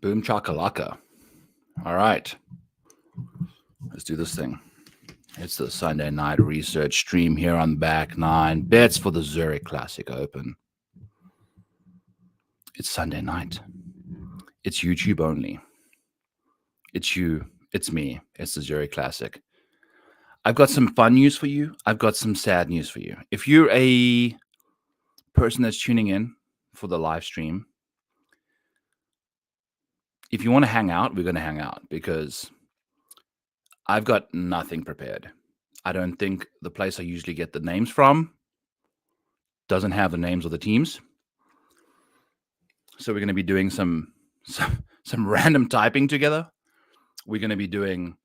Boom chakalaka. All right. Let's do this thing. It's the Sunday night research stream here on Back Nine. Bets for the Zurich Classic Open. It's Sunday night. It's YouTube only. It's you. It's me. It's the Zurich Classic. I've got some fun news for you. I've got some sad news for you. If you're a person that's tuning in for the live stream, if you want to hang out, we're going to hang out because I've got nothing prepared. I don't think the place I usually get the names from doesn't have the names of the teams. So we're going to be doing some random typing together. We're going to be doing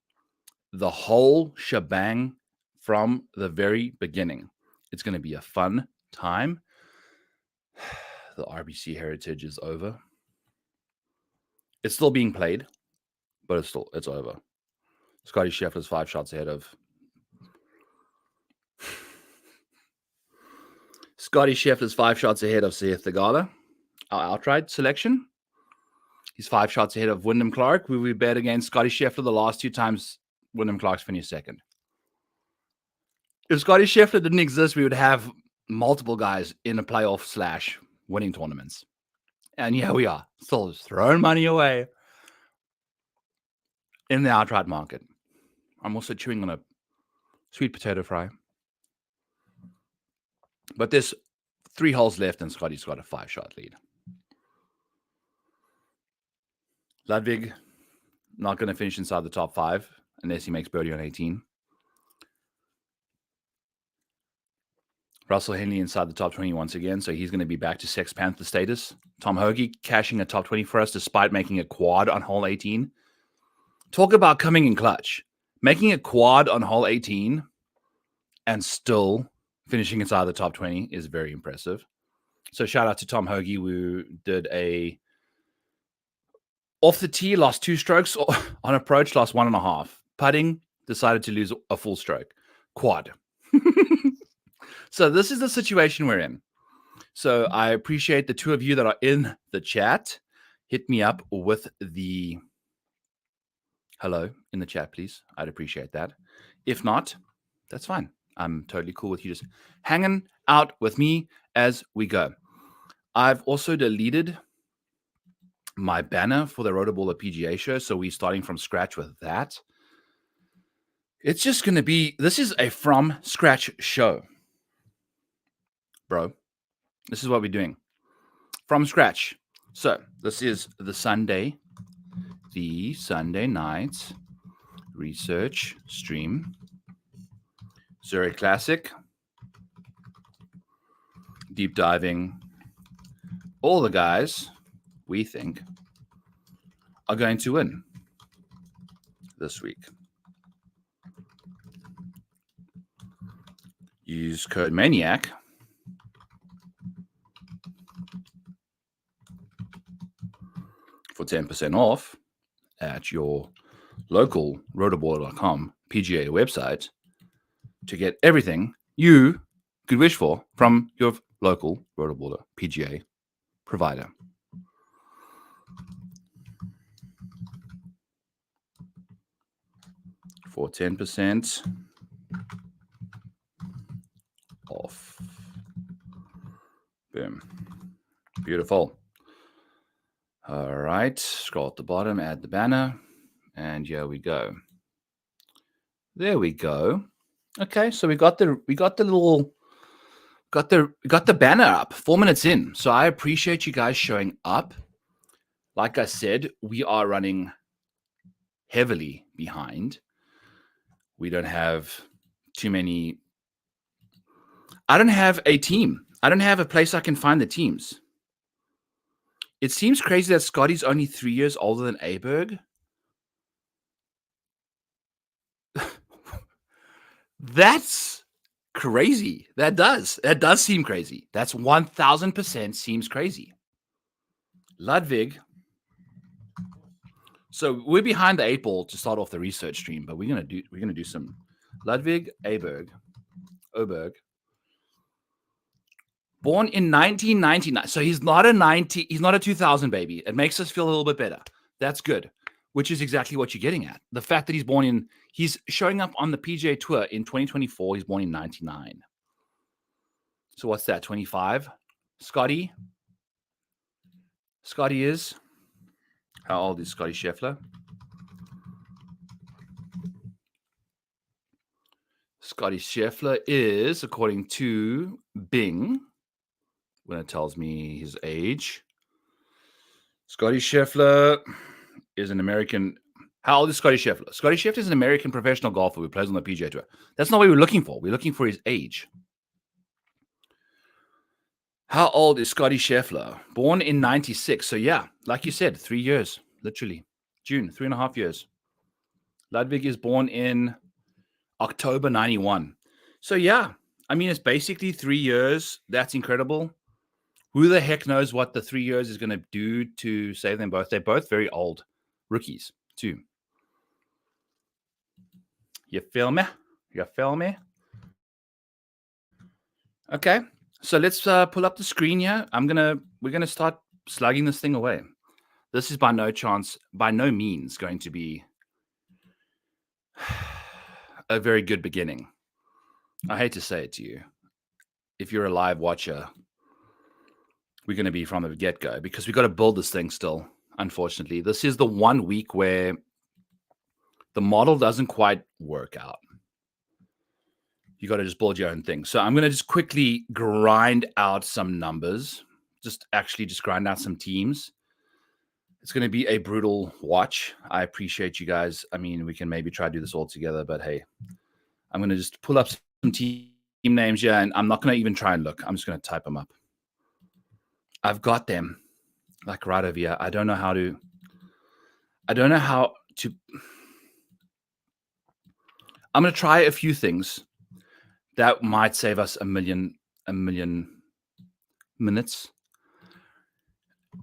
the whole shebang from the very beginning. It's going to be a fun time. The RBC Heritage is over. It's still being played, but it's over. Scotty Scheffler's 5 shots ahead of Seth Theegala, our outright selection. He's 5 shots ahead of Wyndham Clark, who we bet against Scotty Scheffler the last 2 times Wyndham Clark's finished second. If Scotty Scheffler didn't exist, we would have multiple guys in a playoff / winning tournaments. And here we are, still just throwing money away in the outright market. I'm also chewing on a sweet potato fry. But there's 3 holes left, and Scotty's got a 5-shot lead. Ludwig not going to finish inside the top 5 unless he makes birdie on 18. Russell Henley inside the top 20 once again, so he's going to be back to Sex Panther status. Tom Hoagie cashing a top 20 for us despite making a quad on hole 18. Talk about coming in clutch. Making a quad on hole 18 and still finishing inside the top 20 is very impressive. So shout out to Tom Hoagie, who did a off the tee, lost 2 strokes. On approach, lost 1.5. Putting, decided to lose a full stroke. Quad. So this is the situation we're in. So I appreciate the 2 of you that are in the chat. Hit me up with the hello in the chat, please. I'd appreciate that. If not, that's fine. I'm totally cool with you just hanging out with me as we go. I've also deleted my banner for the Rotoballer PGA show, so we're starting from scratch with that. It's just going to be, this is a from scratch show. Bro, this is what we're doing. From scratch. So this is the Sunday night research stream. Zurich Classic. Deep diving all the guys we think are going to win this week. Use code Maniac for 10% off at your local rotoballer.com PGA website to get everything you could wish for from your local Rotoballer PGA provider. For 10% off. Boom. Beautiful. All right. Scroll at the bottom, add the banner, and here we go. There we go. Okay, so we got the banner up 4 minutes in. So I appreciate you guys showing up. Like I said, we are running heavily behind. We don't have too many. I don't have a team. I don't have a place I can find the teams. It seems crazy that Scotty's only 3 years older than Aberg. That's crazy. That does seem crazy. That's 1000% seems crazy. Ludwig. So we're behind the 8 ball to start off the research stream, but we're gonna do some Ludwig Oberg. Born in 1999. So he's not a 2000 baby. It makes us feel a little bit better. That's good, which is exactly what you're getting at. The fact that he's showing up on the PGA Tour in 2024. He's born in 99. So what's that, 25? Scotty is, how old is Scotty Scheffler? Scotty Scheffler is, according to Bing, when it tells me his age, Scotty Scheffler is an American. How old is Scotty Scheffler? Scotty Scheffler is an American professional golfer who plays on the PGA Tour. That's not what we're looking for. We're looking for his age. How old is Scotty Scheffler? Born in 96. So yeah, like you said, 3 years, literally. June, 3.5 years. Ludwig is born in October 91. So yeah, I mean, it's basically 3 years. That's incredible. Who the heck knows what the 3 years is going to do to save them both? They're both very old rookies, too. You feel me? You feel me? Okay, so let's pull up the screen here. We're gonna start slugging this thing away. This is by no means going to be a very good beginning. I hate to say it to you. If you're a live watcher, we're going to be from the get-go because we've got to build this thing still, unfortunately. This is the 1 week where the model doesn't quite work out. You got to just build your own thing. So I'm going to just quickly grind out some numbers, just grind out some teams. It's going to be a brutal watch. I appreciate you guys. I mean, we can maybe try to do this all together, but hey, I'm going to just pull up some team names here, and I'm not going to even try and look. I'm just going to type them up. I've got them like right over here. I don't know how to. I'm going to try a few things that might save us a million minutes.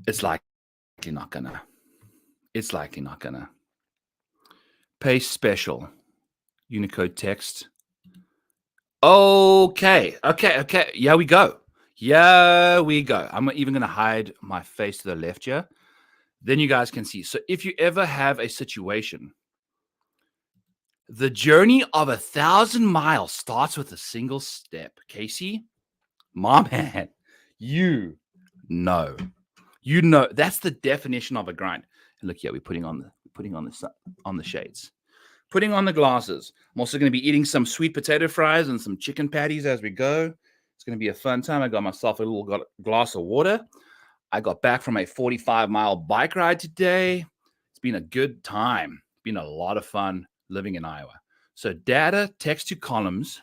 It's likely not gonna. Paste special. Unicode text. Okay. Here we go. I'm even going to hide my face to the left here. Then you guys can see. So if you ever have a situation, the journey of 1,000 miles starts with a single step. Casey, my man, you know, that's the definition of a grind. And look here, we're putting on the shades. Putting on the glasses. I'm also going to be eating some sweet potato fries and some chicken patties as we go. It's going to be a fun time. I got myself a little glass of water. I got back from a 45-mile bike ride today. It's been a good time. It's been a lot of fun living in Iowa. So data, text to columns.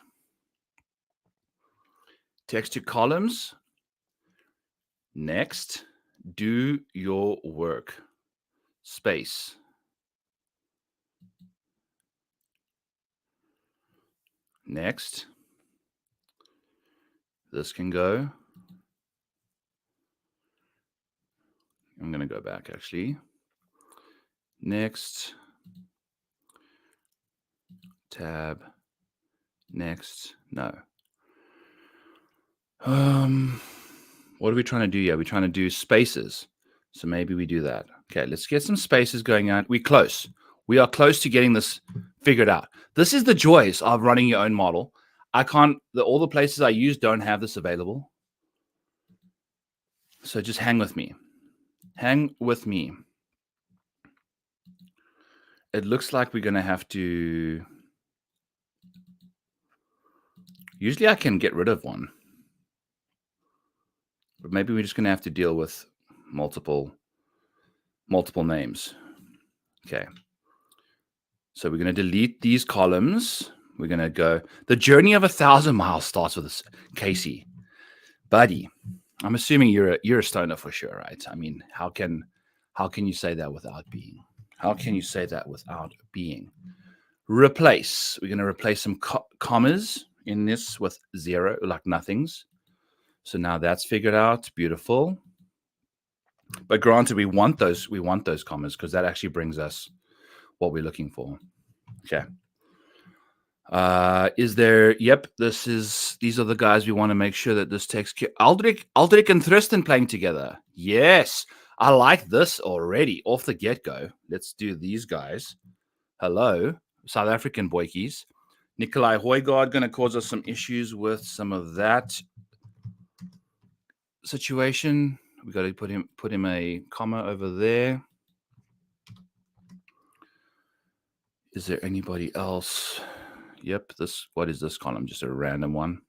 Next, do your work. Space. Next. This can go. I'm going to go back, actually. Next. Tab. Next. No. What are we trying to do here? We're trying to do spaces. So maybe we do that. Okay, let's get some spaces going on. We're close. We are close to getting this figured out. This is the joys of running your own model. All the places I use don't have this available. So just hang with me. It looks like we're going to have to. Usually I can get rid of one. But maybe we're just going to have to deal with multiple names. Okay. So we're going to delete these columns. We're going to go. The journey of 1,000 miles starts with this. Casey, buddy, I'm assuming you're a stoner for sure, right? I mean, how can you say that without being? How can you say that without being? Replace. We're going to replace some commas in this with 0, like nothings. So now that's figured out. Beautiful. But granted, we want those commas because that actually brings us what we're looking for. Okay. Is there? Yep. These are the guys we want to make sure that this takes care. Aldrich and Tristan playing together. Yes. I like this already off the get-go. Let's do these guys. Hello, South African boykies. Nikolai Højgaard going to cause us some issues with some of that situation. We got to put him a comma over there. Is there anybody else? Yep, what is this column? Just a random one.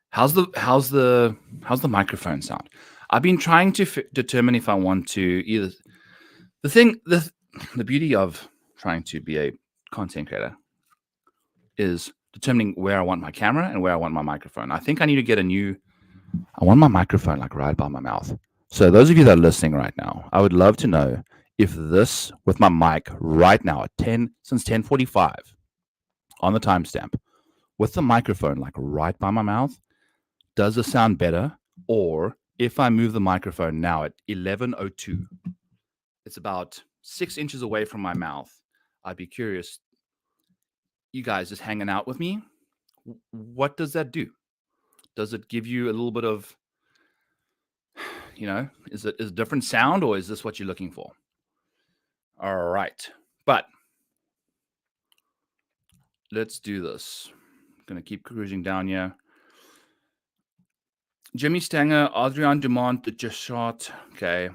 How's the microphone sound? I've been trying to determine if I want to either the beauty of trying to be a content creator is determining where I want my camera and where I want my microphone. I think I need to get I want my microphone like right by my mouth. So those of you that are listening right now, I would love to know if this with my mic right now at since 10:45 on the timestamp with the microphone like right by my mouth, does it sound better? Or if I move the microphone now at 11:02, it's about 6 inches away from my mouth. I'd be curious, you guys just hanging out with me, what does that do? Does it give you a little bit of, is it a different sound, or is this what you're looking for? All right, but let's do this. I'm going to keep cruising down here. Jimmy Stanger, Adrian Dumont, the Chashot. Okay.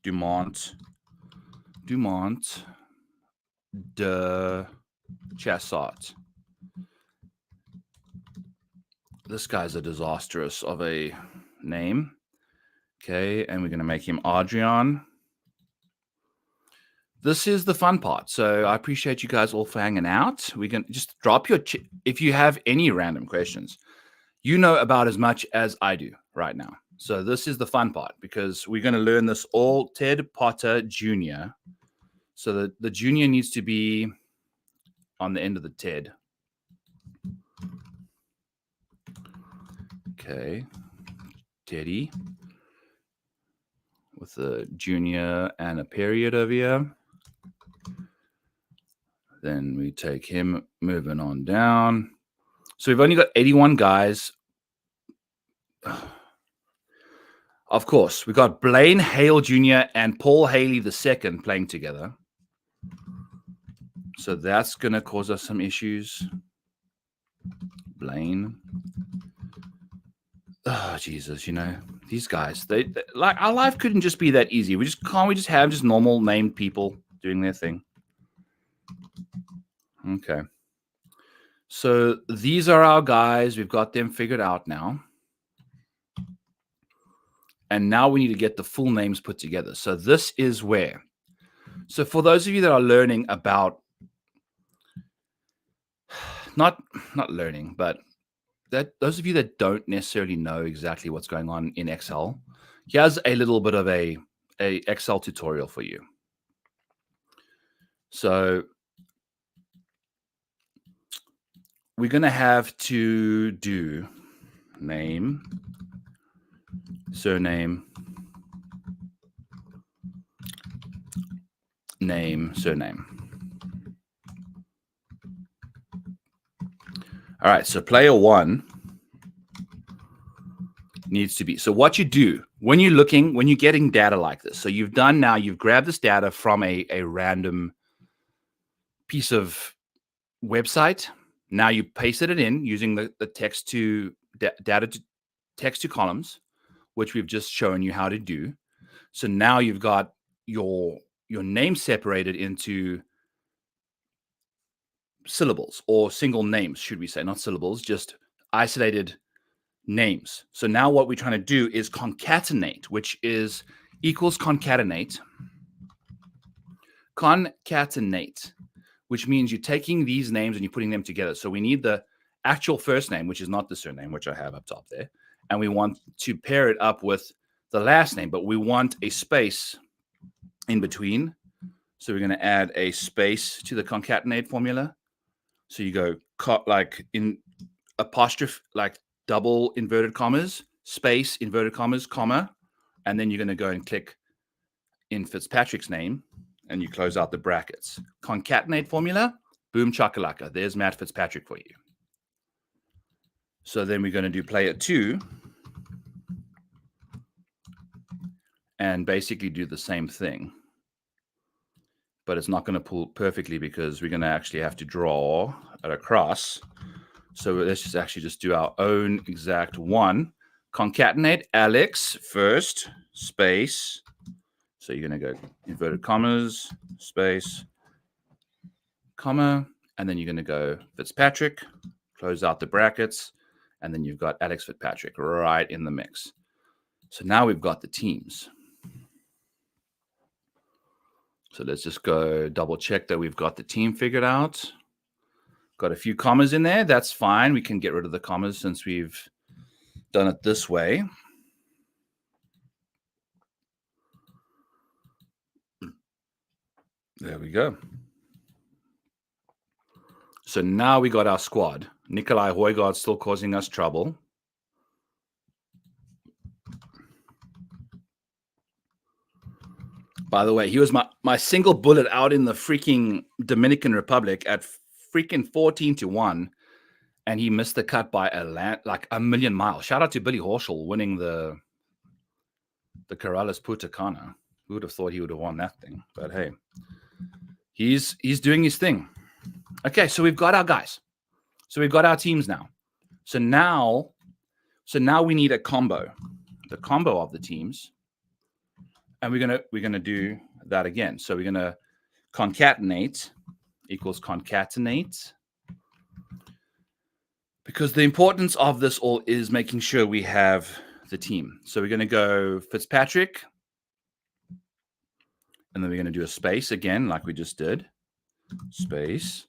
Dumont, de Chassot. This guy's a disastrous of a name. Okay, and we're going to make him Adrian. This is the fun part. So I appreciate you guys all for hanging out. We can just drop if you have any random questions. You know about as much as I do right now. So this is the fun part because we're going to learn this all Ted Potter Jr. So the junior needs to be on the end of the Ted. Okay. Teddy with a junior and a period over here. Then we take him moving on down. So we've only got 81 guys. Of course, we've got Blaine Hale Jr. and Paul Haley II playing together. So that's going to cause us some issues. Blaine. Oh, Jesus, these guys, they like our life couldn't just be that easy. We just have normal named people doing their thing. Okay. So these are our guys. We've got them figured out now. And now we need to get the full names put together. So this is where. So for those of you that are learning about, not learning, but those of you that don't necessarily know exactly what's going on in Excel, here's a little bit of a Excel tutorial for you. So we're going to have to do name, surname, name, surname. All right, so player one needs to be, so what you do when you're getting data like this, so you've grabbed this data from a random piece of website. Now you pasted it in using the text to data to text to columns, which we've just shown you how to do. So now you've got your name separated into syllables, or single names, should we say, not syllables, just isolated names. So now what we're trying to do is concatenate, which is equals concatenate, which means you're taking these names and you're putting them together. So we need the actual first name, which is not the surname, which I have up top there. And we want to pair it up with the last name, but we want a space in between. So we're going to add a space to the concatenate formula. So you go like in apostrophe, like double inverted commas, space, inverted commas, comma, and then you're going to go and click in Fitzpatrick's name, and you close out the brackets. Concatenate formula, boom chakalaka. There's Matt Fitzpatrick for you. So then we're going to do player two. and basically do the same thing. But it's not going to pull perfectly because we're going to actually have to draw it across. So let's just actually just do our own exact one. Concatenate Alex first, space. So you're going to go inverted commas, space, comma, and then you're going to go Fitzpatrick, close out the brackets, and then you've got Alex Fitzpatrick right in the mix. So now we've got the teams. So let's just go double check that we've got the team figured out. Got a few commas in there. That's fine. We can get rid of the commas since we've done it this way. There we go. So now we got our squad. Nikolai Højgaard still causing us trouble. By the way, he was my single bullet out in the freaking Dominican Republic at freaking 14-1, and he missed the cut by like a million miles. Shout out to Billy Horschel winning the Corrales Putacana. Who would have thought he would have won that thing? But hey, he's doing his thing. Okay, so we've got our guys. So we've got our teams now. So now we need a combo, the combo of the teams. And we're gonna do that again. So we're gonna concatenate equals concatenate, because the importance of this all is making sure we have the team. So we're gonna go Fitzpatrick, and then we're gonna do a space again, like we just did, space,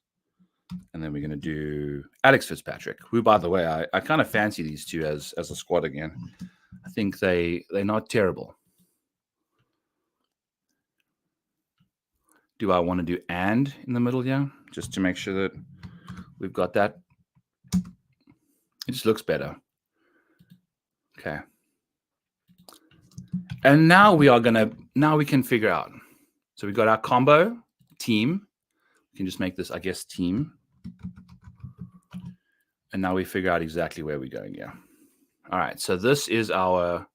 and then we're gonna do Alex Fitzpatrick, who, by the way, I kind of fancy these two as a squad again. I think they're not terrible. Do I want to do and in the middle here, just to make sure that we've got that? It just looks better. Okay. And now we can figure out. So we got our combo team. We can just make this, I guess, team. And now we figure out exactly where we're going here. All right. So this is our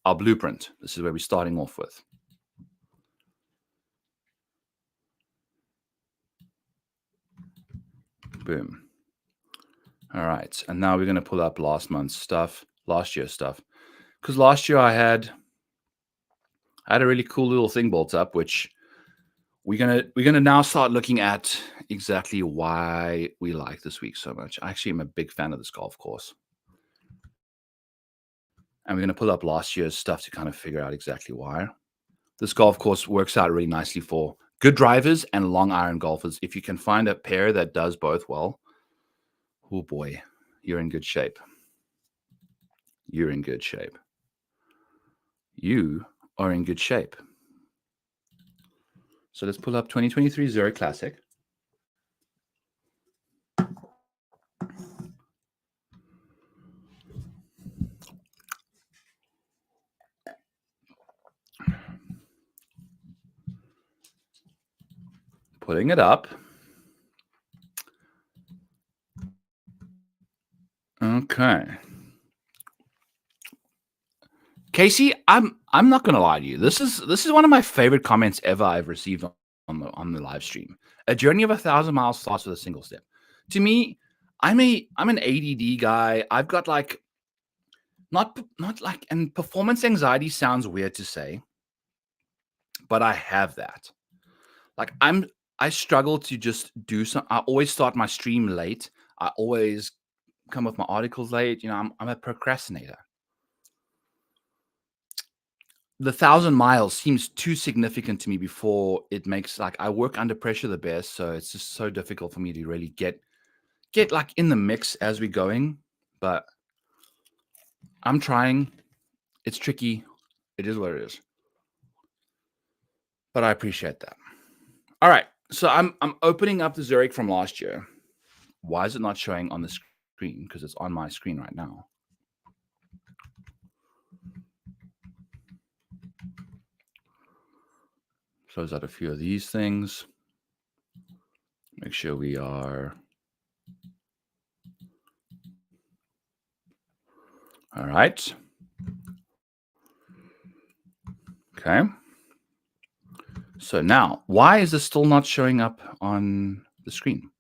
blueprint. This is where we're starting off with. Boom. All right. And now we're going to pull up last year's stuff. Because last year I had a really cool little thing built up, which we're gonna now start looking at exactly why we like this week so much. I actually am a big fan of this golf course. And we're going to pull up last year's stuff to kind of figure out exactly why. This golf course works out really nicely for good drivers and long iron golfers. If you can find a pair that does both well, oh boy, you're in good shape. You're in good shape. You are in good shape. So let's pull up 2023 Zurich Classic. Putting it up. Okay. Casey, I'm not gonna lie to you. This is one of my favorite comments ever I've received on the live stream. A journey of 1,000 miles starts with a single step. To me, I'm an ADD guy. I've got like not like, and performance anxiety sounds weird to say, but I have that. Like I struggle to just do some. I always start my stream late. I always come with my articles late. You know, I'm a procrastinator. The 1,000 miles seems too significant to me before it makes, like, I work under pressure the best, so it's just so difficult for me to really get like in the mix as we're going. But I'm trying. It's tricky. It is what it is. But I appreciate that. All right. So I'm opening up the Zurich from last year. Why is it not showing on the screen? Because it's on my screen right now. Close out a few of these things. Make sure we are. All right. Okay. So now, why is this still not showing up on the screen?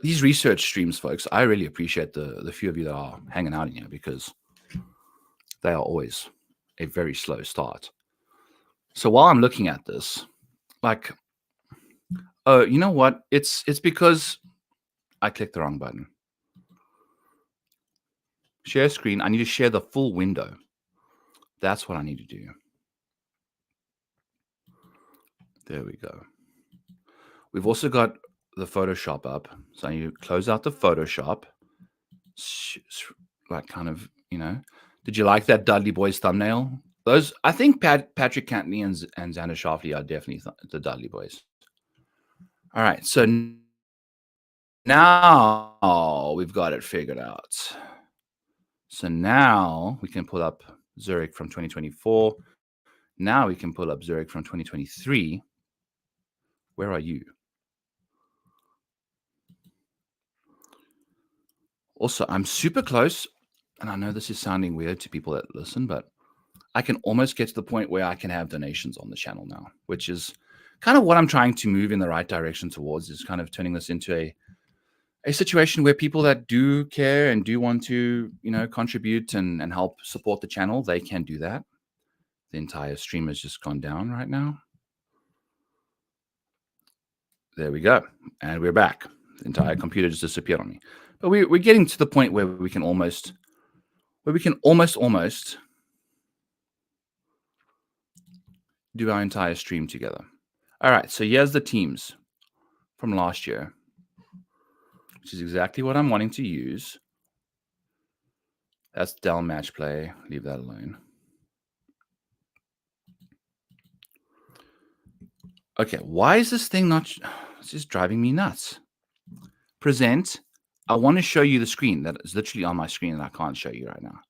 These research streams, folks, I really appreciate the few of you that are hanging out in here because they are always a very slow start. So while I'm looking at this, like, oh, you know what? It's because I clicked the wrong button. Share screen. I need to share the full window. That's what I need to do. There we go. We've also got the Photoshop up. So I need to close out the Photoshop. Like kind of, did you like that Dudley Boys thumbnail? Those, I think Patrick Cantney and Xander Schauffele are definitely the Dudley Boys. All right. So now we've got it figured out. So now we can pull up Zurich from 2024. Now we can pull up Zurich from 2023. Where are you? Also, I'm super close, and I know this is sounding weird to people that listen, but I can almost get to the point where I can have donations on the channel now, which is kind of what I'm trying to move in the right direction towards, is kind of turning this into a situation where people that do care and do want to, contribute and help support the channel, they can do that. The entire stream has just gone down right now. There we go. And we're back. The entire computer just disappeared on me. But we're getting to the point where we can almost do our entire stream together. All right, so here's the teams from last year, which is exactly what I'm wanting to use. That's Dell match play. Leave that alone. Okay, why is this thing not... It's just driving me nuts. Present. I want to show you the screen that is literally on my screen and I can't show you right now.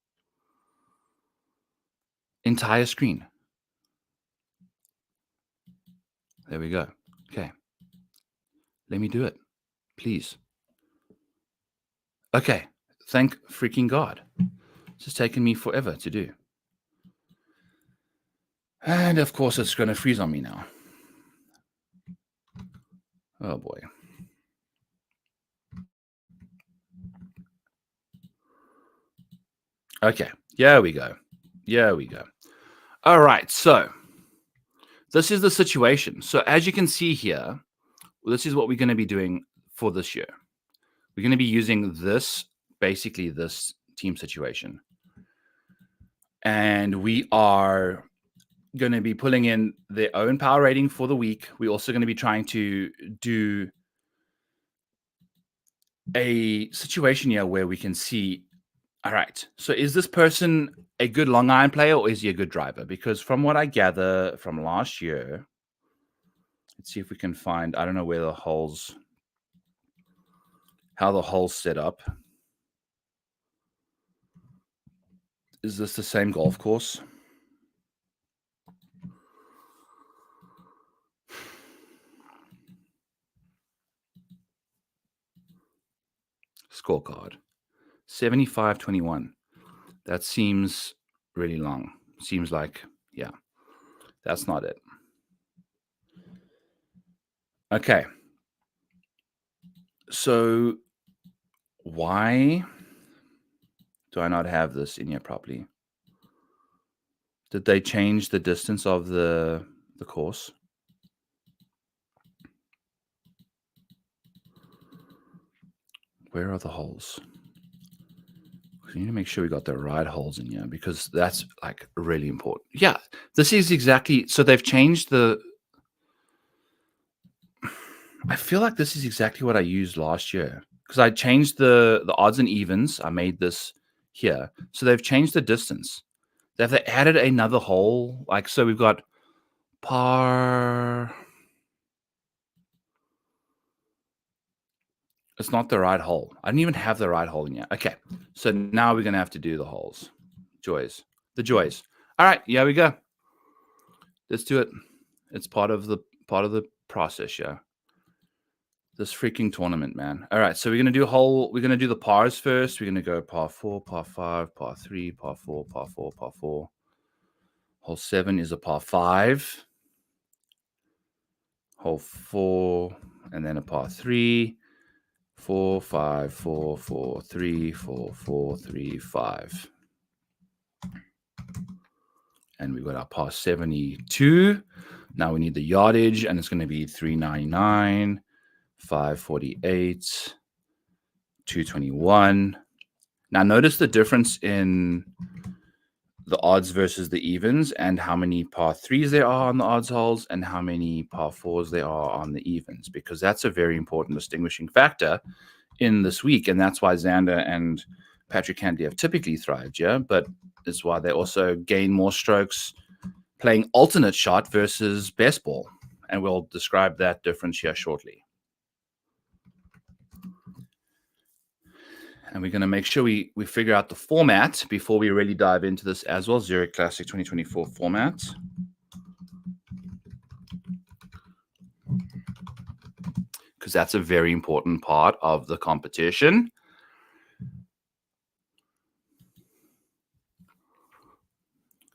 Entire screen. There we go. Okay. Let me do it, please. Okay. Thank freaking God. It's just taken me forever to do. And of course, it's going to freeze on me now. Oh boy. Okay. Here we go. All right. So this is the situation. So as you can see here, this is what we're going to be doing for this year. We're going to be using basically this team situation. And we are going to be pulling in their own power rating for the week. We're also going to be trying to do a situation here where we can see, all right, so is this person a good long iron player or is he a good driver? Because from what I gather from last year, let's see if we can find, I don't know where how the holes set up. Is this the same golf course? Scorecard. 75-21. That seems really long. Seems like, yeah, that's not it. Okay. So why do I not have this in here properly? Did they change the distance of the course? Where are the holes? We need to make sure we got the right holes in here because that's like really important. Yeah, this is exactly, so they've changed I feel like this is exactly what I used last year because I changed the odds and evens. I made this here. So they've changed the distance. They've added another hole. Like, so we've got par. It's not the right hole. I didn't even have the right hole in yet. Okay. So now we're going to have to do the holes. The joys. All right. Yeah, we go. Let's do it. It's part of the process. Yeah. This freaking tournament, man. All right, so we're gonna do the pars first. We're gonna go par 4, par 5, par 3, par 4, par 4, par 4. Hole 7 is a par 5. Hole 4, and then a par 3. 4, 5, 4, 4, 3, 4, 4, 3, 5. And we've got our par 72. Now we need the yardage, and it's going to be 399, 548, 221. Now notice the difference in the odds versus the evens, and how many par 3s there are on the odds holes and how many par 4s there are on the evens, because that's a very important distinguishing factor in this week. And that's why Xander and Patrick Cantley have typically thrived, yeah, but it's why they also gain more strokes playing alternate shot versus best ball. And we'll describe that difference here shortly. And we're going to make sure we figure out the format before we really dive into this as well. Zurich Classic 2024 format. Because that's a very important part of the competition.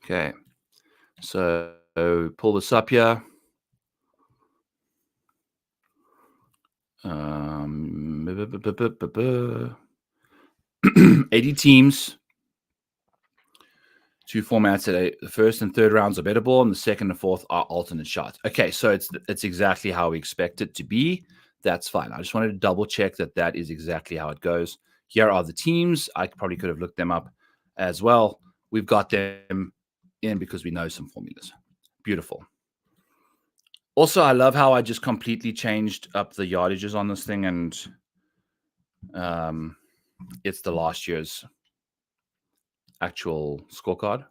Okay. So pull this up here. 80 teams. 2 formats today. The first and third rounds are better ball, and the second and fourth are alternate shots. Okay, so it's exactly how we expect it to be. That's fine. I just wanted to double check that is exactly how it goes. Here are the teams. I probably could have looked them up as well. We've got them in because we know some formulas. Beautiful. Also, I love how I just completely changed up the yardages on this thing, and it's the last year's actual scorecard.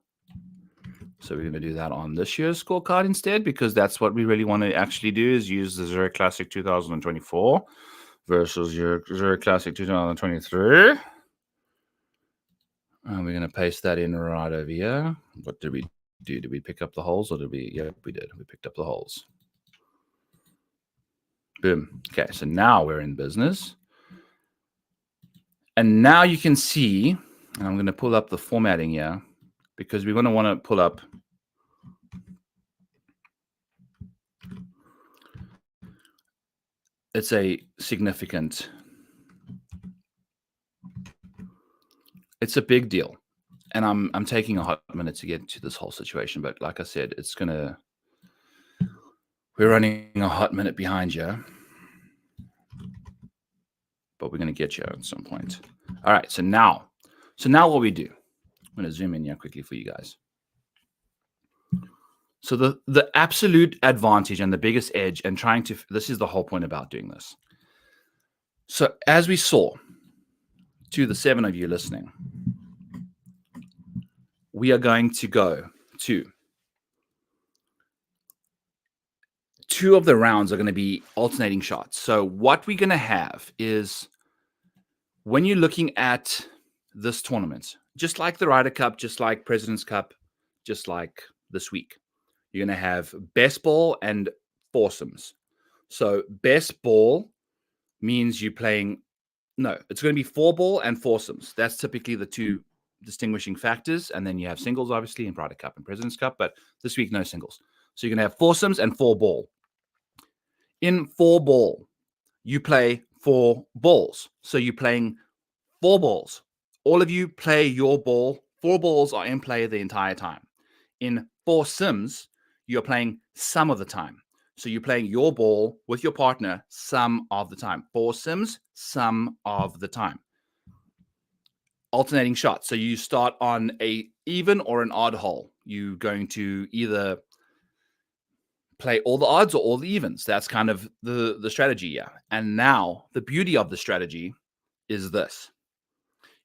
So we're going to do that on this year's scorecard instead, because that's what we really want to actually do, is use the Zurich Classic 2024 versus your Zurich Classic 2023. And we're going to paste that in right over here. What did we do? Did we pick up the holes, or did we? Yep, we did. We picked up the holes. Boom. Okay, so now we're in business. And now you can see, and I'm going to pull up the formatting here, because we're going to want to pull up it's a significant, it's a big deal. And I'm taking a hot minute to get to this whole situation, but like I said, we're running a hot minute behind you, but we're going to get you at some point. All right, so now what we do, I'm going to zoom in here quickly for you guys. So the absolute advantage and the biggest edge, and this is the whole point about doing this. So as we saw, to the 7 of you listening, we are going to go to 2 of the rounds are going to be alternating shots. So what we're going to have is, when you're looking at this tournament, just like the Ryder Cup, just like President's Cup, just like this week, you're going to have best ball and foursomes. So best ball means you're playing, it's going to be 4-ball and foursomes. That's typically the 2 distinguishing factors. And then you have singles, obviously, in Ryder Cup and President's Cup, but this week, no singles. So you're going to have foursomes and 4-ball. In 4-ball, you play 4 balls. So you're playing 4 balls. All of you play your ball. 4 balls are in play the entire time. In foursomes, you're playing some of the time. So you're playing your ball with your partner some of the time. Foursomes, some of the time. Alternating shots. So you start on a even or an odd hole. You're going to either play all the odds or all the evens. That's kind of the strategy, yeah. And now the beauty of the strategy is this.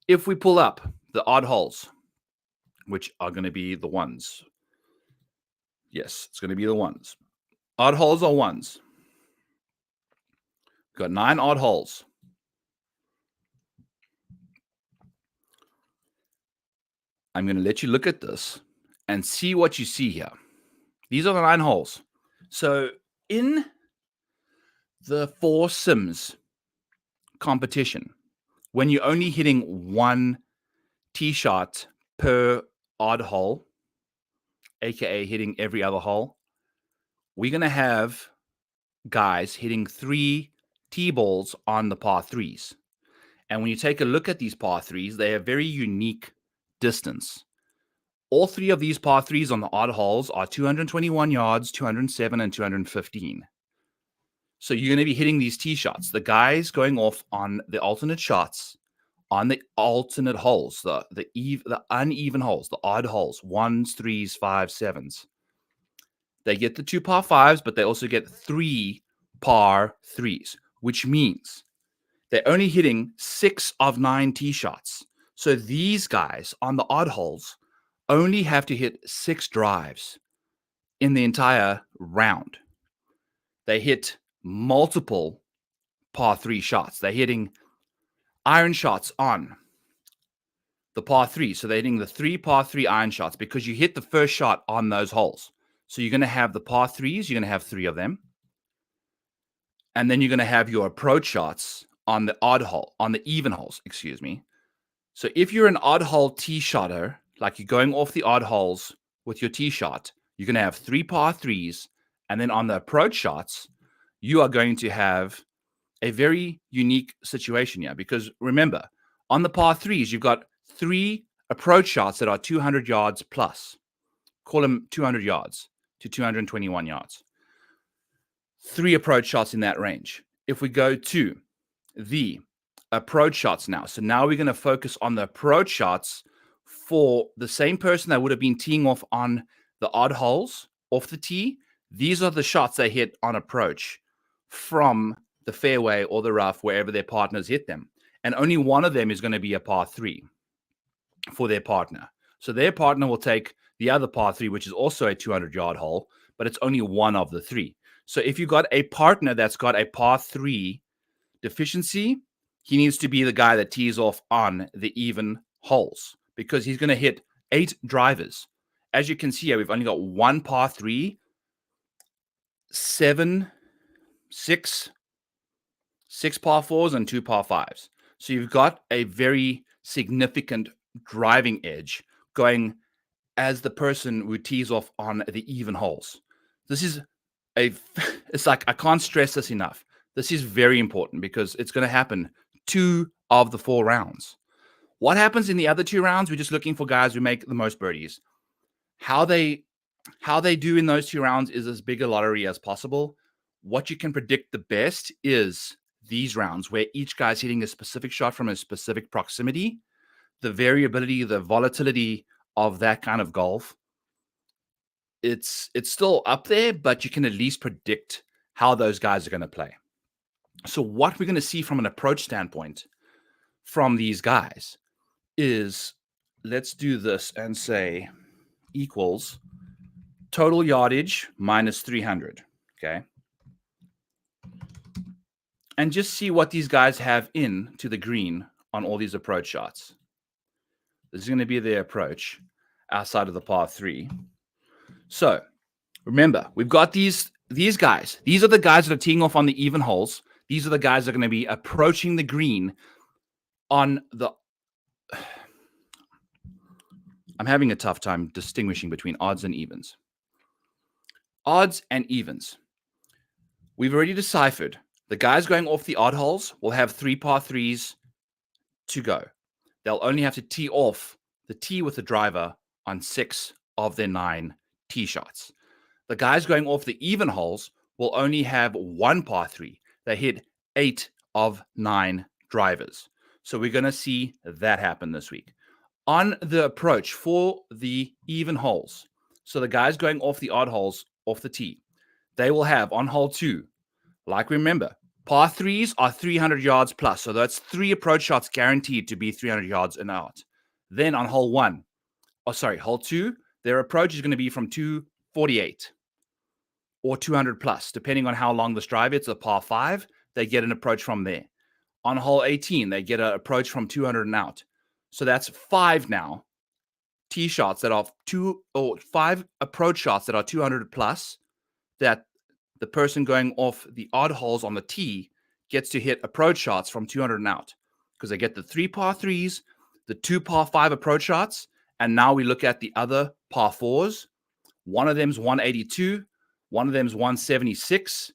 If we pull up the odd holes, which are going to be the ones. Yes, it's going to be the ones. Odd holes are ones. We've got 9 odd holes. I'm going to let you look at this and see what you see here. These are the 9 holes. So in The four sims competition, when you're only hitting one tee shot per odd hole, aka hitting every other hole, we're going to have guys hitting 3 tee balls on the par 3s. And when you take a look at these par 3s, they have very unique distance. All 3 of these par 3s on the odd holes are 221 yards, 207, and 215. So you're going to be hitting these tee shots. The guys going off on the alternate shots, on the alternate holes, the uneven holes, the odd holes, 1s, 3s, 5s, 7s. They get the 2 par 5s, but they also get 3 par 3s, which means they're only hitting 6 of 9 tee shots. So these guys on the odd holes only have to hit 6 drives in the entire round. They hit multiple par 3 shots. They're hitting iron shots on the par 3. So they're hitting the 3 par 3 iron shots because you hit the first shot on those holes. So you're going to have the par 3s. You're going to have 3 of them. And then you're going to have your approach shots on the odd hole, on the even holes, excuse me. So if you're an odd hole tee shotter, like you're going off the odd holes with your tee shot, you're going to have 3 par 3s. And then on the approach shots, you are going to have a very unique situation here. Because remember, on the par 3s, you've got 3 approach shots that are 200 yards plus. Call them 200 yards to 221 yards. 3 approach shots in that range. If we go to the approach shots now, so now we're going to focus on the approach shots for the same person that would have been teeing off on the odd holes off the tee. These are the shots they hit on approach from the fairway or the rough, wherever their partners hit them. And only one of them is going to be a par 3 for their partner. So their partner will take the other par 3, which is also a 200-yard hole, but it's only one of the 3. So if you've got a partner that's got a par 3 deficiency, he needs to be the guy that tees off on the even holes because he's going to hit 8 drivers. As you can see here, we've only got 1 par 3, 6 par 4s, and 2 par 5s. So you've got a very significant driving edge going as the person who tees off on the even holes. This is it's like, I can't stress this enough. This is very important because it's going to happen 2 of the 4 rounds. What happens in the other 2 rounds? We're just looking for guys who make the most birdies. How they do in those 2 rounds is as big a lottery as possible. What you can predict the best is these rounds where each guy's hitting a specific shot from a specific proximity. The variability, the volatility of that kind of golf, it's still up there, but you can at least predict how those guys are going to play. So what we're going to see from an approach standpoint from these guys is, let's do this and say equals total yardage minus 300, okay? And just see what these guys have in to the green on all these approach shots. This is going to be their approach outside of the par 3. So remember, we've got these guys. These are the guys that are teeing off on the even holes. These are the guys that are going to be approaching the green on the... I'm having a tough time distinguishing between odds and evens. Odds and evens. We've already deciphered. The guys going off the odd holes will have 3 par 3s to go. They'll only have to tee off the tee with the driver on 6 of their 9 tee shots. The guys going off the even holes will only have 1 par 3. They hit 8 of 9 drivers. So we're going to see that happen this week. On the approach for the even holes, so the guys going off the odd holes off the tee, they will have on hole 2, like remember, par 3s are 300 yards plus. So that's 3 approach shots guaranteed to be 300 yards and out. Then on hole 2, their approach is going to be from 248 or 200 plus, depending on how long this drive is. It's a par 5, they get an approach from there. On hole 18, they get an approach from 200 and out. So that's 5 now. Tee shots that are 5 approach shots that are 200 plus that the person going off the odd holes on the tee gets to hit approach shots from 200 and out because they get the 3 par 3s, the 2 par 5 approach shots, and now we look at the other par 4s. One of them's 182, one of them's 176,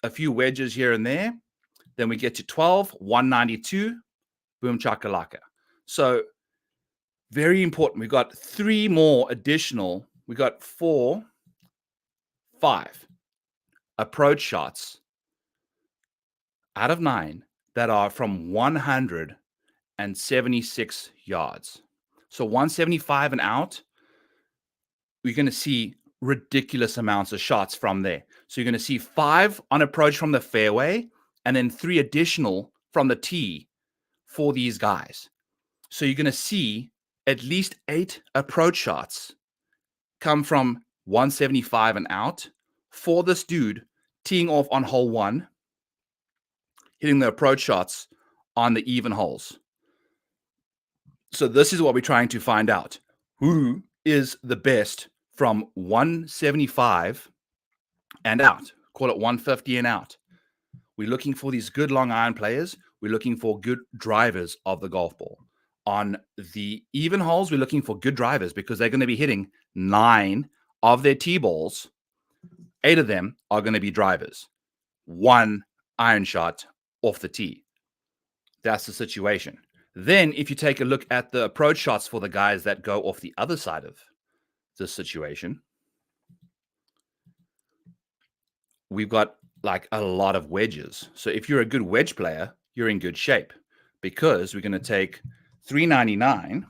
a few wedges here and there. Then we get to 12, 192, boom chakalaka. So very important. We've got 3 more additional. We got 4, 5 approach shots out of 9 that are from 176 yards. So 175 and out, we're going to see ridiculous amounts of shots from there. So you're going to see 5 on approach from the fairway and then 3 additional from the tee for these guys. So you're going to see at least 8 approach shots come from 175 and out for this dude teeing off on hole 1, hitting the approach shots on the even holes. So this is what we're trying to find out. Who is the best from 175 and out? Call it 150 and out. We're looking for these good long iron players. We're looking for good drivers of the golf ball. On the even holes, we're looking for good drivers because they're going to be hitting 9 of their tee balls. 8 of them are going to be drivers. 1 iron shot off the tee. That's the situation. Then if you take a look at the approach shots for the guys that go off the other side of this situation, we've got like a lot of wedges. So if you're a good wedge player, you're in good shape because we're going to take 399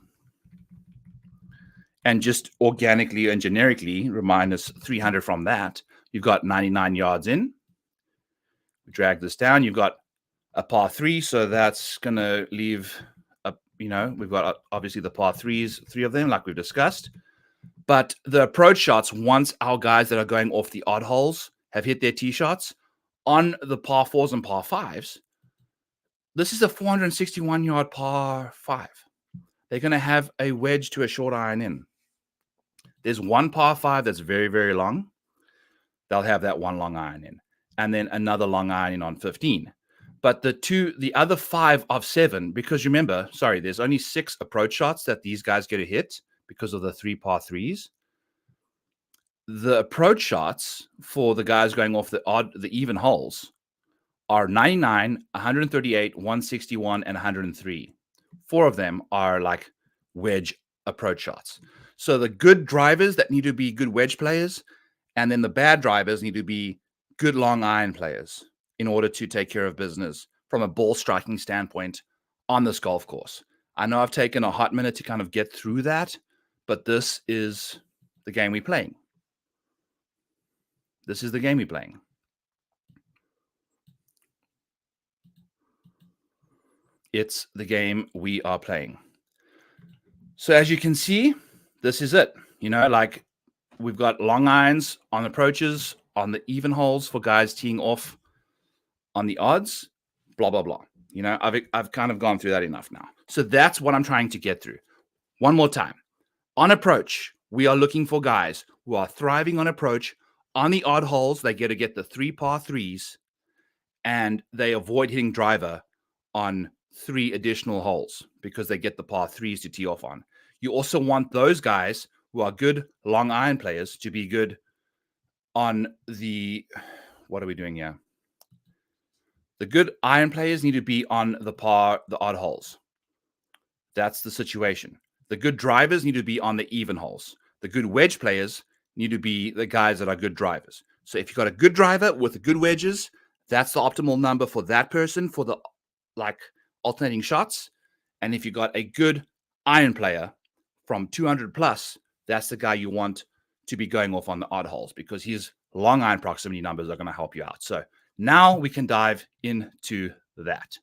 and just organically and generically minus 300 from that. You've got 99 yards in. We drag this down. You've got a par 3, so that's going to leave we've got obviously the par 3s, 3 of them, like we've discussed. But the approach shots, once our guys that are going off the odd holes have hit their tee shots on the par 4s and par 5s, this is a 461-yard par 5. They're going to have a wedge to a short iron in. There's one par 5 that's very, very long. They'll have that one long iron in. And then another long iron in on 15. But the other 5 of 7, because remember, there's only 6 approach shots that these guys get to hit because of the 3 par 3s. The approach shots for the guys going off the even holes are 99, 138, 161, and 103. 4 of them are like wedge approach shots. So the good drivers that need to be good wedge players, and then the bad drivers need to be good long iron players in order to take care of business from a ball striking standpoint on this golf course. I know I've taken a hot minute to kind of get through that, but this is the game we're playing. This is the game we're playing. It's the game we are playing. So as you can see, this is it. Like we've got long irons on approaches on the even holes for guys teeing off on the odds, blah, blah, blah. I've kind of gone through that enough now. So that's what I'm trying to get through. One more time. On approach, we are looking for guys who are thriving on approach. On the odd holes, they get to get the 3 par 3s, and they avoid hitting driver on 3 additional holes because they get the par 3s to tee off on. You also want those guys who are good long iron players to be good on the, what are we doing here? The good iron players need to be on the odd holes. That's the situation. The good drivers need to be on the even holes. The good wedge players need to be the guys that are good drivers. So if you've got a good driver with good wedges, that's the optimal number for that person for the alternating shots. And if you got a good iron player from 200 plus, that's the guy you want to be going off on the odd holes because his long iron proximity numbers are going to help you out. So now we can dive into that.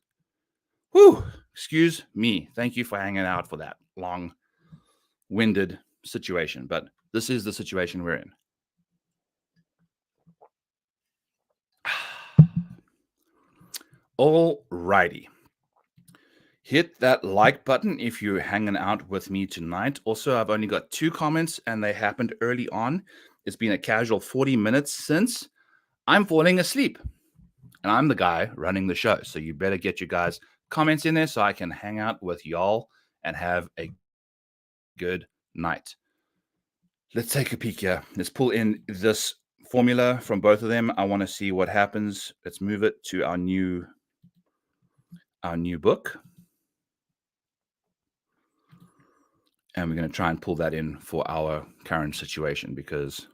Whew, excuse me. Thank you for hanging out for that long-winded situation, but this is the situation we're in. All righty. Hit that like button if you're hanging out with me tonight. Also, I've only got 2 comments, and they happened early on. It's been a casual 40 minutes since. I'm falling asleep. And I'm the guy running the show. So you better get your guys' comments in there so I can hang out with y'all and have a good night. Let's take a peek here. Let's pull in this formula from both of them. I want to see what happens. Let's move it to our new book. And we're going to try and pull that in for our current situation because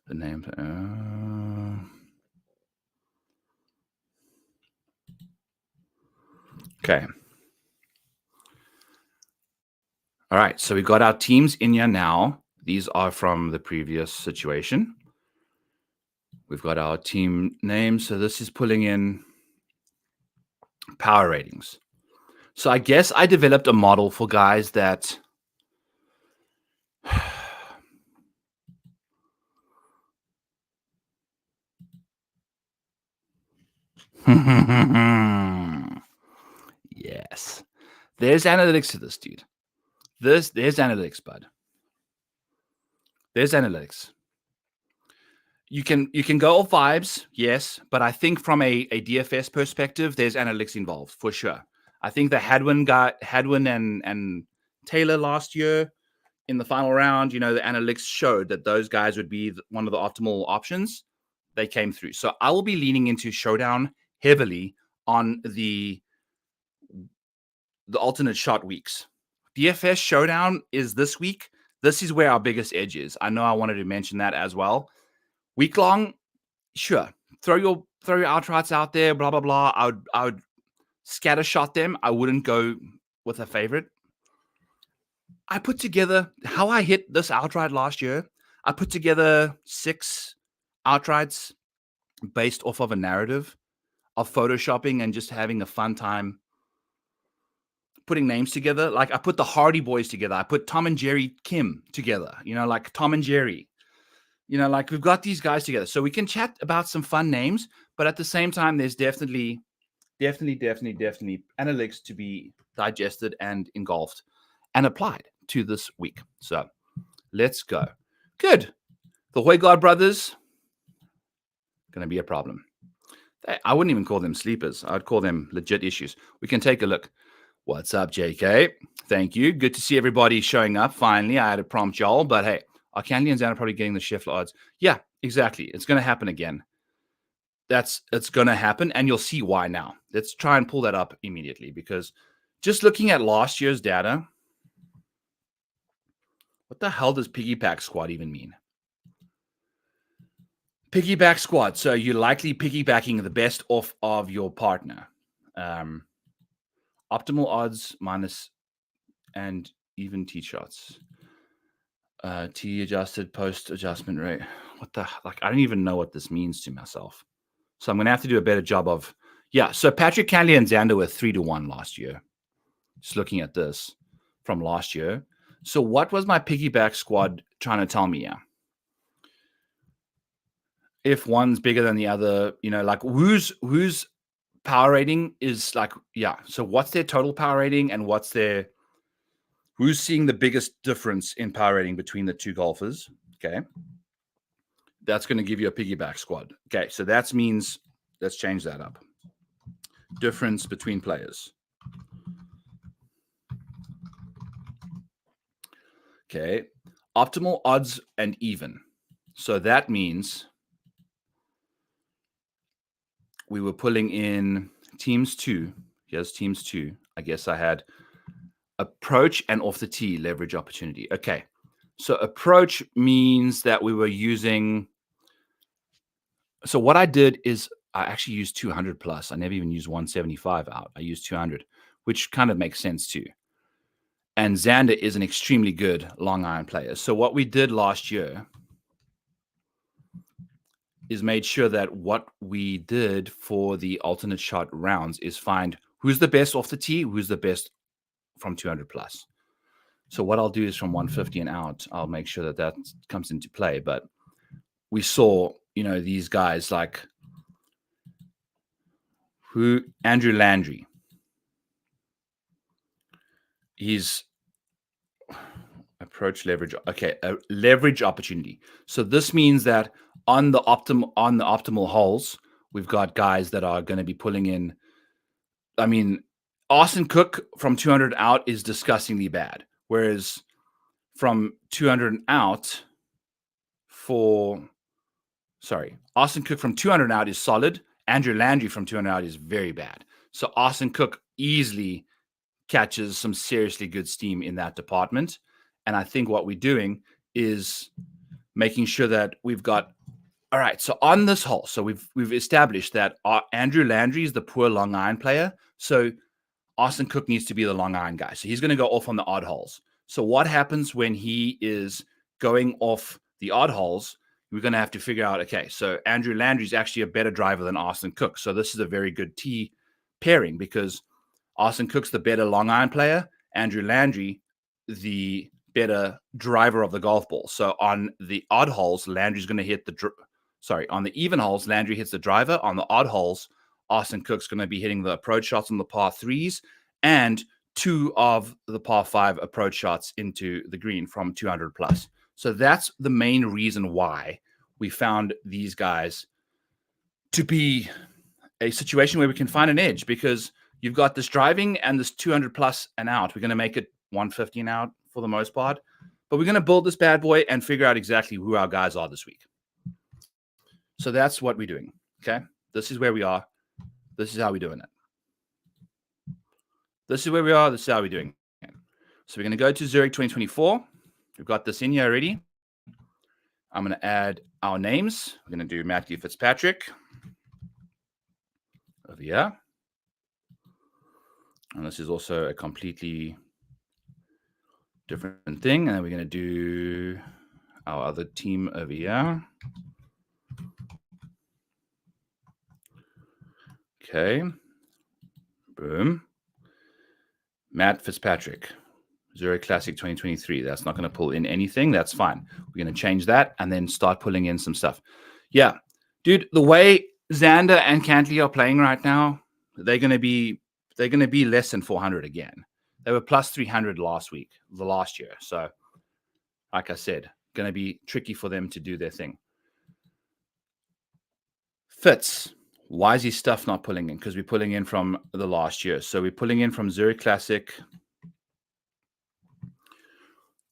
the name. Okay. All right. So we got our teams in here now. These are from the previous situation. We've got our team names. So this is pulling in power ratings. So I guess I developed a model for guys that yes. There's analytics to this, dude. There's analytics, bud. There's analytics. You can go off vibes, yes, but I think from a DFS perspective, there's analytics involved for sure. I think the Hadwin and Taylor last year in the final round, the analytics showed that those guys would be one of the optimal options. They came through. So I will be leaning into Showdown heavily on the alternate shot weeks. DFS Showdown is this week. This is where our biggest edge is. I know I wanted to mention that as well. Week long, sure. Throw your outrights out there, blah, blah, blah. I would scatter shot them. I wouldn't go with a favorite. I put together how I hit this outright last year. I put together 6 outrights based off of a narrative of photoshopping and just having a fun time putting names together. Like I put the Hardy Boys together. I put Tom and Jerry Kim together, like Tom and Jerry. Like we've got these guys together. So we can chat about some fun names, but at the same time, there's definitely analytics to be digested and engulfed and applied to this week. So let's go. Good. The Hoygaard brothers, going to be a problem. I wouldn't even call them sleepers. I'd call them legit issues. We can take a look. What's up, JK? Thank you. Good to see everybody showing up. Finally, I had to prompt y'all, but hey, are Candy and Zan probably getting the Scheffler odds? Yeah, exactly. It's going to happen again. It's going to happen, and you'll see why now. Let's try and pull that up immediately because just looking at last year's data, what the hell does piggyback squad even mean? Piggyback squad. So you're likely piggybacking the best off of your partner. Optimal odds minus and even tee shots. T adjusted post adjustment rate. What the I don't even know what this means to myself. So I'm going to have to do a better job of, so Patrick Cantley and Xander were 3-1 last year. Just looking at this from last year. So what was my piggyback squad trying to tell me? Yeah. If one's bigger than the other, like whose power rating is like, so what's their total power rating and who's seeing the biggest difference in power rating between the two golfers? Okay. That's going to give you a piggyback squad. Okay. So that means, let's change that up. Difference between players. Okay. Optimal odds and even. So that means we were pulling in teams 2. Here's teams 2. I guess I had approach and off the tee leverage opportunity. Okay. So approach means that we were using. So what I did is I actually used 200 plus. I never even used 175 out. I used 200, which kind of makes sense too. And Xander is an extremely good long iron player. So what we did last year is made sure that what we did for the alternate shot rounds is find who's the best off the tee, who's the best from 200 plus. So what I'll do is from 150 and out, I'll make sure that comes into play. But we saw, these guys like Andrew Landry. Approach leverage. Okay, a leverage opportunity. So this means that on the optimal holes, we've got guys that are going to be pulling in. I mean, Austin Cook from 200 out is disgustingly bad, whereas from 200 out Austin Cook from 200 out is solid. Andrew Landry from 200 out is very bad. So Austin Cook easily catches some seriously good steam in that department. And I think what we're doing is making sure that we've got, all right, so on this hole, so we've established that Andrew Landry is the poor long iron player. So Austin Cook needs to be the long iron guy. So he's going to go off on the odd holes. So what happens when he is going off the odd holes? We're going to have to figure out, okay, so Andrew Landry is actually a better driver than Austin Cook. So this is a very good T pairing because Austin Cook's the better long iron player. Andrew Landry, the better driver of the golf ball. So on the odd holes, Landry's going to hit on the even holes, Landry hits the driver. On the odd holes, Austin Cook's going to be hitting the approach shots on the par threes and 2 of the par 5 approach shots into the green from 200 plus. So that's the main reason why we found these guys to be a situation where we can find an edge, because you've got this driving and this 200 plus and out. We're going to make it 150 and out for the most part, but we're going to build this bad boy and figure out exactly who our guys are this week. So that's what we're doing. Okay. This is where we are. This is how we're doing it. This is where we are. This is how we're doing it. So we're going to go to Zurich 2024. We've got this in here already. I'm going to add our names. We're going to do Matthew Fitzpatrick over here. And this is also a completely different thing. And then we're going to do our other team over here. Okay. Boom. Matt Fitzpatrick, Zurich Classic 2023. That's not going to pull in anything. That's fine. We're going to change that and then start pulling in some stuff. Yeah. Dude, the way Xander and Cantley are playing right now, they're going to be less than 400 again. They were plus 300 the last year. So, like I said, going to be tricky for them to do their thing. Fitz, why is his stuff not pulling in? Because we're pulling in from the last year. So we're pulling in from Zurich Classic.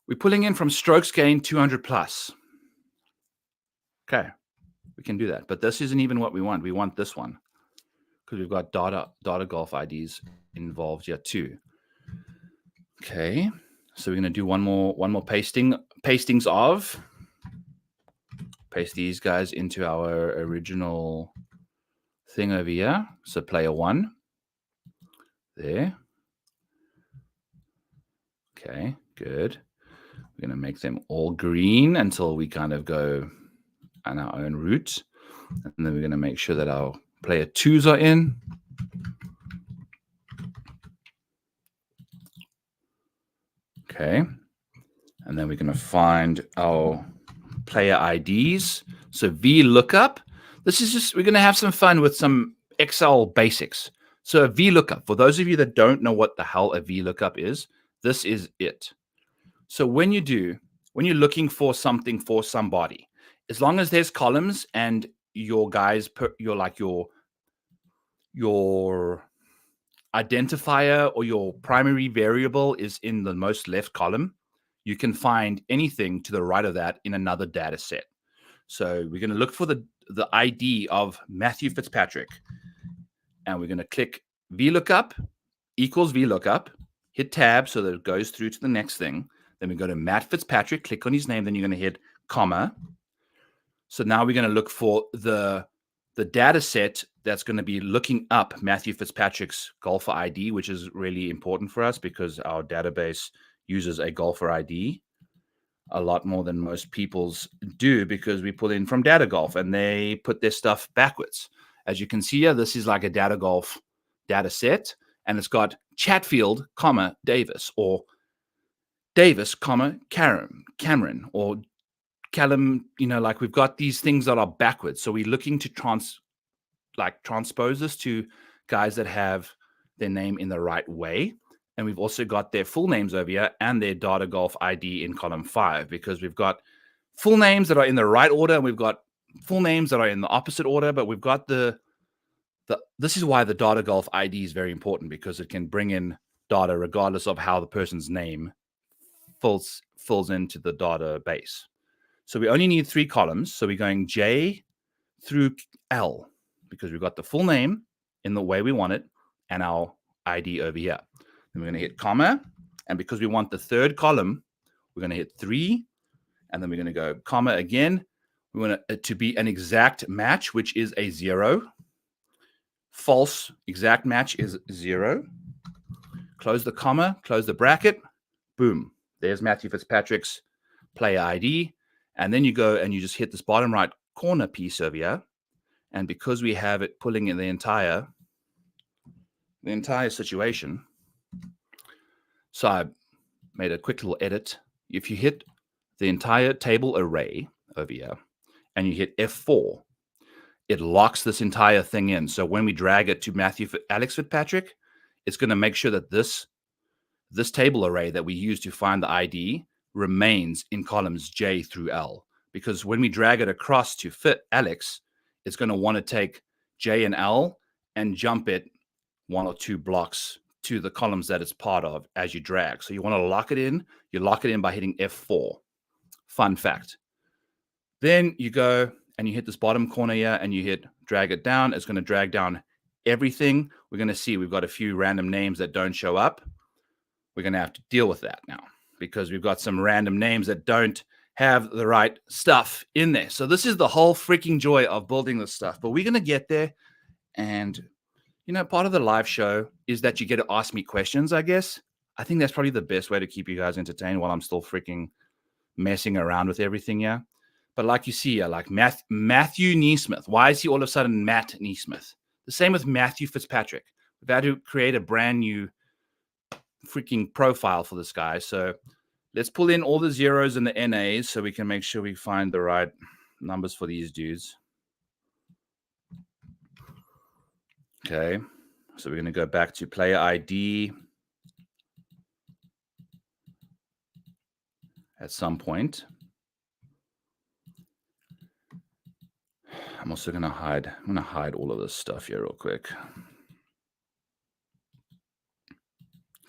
We're pulling in from strokes gained 200 plus. Okay, we can do that. But this isn't even what we want. We want this one because we've got data golf IDs involved here too. Okay, so we're going to do one more pastings of. Paste these guys into our original thing over here. So player 1 there. Okay, good. We're going to make them all green until we kind of go on our own route. And then we're going to make sure that our player 2s are in. Okay. And then we're going to find our player IDs. So VLOOKUP. This is just, we're going to have some fun with some Excel basics. So a VLOOKUP, for those of you that don't know what the hell a VLOOKUP is, this is it. So when you're looking for something for somebody, as long as there's columns and your guys, your identifier or your primary variable is in the most left column, you can find anything to the right of that in another data set. So we're going to look for the ID of Matthew Fitzpatrick, and we're going to click VLOOKUP equals VLOOKUP, hit tab so that it goes through to the next thing. Then we go to Matt Fitzpatrick, click on his name, then you're going to hit comma. So now we're going to look for the data set that's going to be looking up Matthew Fitzpatrick's golfer ID, which is really important for us because our database uses a golfer ID a lot more than most people's do because we pull in from Data Golf and they put their stuff backwards. As you can see here, this is like a Data Golf data set, and it's got Chatfield, Davis, or Davis, Cameron, or Callum, like we've got these things that are backwards. So we're looking to transpose this to guys that have their name in the right way. And we've also got their full names over here and their data golf ID in column 5, because we've got full names that are in the right order and we've got full names that are in the opposite order, but we've got this is why the data golf ID is very important, because it can bring in data regardless of how the person's name fills into the database. So we only need 3 columns. So we're going J through L, because we've got the full name in the way we want it and our ID over here. Then we're going to hit comma. And because we want the 3rd column, we're going to hit 3. And then we're going to go comma again. We want it to be an exact match, which is a 0. False exact match is 0. Close the comma, close the bracket. Boom. There's Matthew Fitzpatrick's player ID. And then you go and you just hit this bottom right corner piece over here. And because we have it pulling in the entire situation, so I made a quick little edit. If you hit the entire table array over here and you hit F4, it locks this entire thing in. So when we drag it to Alex Fitzpatrick, it's going to make sure that this table array that we use to find the ID remains in columns J through L. Because when we drag it across to fit Alex, it's going to want to take J and L and jump it 1 or 2 blocks to the columns that it's part of as you drag. So you want to lock it in. You lock it in by hitting F4. Fun fact. Then you go and you hit this bottom corner here and you hit drag it down. It's going to drag down everything. We're going to see we've got a few random names that don't show up. We're going to have to deal with that now, because we've got some random names that don't have the right stuff in there. So this is the whole freaking joy of building this stuff. But we're going to get there. And, part of the live show is that you get to ask me questions, I guess. I think that's probably the best way to keep you guys entertained while I'm still freaking messing around with everything, yeah. But like you see, like Matthew Neesmith. Why is he all of a sudden Matt Neesmith? The same with Matthew Fitzpatrick. We've had to create a brand new freaking profile for this guy. So let's pull in all the zeros and the NAs so we can make sure we find the right numbers for these dudes. Okay. So we're going to go back to player ID at some point. I'm also going to hide all of this stuff here real quick.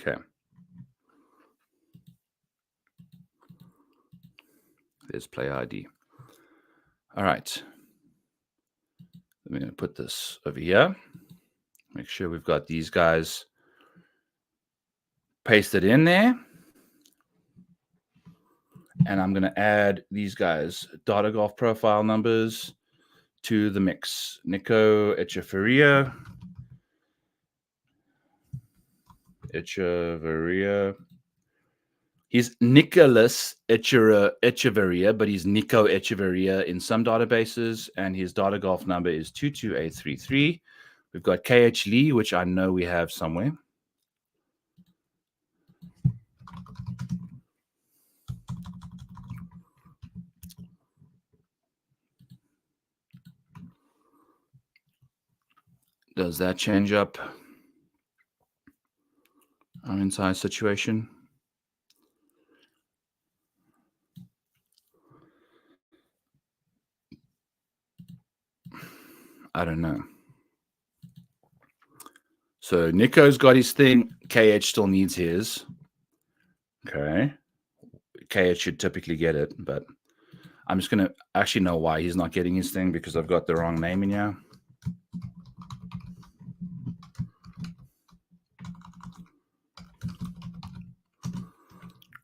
Okay. There's player ID. All right. I'm going to put this over here. Make sure we've got these guys pasted in there. And I'm going to add these guys' data golf profile numbers to the mix. Nico Echeverria. He's Nicholas Echeverria, but he's Nico Echeverria in some databases, and his data golf number is 22833. We've got KH Lee, which I know we have somewhere. Does that change up our entire situation? I don't know. So Nico's got his thing. KH still needs his. Okay. KH should typically get it, but I'm just going to actually know why he's not getting his thing, because I've got the wrong name in here.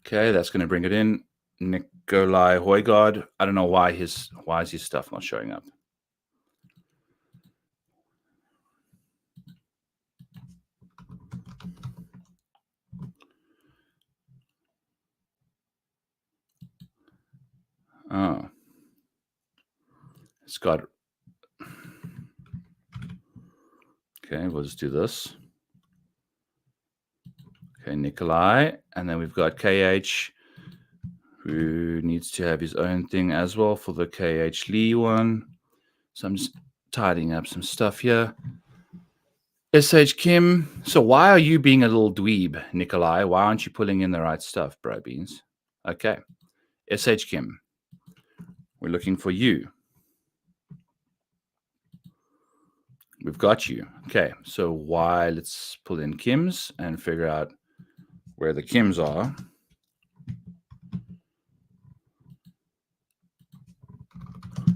Okay, that's going to bring it in. Nikolai Højgaard. I don't know why is his stuff not showing up. Oh. It's got... Okay, we'll just do this. Okay, Nikolai. And then we've got KH, who needs to have his own thing as well for the KH Lee one. So I'm just tidying up some stuff here. SH Kim. So why are you being a little dweeb, Nikolai? Why aren't you pulling in the right stuff, bro beans? Okay. SH Kim. We're looking for you. We've got you. Okay. So why? Let's pull in Kim's and figure out where the Kims are.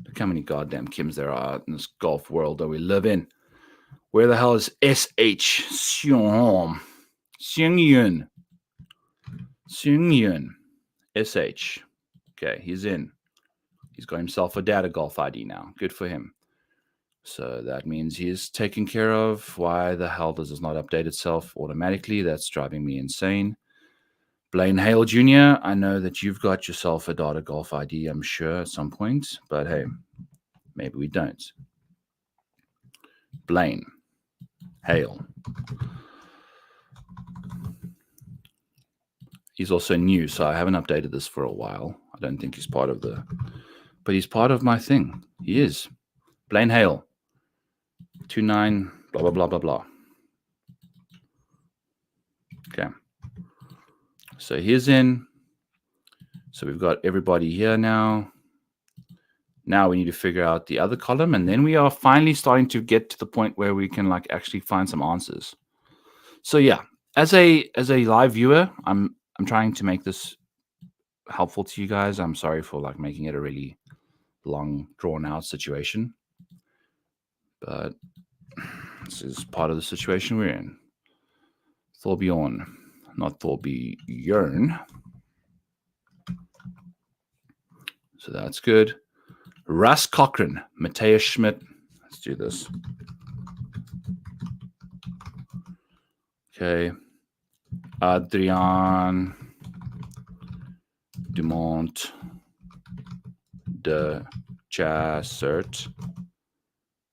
Look how many goddamn Kims there are in this golf world that we live in. Where the hell is SH Seung Yun? Seung Yun. SH. Okay, he's in. He's got himself a data golf ID now. Good for him. So that means he's taken care of. Why the hell does this not update itself automatically? That's driving me insane. Blaine Hale Jr., I know that you've got yourself a data golf ID, I'm sure, at some point. But hey, maybe we don't. Blaine Hale. He's also new, so I haven't updated this for a while. I don't think he's part of the... But he's part of my thing. He is. Blaine Hale. 29, blah, blah, blah, blah, blah. Okay. So here's in. So we've got everybody here now. Now we need to figure out the other column, and then we are finally starting to get to the point where we can like actually find some answers. So yeah, as a live viewer, I'm trying to make this helpful to you guys. I'm sorry for like making it a really long, drawn out situation, but this is part of the situation we're in. Thorbjorn, not Thorbjorn. So that's good. Russ Cochran, Matthias Schmidt. Let's do this. Okay. Adrian Dumont de Chassert.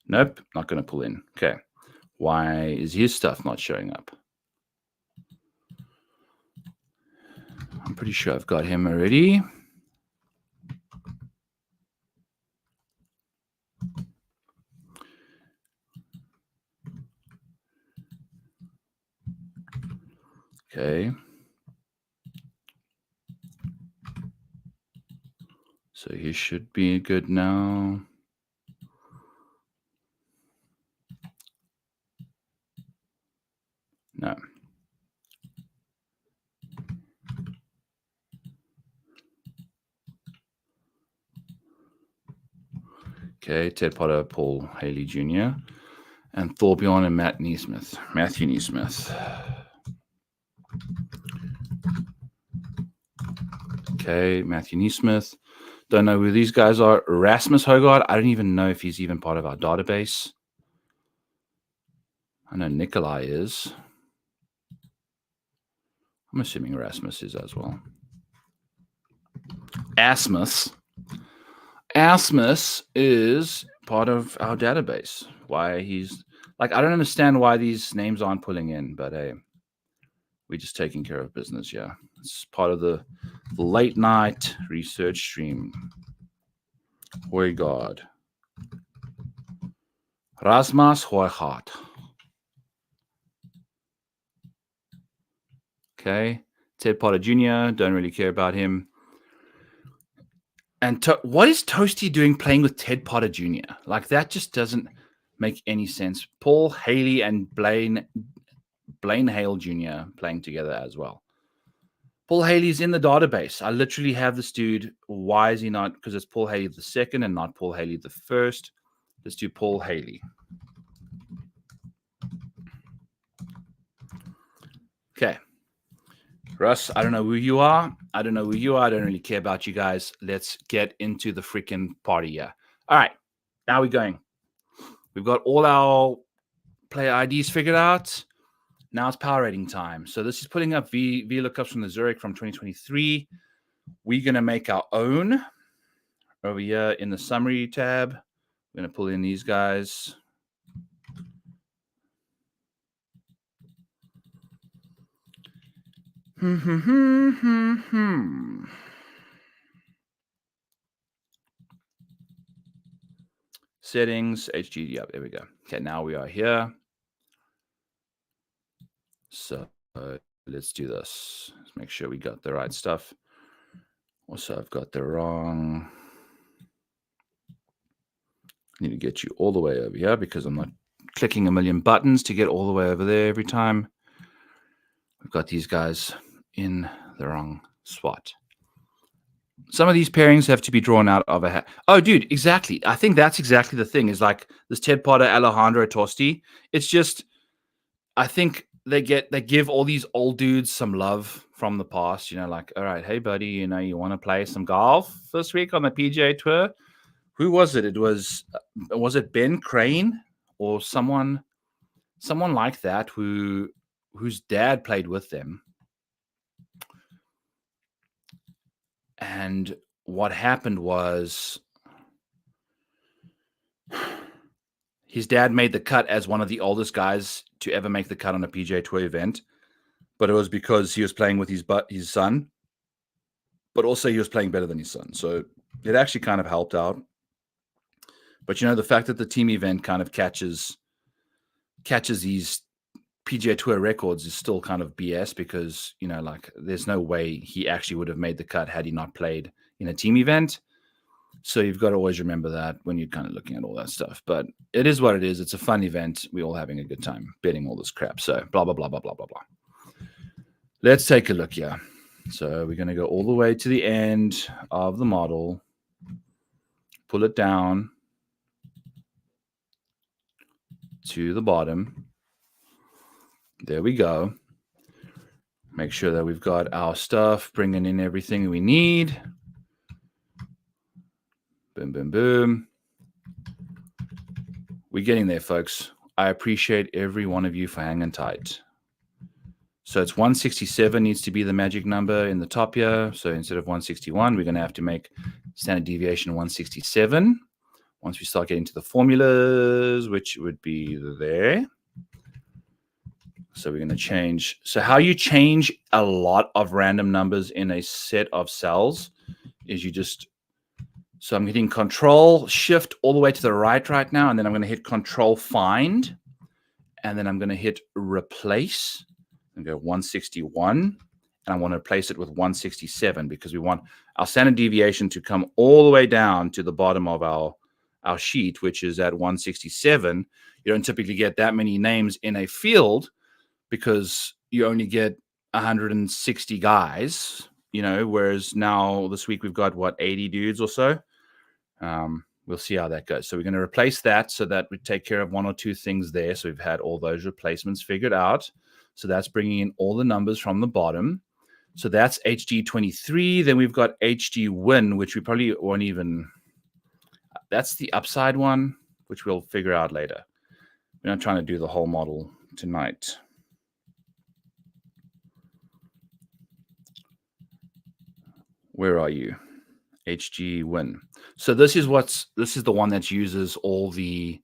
Nope, not going to pull in. Okay. Why is his stuff not showing up? I'm pretty sure I've got him already. Okay. So he should be good now. No. Okay, Ted Potter, Paul Haley Jr., and Thorbjorn and Matthew Neesmith. Okay, Matthew Neesmith. Don't know who these guys are. Rasmus Hogard. I don't even know if he's even part of our database. I know Nikolai is. I'm assuming Rasmus is as well. Asmus is part of our database. Why he's like, I don't understand why these names aren't pulling in, but hey, we're just taking care of business. Yeah, it's part of the late night research stream. Hoygard. Rasmus Hoygaard. Okay. Ted Potter Jr., don't really care about him. And what is Toasty doing playing with Ted Potter Jr.? Like, that just doesn't make any sense. Paul Haley and Blaine Hale Jr. playing together as well. Paul Haley's in the database. I literally have this dude. Why is he not? Because it's Paul Haley the second and not Paul Haley the first. Let's do Paul Haley. Okay. Russ, I don't know who you are. I don't really care about you guys. Let's get into the freaking party here. All right. Now we're going. We've got all our player IDs figured out. Now it's power rating time. So this is putting up VLOOKUPs from the Zurich from 2023. We're going to make our own over here in the summary tab. We're going to pull in these guys. Settings, HG, yeah, there we go. Okay, now we are here. So let's do this. Let's make sure we got the right stuff. Also, I've got the wrong. I need to get you all the way over here because I'm not clicking a million buttons to get all the way over there every time. We've got these guys in the wrong spot. Some of these pairings have to be drawn out of a hat. Oh, dude, exactly. I think that's exactly the thing. Is like this Ted Potter, Alejandro Tosti. It's just, I think they give all these old dudes some love from the past. Like, all right, hey buddy, you want to play some golf this week on the PGA Tour? Who was it? It was it Ben Crane or someone like that whose dad played with them. And what happened was his dad made the cut as one of the oldest guys to ever make the cut on a PGA Tour event, but it was because he was playing with his son, but also he was playing better than his son. So it actually kind of helped out. But the fact that the team event kind of catches these PGA Tour records is still kind of BS because, like there's no way he actually would have made the cut had he not played in a team event. So you've got to always remember that when you're kind of looking at all that stuff. But it is what it is. It's a fun event. We're all having a good time betting all this crap. So blah, blah, blah, blah, blah, blah, blah. Let's take a look here. So we're going to go all the way to the end of the model. Pull it down to the bottom. There we go. Make sure that we've got our stuff, bringing in everything we need. Boom, boom, boom. We're getting there, folks. I appreciate every one of you for hanging tight. So it's 167 needs to be the magic number in the top here. So instead of 161, we're going to have to make standard deviation 167 once we start getting to the formulas, which would be there. So we're going to change. So how you change a lot of random numbers in a set of cells is you just, so I'm hitting Control Shift all the way to the right now, and then I'm going to hit Control Find, and then I'm going to hit Replace and go 161, and I want to replace it with 167 because we want our standard deviation to come all the way down to the bottom of our sheet, which is at 167. You don't typically get that many names in a field because you only get 160 guys, whereas now this week we've got 80 dudes or so. We'll see how that goes. So we're going to replace that so that we take care of one or two things there. So we've had all those replacements figured out. So that's bringing in all the numbers from the bottom. So that's HG23. Then we've got HG Win, which we probably won't even, that's the upside one, which we'll figure out later. We're not trying to do the whole model tonight. Where are you? HG Win. So this is the one that uses all the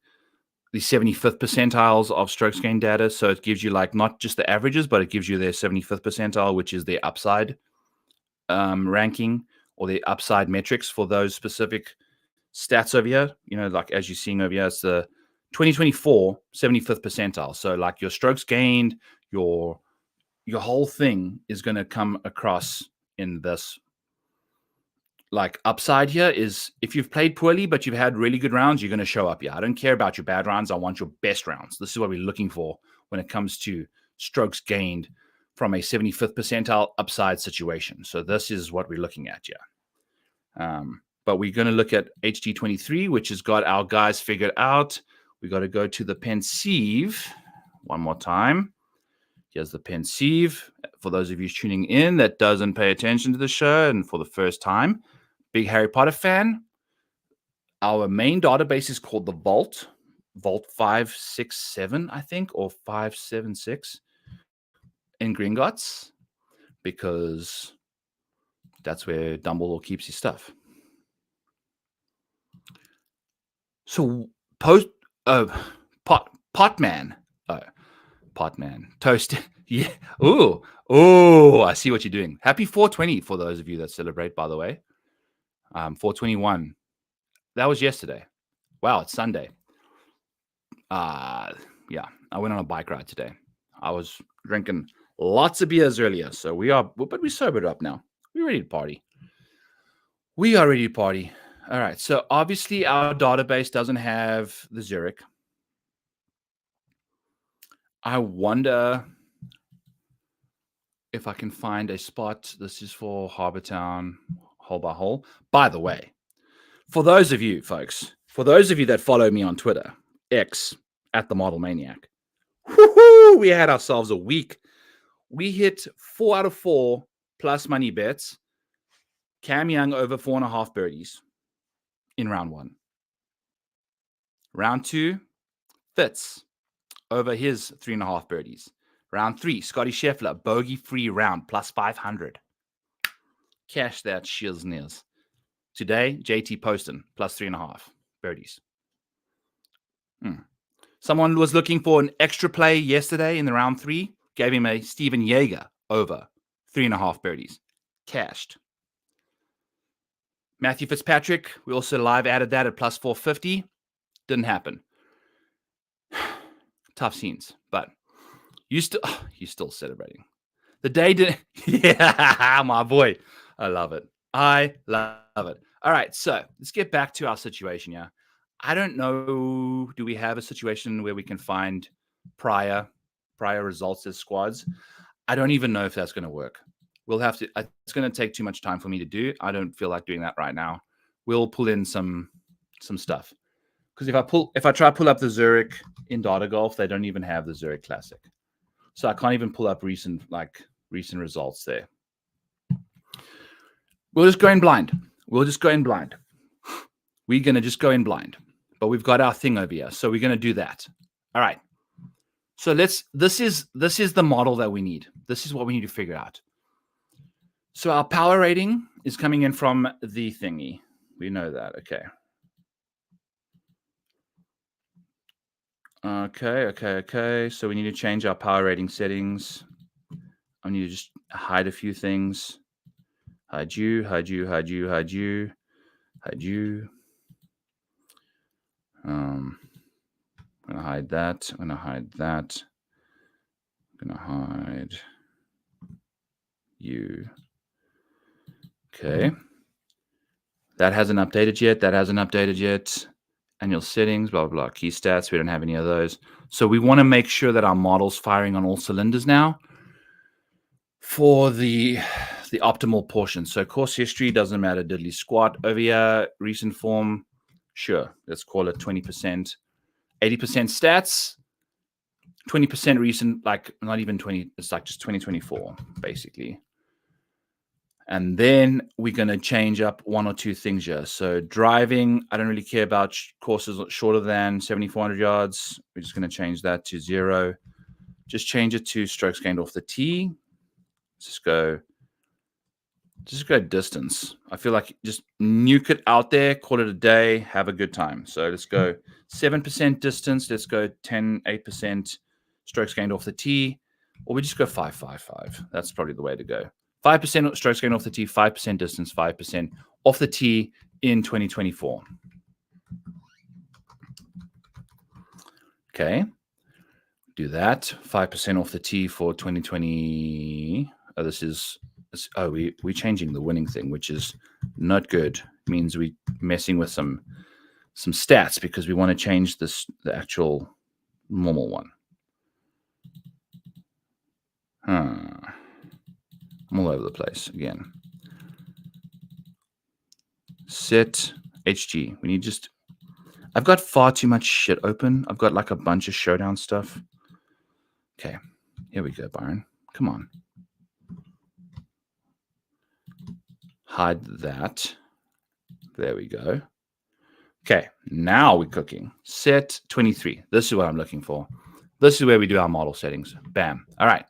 75th percentiles of strokes gain data. So it gives you like not just the averages, but it gives you their 75th percentile, which is their upside ranking or the upside metrics for those specific stats over here. Like as you're seeing over here, it's the 2024 75th percentile. So like your strokes gained, your whole thing is going to come across in this like upside here is if you've played poorly, but you've had really good rounds, you're going to show up here. I don't care about your bad rounds. I want your best rounds. This is what we're looking for when it comes to strokes gained from a 75th percentile upside situation. So this is what we're looking at here. But we're going to look at HG23, which has got our guys figured out. We got to go to the Pensieve one more time. Here's the Pensieve. For those of you tuning in that doesn't pay attention to the show and for the first time, big Harry Potter fan. Our main database is called the Vault 567, I think, or 576 in Gringotts, because that's where Dumbledore keeps his stuff. So Potman. Potman. Toast. Yeah. Oh, I see what you're doing. Happy 420 for those of you that celebrate, by the way. 421. That was yesterday. Wow, it's Sunday. Yeah, I went on a bike ride today. I was drinking lots of beers earlier. So but we sobered up now. We're ready to party. We are ready to party. All right. So obviously our database doesn't have the Zurich. I wonder if I can find a spot. This is for Harbortown, hole by hole. By the way, for those of you folks, for those of you that follow me on Twitter, X at the Model Maniac, we had ourselves a week. We hit 4 out of 4 plus money bets. Cam Young over 4.5 birdies in round 1. Round 2, Fitz over his 3.5 birdies. Round 3, Scotty Scheffler, bogey-free round, plus 500. Cash that shizness. Today, JT Poston, plus 3.5 birdies. Someone was looking for an extra play yesterday in the round 3. Gave him a Steven Yeager over 3.5 birdies. Cashed. Matthew Fitzpatrick, we also live added that at plus 450. Didn't happen. Tough scenes, but you're still celebrating. The day didn't. Yeah, my boy. I love it. I love it. All right, so let's get back to our situation. Yeah, I don't know. Do we have a situation where we can find prior results as squads? I don't even know if that's going to work. We'll have to. It's going to take too much time for me to do. I don't feel like doing that right now. We'll pull in some stuff, because if I try to pull up the Zurich in Data Golf, they don't even have the Zurich Classic, so I can't even pull up recent results there. We'll just go in blind. We're going to just go in blind, but we've got our thing over here, so we're going to do that. All right. So this is the model that we need. This is what we need to figure out. So our power rating is coming in from the thingy. We know that. Okay. So we need to change our power rating settings. I need to just hide a few things. Hide you. I'm gonna hide that. I'm gonna hide you. Okay. That hasn't updated yet. Annual settings, blah, blah, blah. Key stats. We don't have any of those. So we want to make sure that our model's firing on all cylinders now for the optimal portion. So course history doesn't matter. Diddly squat. Over here, recent form. Sure. Let's call it 20%. 80% stats. 20% recent, like not even 20. It's like just 2024, basically. And then we're going to change up one or two things here. So driving, I don't really care about courses shorter than 7,400 yards. We're just going to change that to 0. Just change it to strokes gained off the tee. Just go distance. I feel like just nuke it out there, call it a day, have a good time. So let's go 7% distance. Let's go 8% strokes gained off the tee. Or we just go 5. That's probably the way to go. 5% strokes gained off the tee, 5% distance, 5% off the tee in 2024. Okay. Do that. 5% off the tee for 2020. We're changing the winning thing, which is not good. It means we're messing with some stats because we want to change the actual normal one. I'm all over the place again. Set HG. We need I've got far too much shit open. I've got like a bunch of showdown stuff. Okay. Here we go, Byron. Come on. Hide that. There we go. Okay. Now we're cooking. Set 23. This is what I'm looking for. This is where we do our model settings. Bam. All right.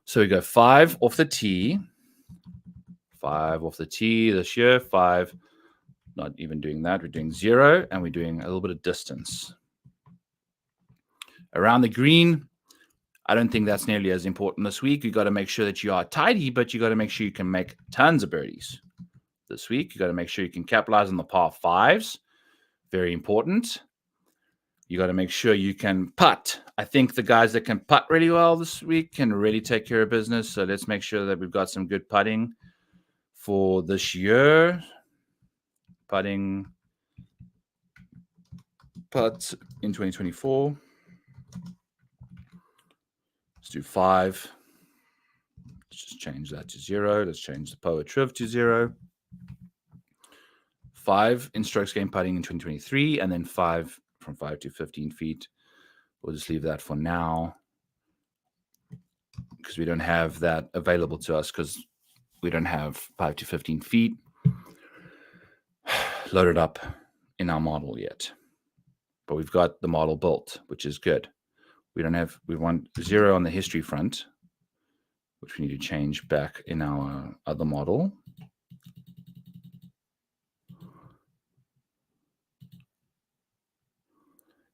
So we go 5 off the tee. 5 off the tee this year. 5. Not even doing that. We're doing 0, and we're doing a little bit of distance. Around the green, I don't think that's nearly as important this week. You got to make sure that you are tidy, but you got to make sure you can make tons of birdies. This week, you got to make sure you can capitalize on the par 5s. Very important. You got to make sure you can putt. I think the guys that can putt really well this week can really take care of business. So let's make sure that we've got some good putting for this year. Putting putt in 2024. Let's do 5. Let's just change that to 0. Let's change the Poa Triv to 0. 5 in strokes gained putting in 2023, and then 5 from 5 to 15 feet. We'll just leave that for now because we don't have that available to us because we don't have 5 to 15 feet loaded up in our model yet. But we've got the model built, which is good. We want 0 on the history front, which we need to change back in our other model.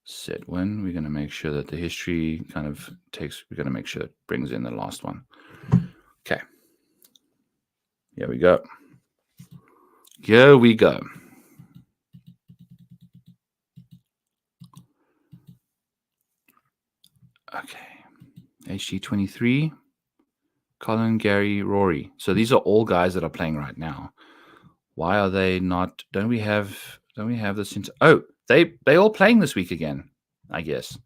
Set when. We're going to make sure that the history kind of we're going to make sure it brings in the last one. Okay. Here we go. Here we go. Okay. HG23, Colin, Gary, Rory. So these are all guys that are playing right now. Why are they not? Don't we have this into? Oh, they all playing this week again, I guess.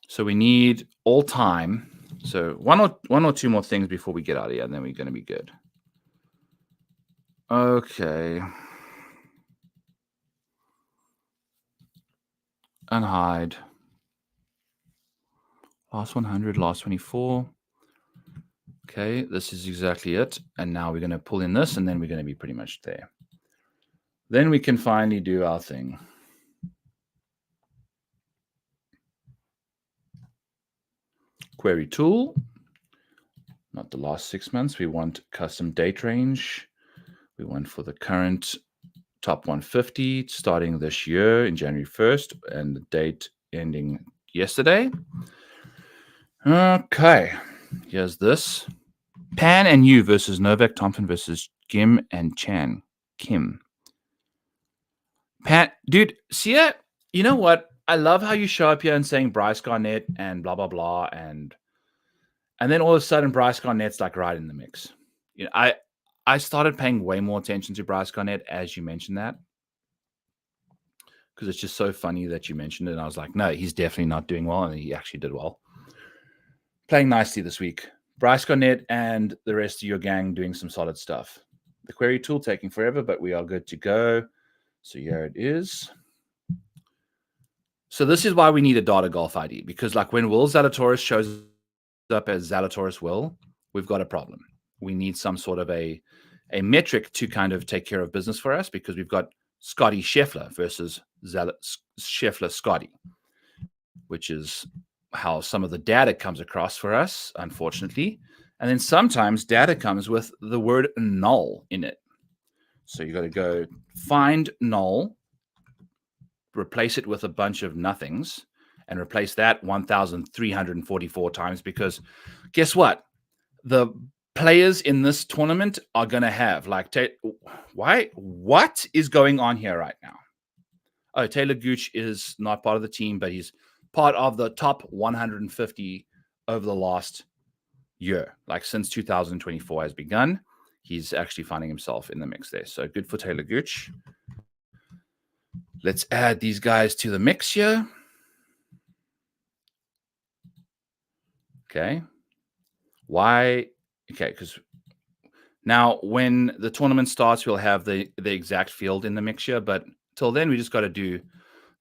So we need all time. So one or two more things before we get out of here, and then we're going to be good. Okay. Unhide. Last 100, last 24. Okay, this is exactly it. And now we're going to pull in this, and then we're going to be pretty much there. Then we can finally do our thing. Query tool. Not the last 6 months. We want custom date range. We want for the current top 150 starting this year in January 1st and the date ending yesterday. Okay, here's this. Pan and Yu versus Novak Thompson versus Kim and Chan. Kim. Pan, dude, see it? You know what? I love how you show up here and saying Bryce Garnett and blah, blah, blah. And then all of a sudden Bryce Garnett's like right in the mix. You know, I started paying way more attention to Bryce Garnett as you mentioned that. Because it's just so funny that you mentioned it. And I was like, no, he's definitely not doing well. And he actually did well. Playing nicely this week. Bryce Garnett and the rest of your gang doing some solid stuff. The query tool taking forever, but we are good to go. So here it is. So this is why we need a data golf ID. Because like when Will Zalatoris shows up as Zalatoris Will, we've got a problem. We need some sort of a metric to kind of take care of business for us because we've got Scotty Scheffler versus Scheffler Scotty, which is how some of the data comes across for us, unfortunately. And then sometimes data comes with the word null in it. So you got to go find null, replace it with a bunch of nothings, and replace that 1,344 times because guess what? The players in this tournament are going to have like, what is going on here right now? Oh, Taylor Gooch is not part of the team, but he's part of the top 150 over the last year. Like since 2024 has begun, he's actually finding himself in the mix there. So good for Taylor Gooch. Let's add these guys to the mix here. Okay. Why? Okay, because now when the tournament starts, we'll have the exact field in the mixture, but till then we just got to do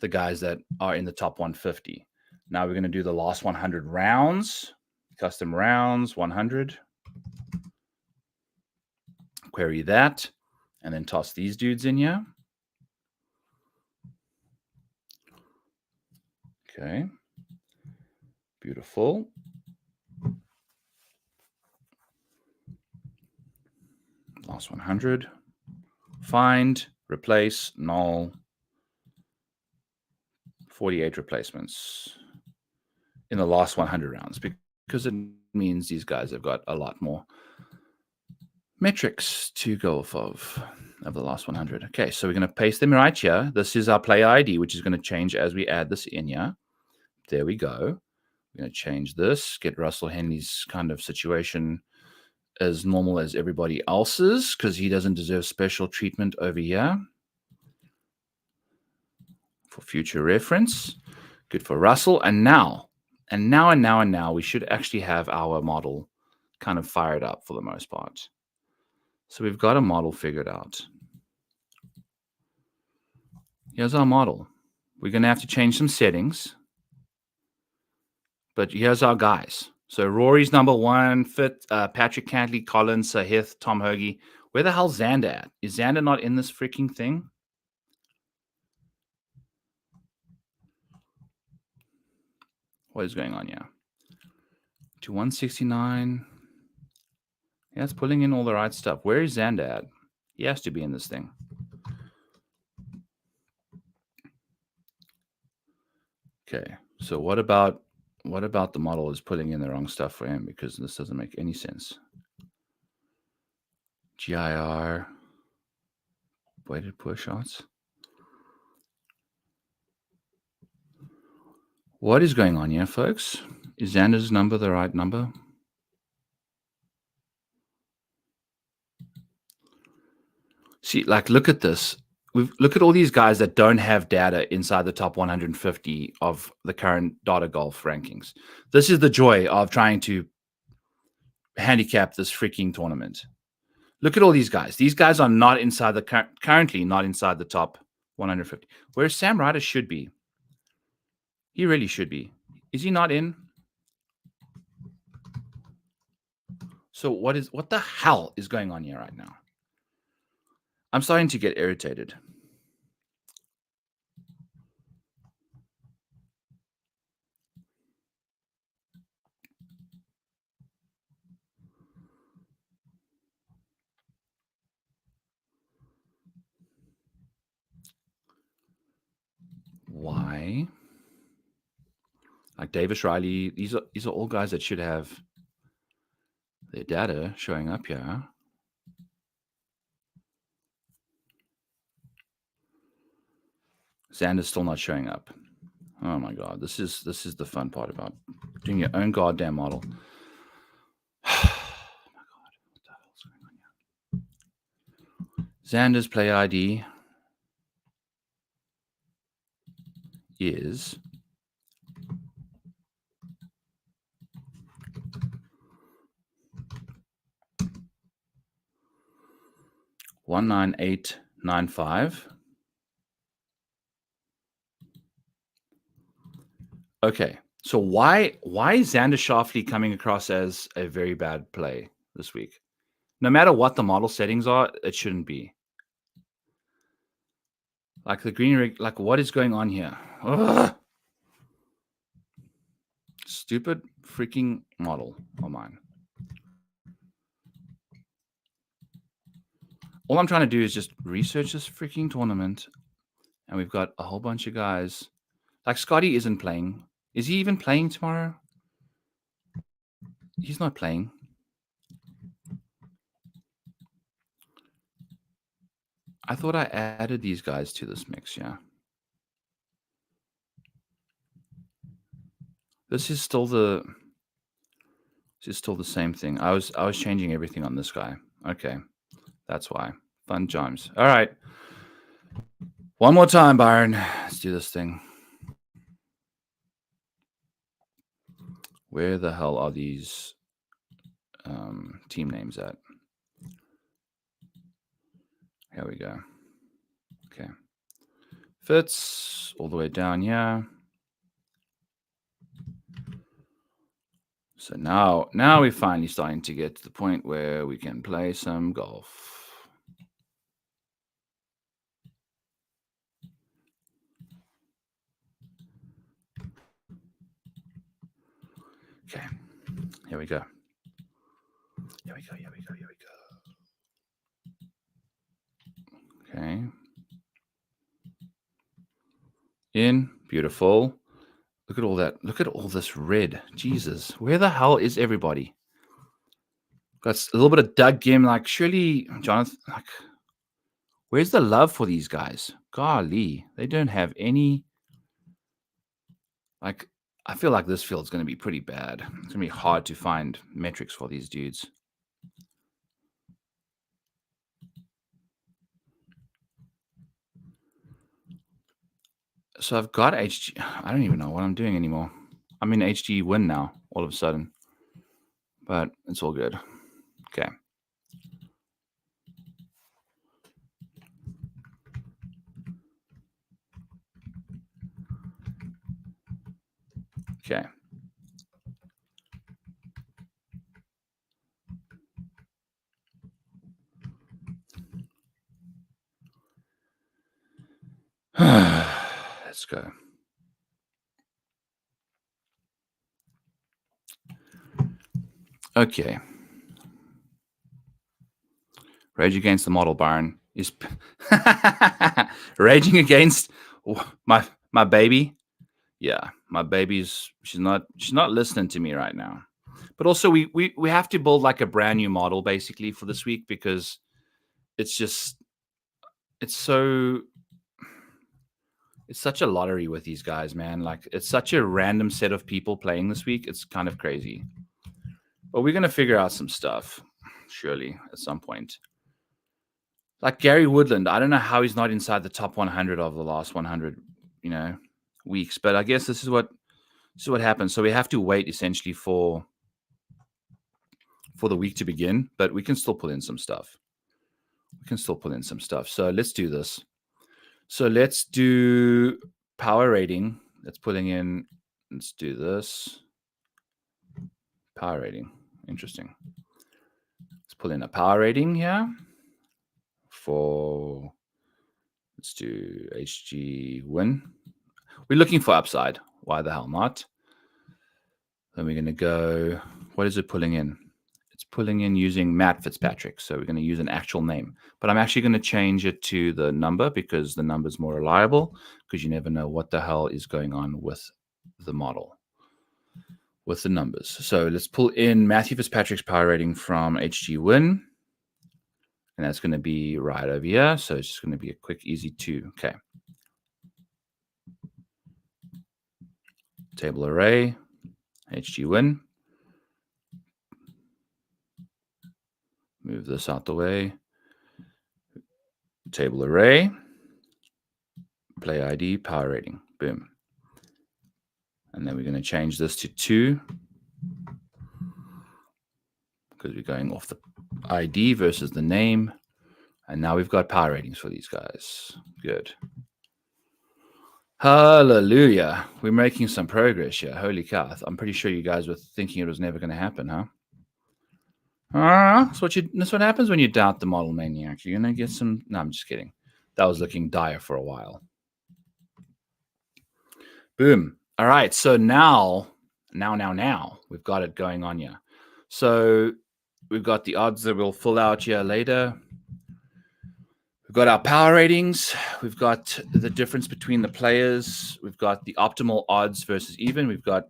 the guys that are in the top 150. Now we're going to do the last 100 rounds, custom rounds, 100. Query that, and then toss these dudes in here. Okay. Beautiful. Last 100. Find, replace, null. 48 replacements in the last 100 rounds because it means these guys have got a lot more metrics to go off of. of the last 100. Okay, so we're going to paste them right here. This is our player ID, which is going to change as we add this in here. There we go. We're going to change this, get Russell Henley's kind of situation as normal as everybody else's, because he doesn't deserve special treatment over here. For future reference. Good for Russell. And now, we should actually have our model kind of fired up for the most part. So we've got a model figured out. Here's our model. We're going to have to change some settings. But here's our guys. So Rory's number one, Patrick Cantley, Collins, Sahith, Tom Hoagie. Where the hell's Xander at? Is Xander not in this freaking thing? What is going on here? To 169. Yeah, it's pulling in all the right stuff. Where is Xander at? He has to be in this thing. Okay, so what about the model is putting in the wrong stuff for him, because this doesn't make any sense. GIR, weighted push shots. What is going on here, folks? Is Xander's number the right number? See, like, look at this. Look at all these guys that don't have data inside the top 150 of the current data golf rankings. This is the joy of trying to handicap this freaking tournament. Look at all these guys. These guys are not inside currently not inside the top 150. Where Sam Ryder should be. He really should be. Is he not in? So what the hell is going on here right now? I'm starting to get irritated. Why? Like Davis Riley, these are all guys that should have their data showing up here. Xander's still not showing up. Oh my god, this is the fun part about doing your own goddamn model. Oh my god, what the hell's going on here? Xander's play ID is 19895. Okay, so why is Xander Schauffele coming across as a very bad play this week? No matter what the model settings are, it shouldn't be. Like the green rig, like what is going on here? Ugh. Stupid freaking model of mine. All I'm trying to do is just research this freaking tournament, and we've got a whole bunch of guys. Like Scotty isn't playing. Is he even playing tomorrow? He's not playing. I thought I added these guys to this mix, yeah. This is still the same thing. I was changing everything on this guy. Okay. That's why. Fun times. All right. One more time, Byron. Let's do this thing. Where the hell are these team names at? Here we go. Okay. Fits all the way down here. So now we're finally starting to get to the point where we can play some golf. Okay. Here we go. Okay. In. Beautiful. Look at all that. Look at all this red. Jesus. Where the hell is everybody? Got a little bit of Doug Gim. Like, surely, Jonathan, like, Where's the love for these guys? Golly, they don't have any. Like, I feel like this field's going to be pretty bad. It's going to be hard to find metrics for these dudes. So I've got HG. I don't even know what I'm doing anymore. I'm in HG win now, all of a sudden. But it's all good. Okay. Okay. Let's go. Okay. Rage Against the Model Baron is raging against my baby. Yeah, my baby's she's not listening to me right now. But also we have to build like a brand new model basically for this week because it's just it's so it's such a lottery with these guys, man. Like it's such a random set of people playing this week. It's kind of crazy. But we're gonna figure out some stuff, surely, at some point. Like Gary Woodland, I don't know how he's not inside the top 100 of the last 100, weeks. But I guess this is what happens. So we have to wait essentially for the week to begin, but we can still pull in some stuff. So let's do this. So let's do power rating. Let's do this. Power rating. Interesting. Let's pull in a power rating here let's do HG win. We're looking for upside. Why the hell not? Then we're going to go, what is it pulling in? It's pulling in using Matt Fitzpatrick. So we're going to use an actual name. But I'm actually going to change it to the number because the number is more reliable because you never know what the hell is going on with the model, with the numbers. So let's pull in Matthew Fitzpatrick's power rating from HG Win. And that's going to be right over here. So it's just going to be a quick, easy 2. Okay. Table array, HG Win. Move this out the way. Table array, play ID, power rating. Boom. And then we're going to change this to 2 because we're going off the ID versus the name. And now we've got power ratings for these guys. Good. Hallelujah. We're making some progress here. Holy cow. I'm pretty sure you guys were thinking it was never going to happen, huh? That's what happens when you doubt the Model Maniac. You're going to get some... No, I'm just kidding. That was looking dire for a while. Boom. All right. So now, we've got it going on here. So we've got the odds that we'll fill out here later. We've got our power ratings. We've got the difference between the players. We've got the optimal odds versus even. We've got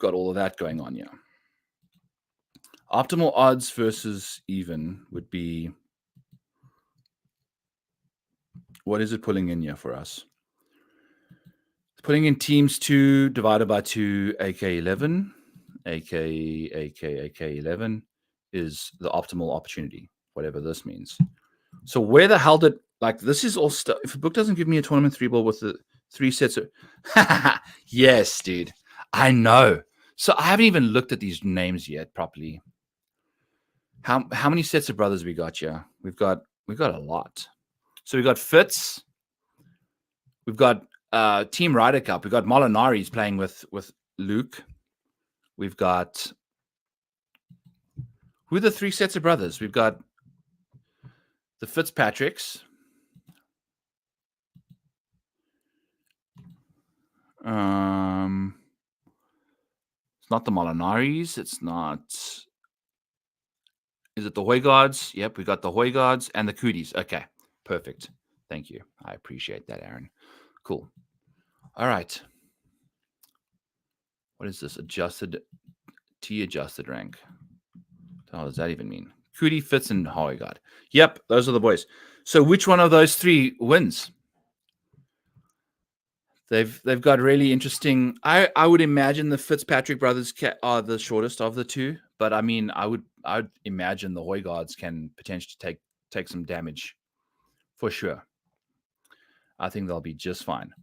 all of that going on here. Optimal odds versus even would be, what is it pulling in here for us? It's putting in teams 2 divided by 2, AK 11. AK 11 is the optimal opportunity, whatever this means. So where the hell did, like, this is all stuff. If a book doesn't give me a tournament 3 ball with the 3 sets of, yes, dude, I know. So I haven't even looked at these names yet properly. How many sets of brothers we got here? We've got a lot. So we got Fitz. We've got Team Ryder Cup. We've got Molinari's playing with Luke. We've got, who are the 3 sets of brothers? We've got the Fitzpatricks. It's not the Molinaris. It's not. Is it the Hoygards? Yep, we got the Hoygards and the Cooties. Okay, perfect. Thank you. I appreciate that, Aaron. Cool. All right. What is this? Adjusted rank. What the hell does that even mean? Cootie, Fitz, and Hoygaard. Yep, those are the boys. So which one of those three wins? They've got really interesting. I would imagine the Fitzpatrick brothers are the shortest of the two, but I mean, I'd imagine the Hoygaards can potentially take some damage for sure. I think they'll be just fine.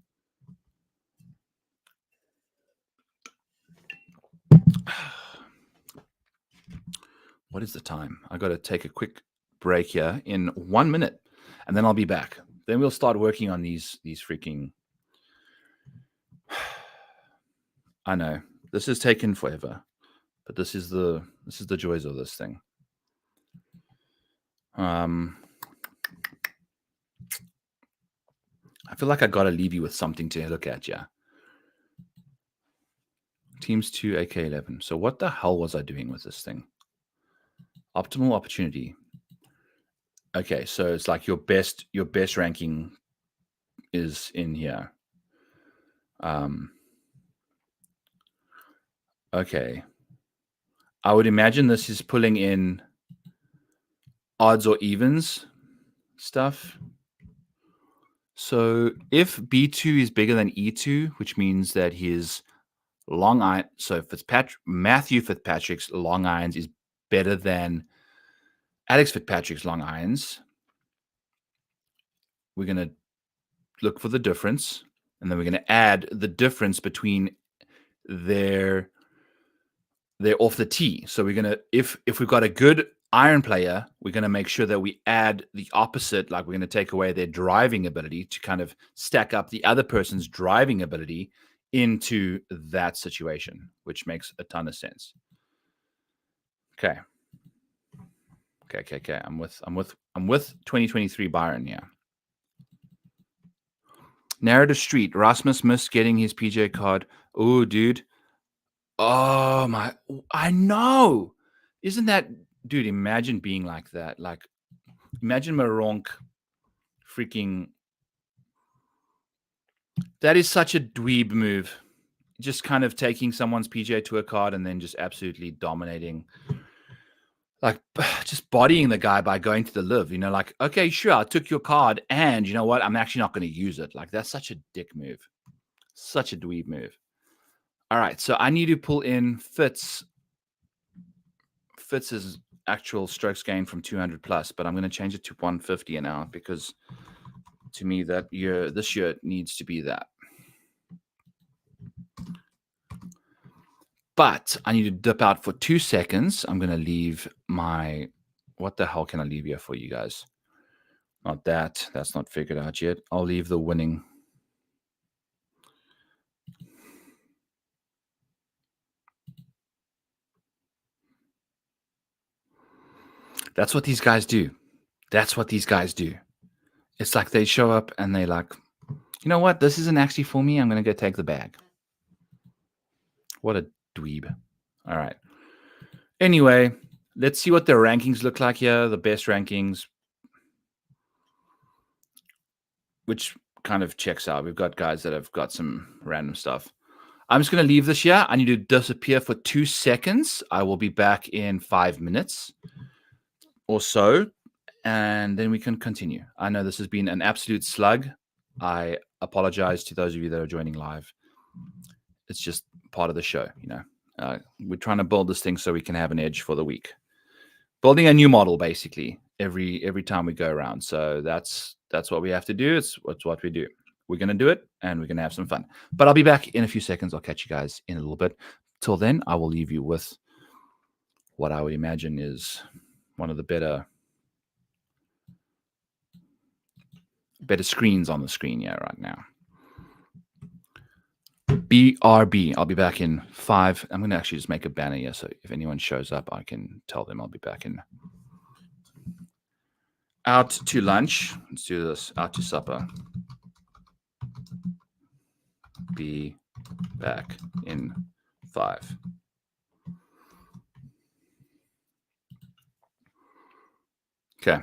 What is the time? I got to take a quick break here in 1 minute, and then I'll be back. Then we'll start working on these freaking. I know this has taken forever, but this is the joys of this thing. I feel like I got to leave you with something to look at, yeah. Teams 2, AK11. So what the hell was I doing with this thing? Optimal opportunity. Okay, so it's like your best ranking is in here. Okay. I would imagine this is pulling in odds or evens stuff. So if B2 is bigger than E2, which means that his long iron, so Matthew Fitzpatrick's long irons is better than Alex Fitzpatrick's long irons, we're going to look for the difference, and then we're going to add the difference between their off the tee. So we're going to, if we've got a good iron player, we're going to make sure that we add the opposite, like we're going to take away their driving ability to kind of stack up the other person's driving ability into that situation, which makes a ton of sense. Okay. I'm with 2023 Byron, yeah. Narrative Street. Rasmus missed getting his PJ card. Oh, dude. Oh my! I know. Isn't that, dude? Imagine being like that. Like, imagine Maronk freaking. That is such a dweeb move. Just kind of taking someone's PJ Tour card and then just absolutely dominating. Like, just bodying the guy by going to the live. You know, like, okay, sure, I took your card, and you know what? I'm actually not going to use it. Like, that's such a dick move. Such a dweeb move. All right, so I need to pull in Fitz's actual strokes gained from 200 plus, but I'm going to change it to 150 an hour because to me this year needs to be that. But I need to dip out for 2 seconds. I'm going to leave what the hell can I leave here for you guys? Not that. That's not figured out yet. I'll leave the winning. That's what these guys do. It's like they show up and they like, you know what? This isn't actually for me. I'm going to go take the bag. What a dweeb. All right. Anyway, let's see what the rankings look like here. The best rankings, which kind of checks out. We've got guys that have got some random stuff. I'm just going to leave this here. I need to disappear for 2 seconds. I will be back in 5 minutes or so, and then we can continue. I know this has been an absolute slug. I apologize to those of you that are joining live. It's just part of the show, you know. We're trying to build this thing so we can have an edge for the week. Building a new model, basically, every time we go around. So that's what we have to do. It's what we do. We're going to do it, and we're going to have some fun. But I'll be back in a few seconds. I'll catch you guys in a little bit. Till then, I will leave you with what I would imagine is one of the better screens on the screen, yeah, right now. BRB. I'll be back in 5. I'm going to actually just make a banner here, so if anyone shows up, I can tell them I'll be back in. Out to lunch. Let's do this. Out to supper. Be back in 5. Okay.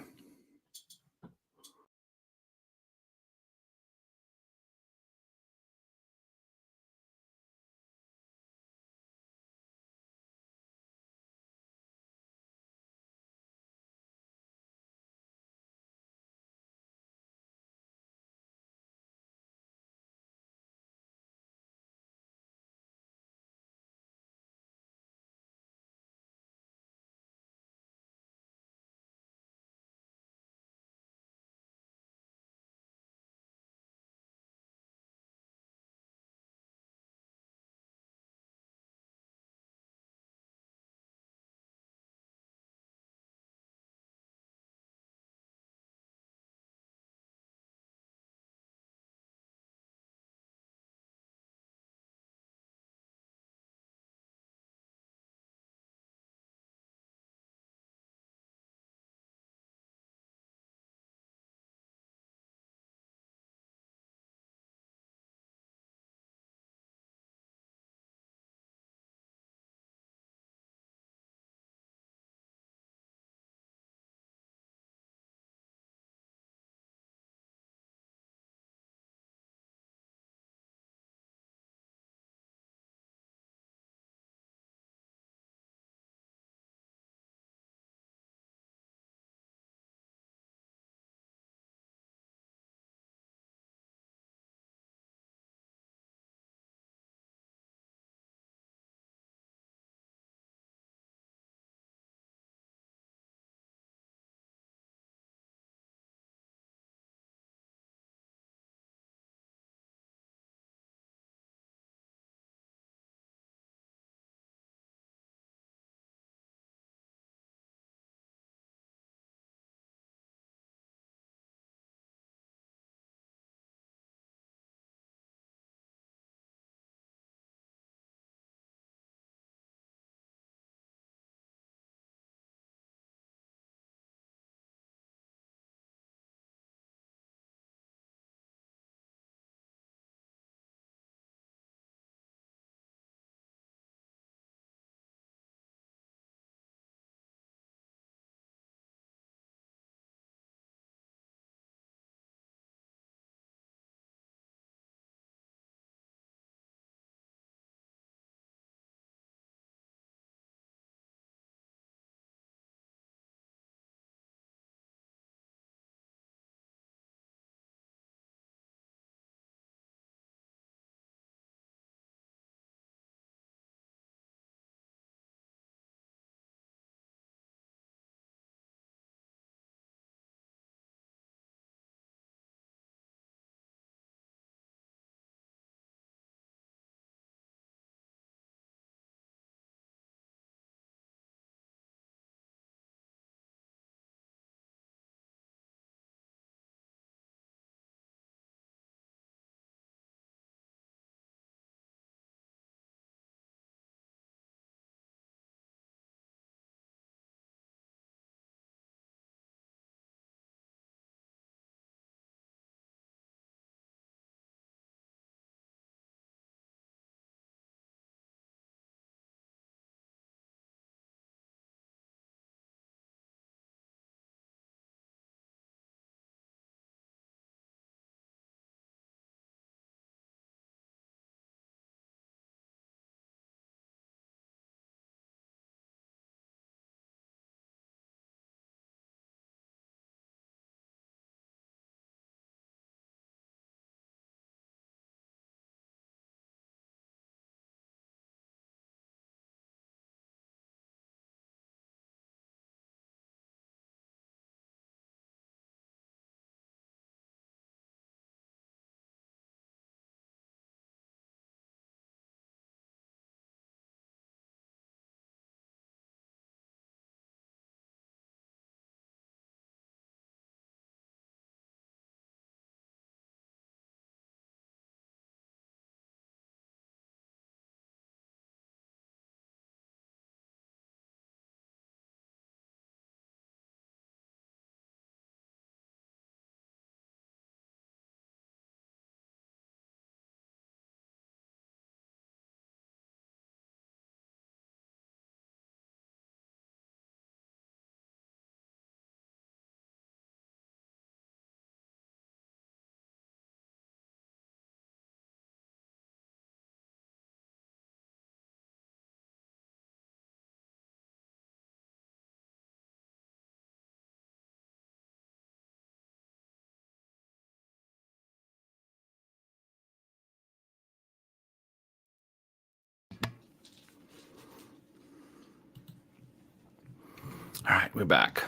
All right, we're back.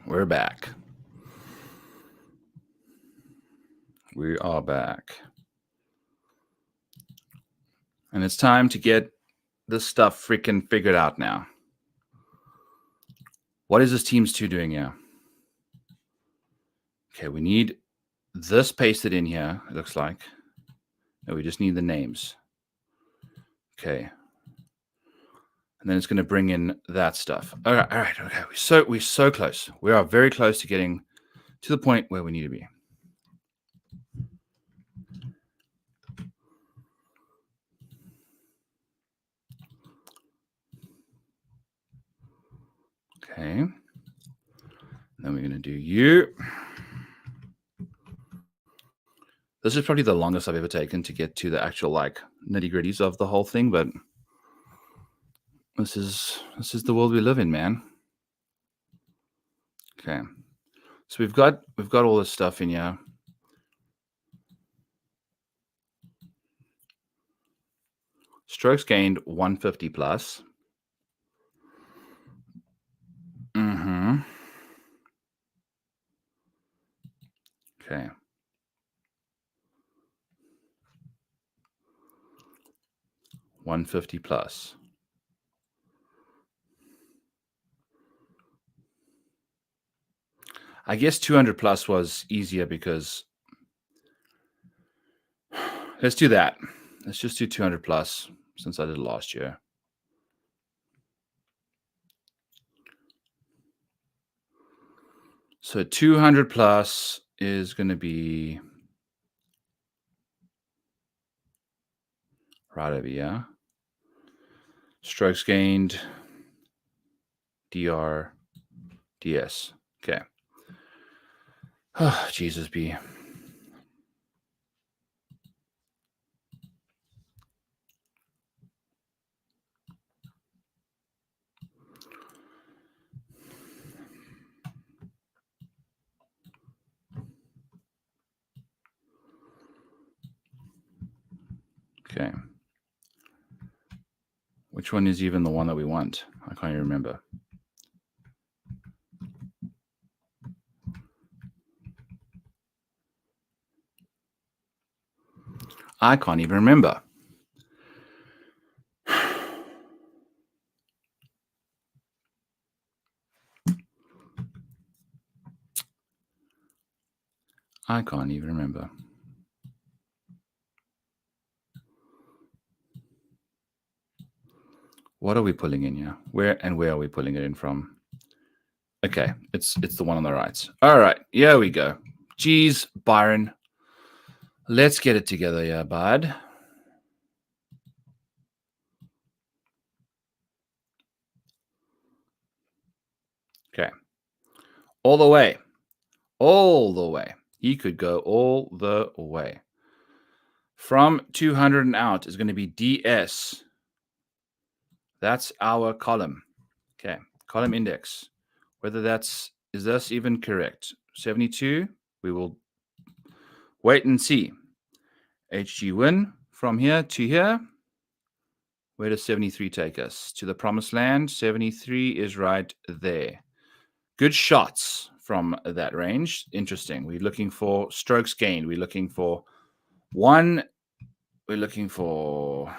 We're back. We are back. And it's time to get this stuff freaking figured out now. What is this Teams 2 doing here? Okay, we need this pasted in here, it looks like. No, we just need the names. Okay. And then it's going to bring in that stuff. All right, okay. We're so close. We are very close to getting to the point where we need to be. Okay. Then we're going to do you. This is probably the longest I've ever taken to get to the actual like nitty-gritties of the whole thing, but this is the world we live in, man. Okay. So we've got all this stuff in here. Strokes gained 150 plus. Mm-hmm. Okay. $150 plus. I guess 200 plus was easier because let's do that. Let's just do 200 plus since I did it last year. So 200 plus is going to be right over here. Strokes gained, DR, DS. Okay. Oh, Jesus be. Okay. Which one is even the one that we want? I can't even remember. I can't even remember. I can't even remember. What are we pulling in here? Where are we pulling it in from? Okay, it's the one on the right. All right, here we go. Geez, Byron. Let's get it together, yeah, bud. Okay. All the way. All the way. He could go all the way. From 200 and out is going to be DS. That's our column. Okay, column index. Whether is this even correct? 72, we will wait and see. HG win from here to here. Where does 73 take us? To the promised land. 73 is right there. Good shots from that range. Interesting. We're looking for strokes gained. We're looking for one. We're looking for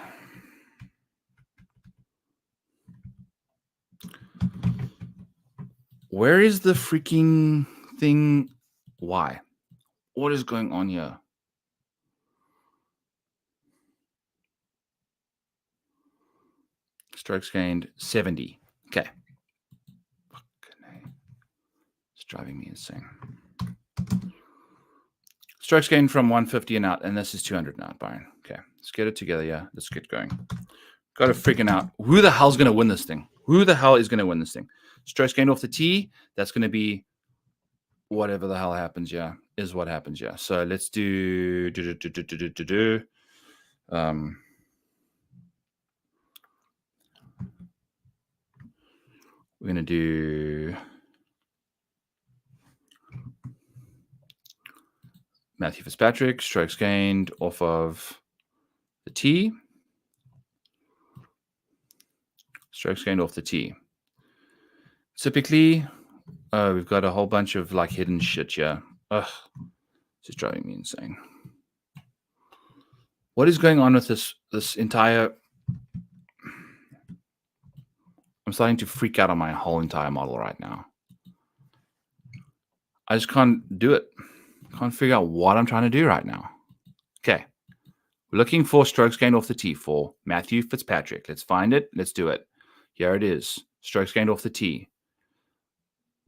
where is the freaking thing? Why? What is going on here? Strokes gained 70. Okay. It's driving me insane. Strokes gained from 150 and out, and this is 200 and out, Byron. Okay, let's get it together. Yeah, let's get going. Got to freaking out. Who the hell's going to win this thing? Who the hell is going to win this thing? Strokes gained off the tee. That's going to be whatever the hell happens. Yeah, is what happens. Yeah. So let's do. We're going to do Matthew Fitzpatrick, strokes gained off of the tee. Strokes gained off the tee. Typically, we've got a whole bunch of like hidden shit here. Ugh, this is driving me insane. What is going on with this entire... I'm starting to freak out on my whole entire model right now. I just can't do it. Can't figure out what I'm trying to do right now. Okay. We're looking for strokes gained off the tee for Matthew Fitzpatrick. Let's find it. Let's do it. Here it is. Strokes gained off the tee.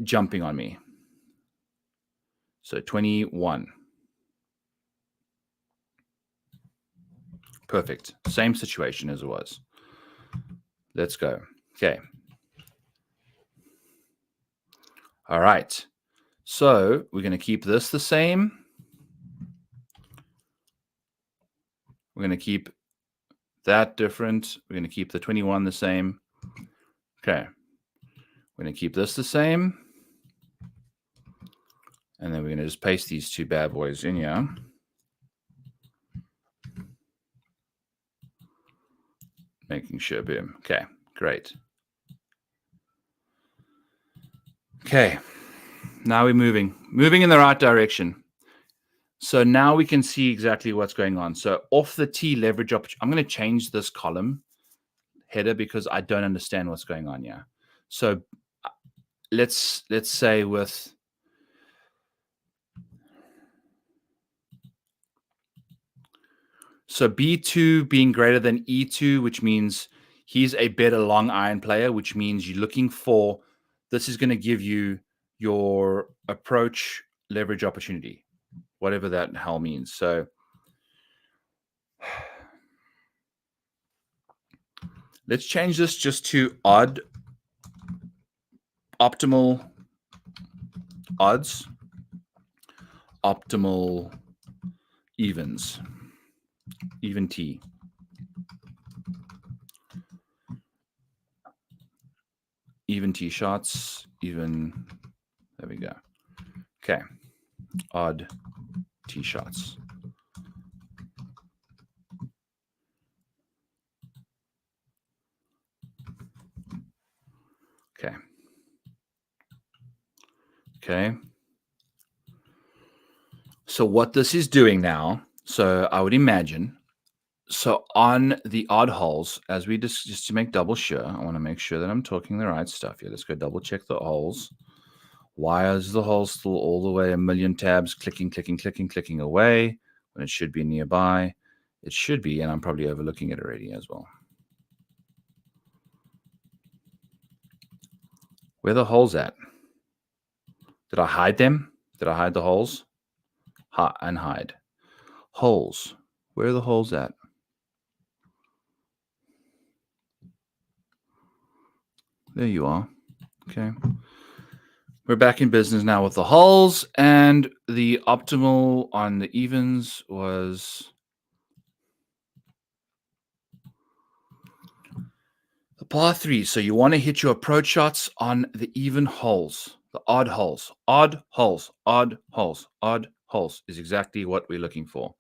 Jumping on me. So 21. Perfect. Same situation as it was. Let's go. Okay. All right. So we're going to keep this the same. We're going to keep that different. We're going to keep the 21 the same. Okay. We're going to keep this the same. And then we're going to just paste these two bad boys in here. Making sure, boom. Okay, great. Okay, now we're moving in the right direction. So now we can see exactly what's going on. So off the tee leverage opportunity, I'm going to change this column header because I don't understand what's going on here. So let's say with... So B2 being greater than E2, which means he's a better long iron player, which means you're looking for... This is going to give you your approach leverage opportunity, whatever that hell means. So let's change this just to odd, optimal odds, optimal evens, even T. Even tee shots, even... There we go. Okay. Odd tee shots. Okay. Okay. So what this is doing now, so I would imagine, so on the odd holes, as we just to make double sure, I want to make sure that I'm talking the right stuff here. Let's go double check the holes. Why is the hole still all the way a million tabs clicking away when it should be nearby? It should be, and I'm probably overlooking it already as well. Where are the holes at? Did I hide them? Did I hide the holes? And hide. Holes. Where are the holes at? There you are. Okay. We're back in business now with the holes, and the optimal on the evens was the par 3. So you want to hit your approach shots on the even holes, the odd holes. Odd holes, odd holes, odd holes is exactly what we're looking for.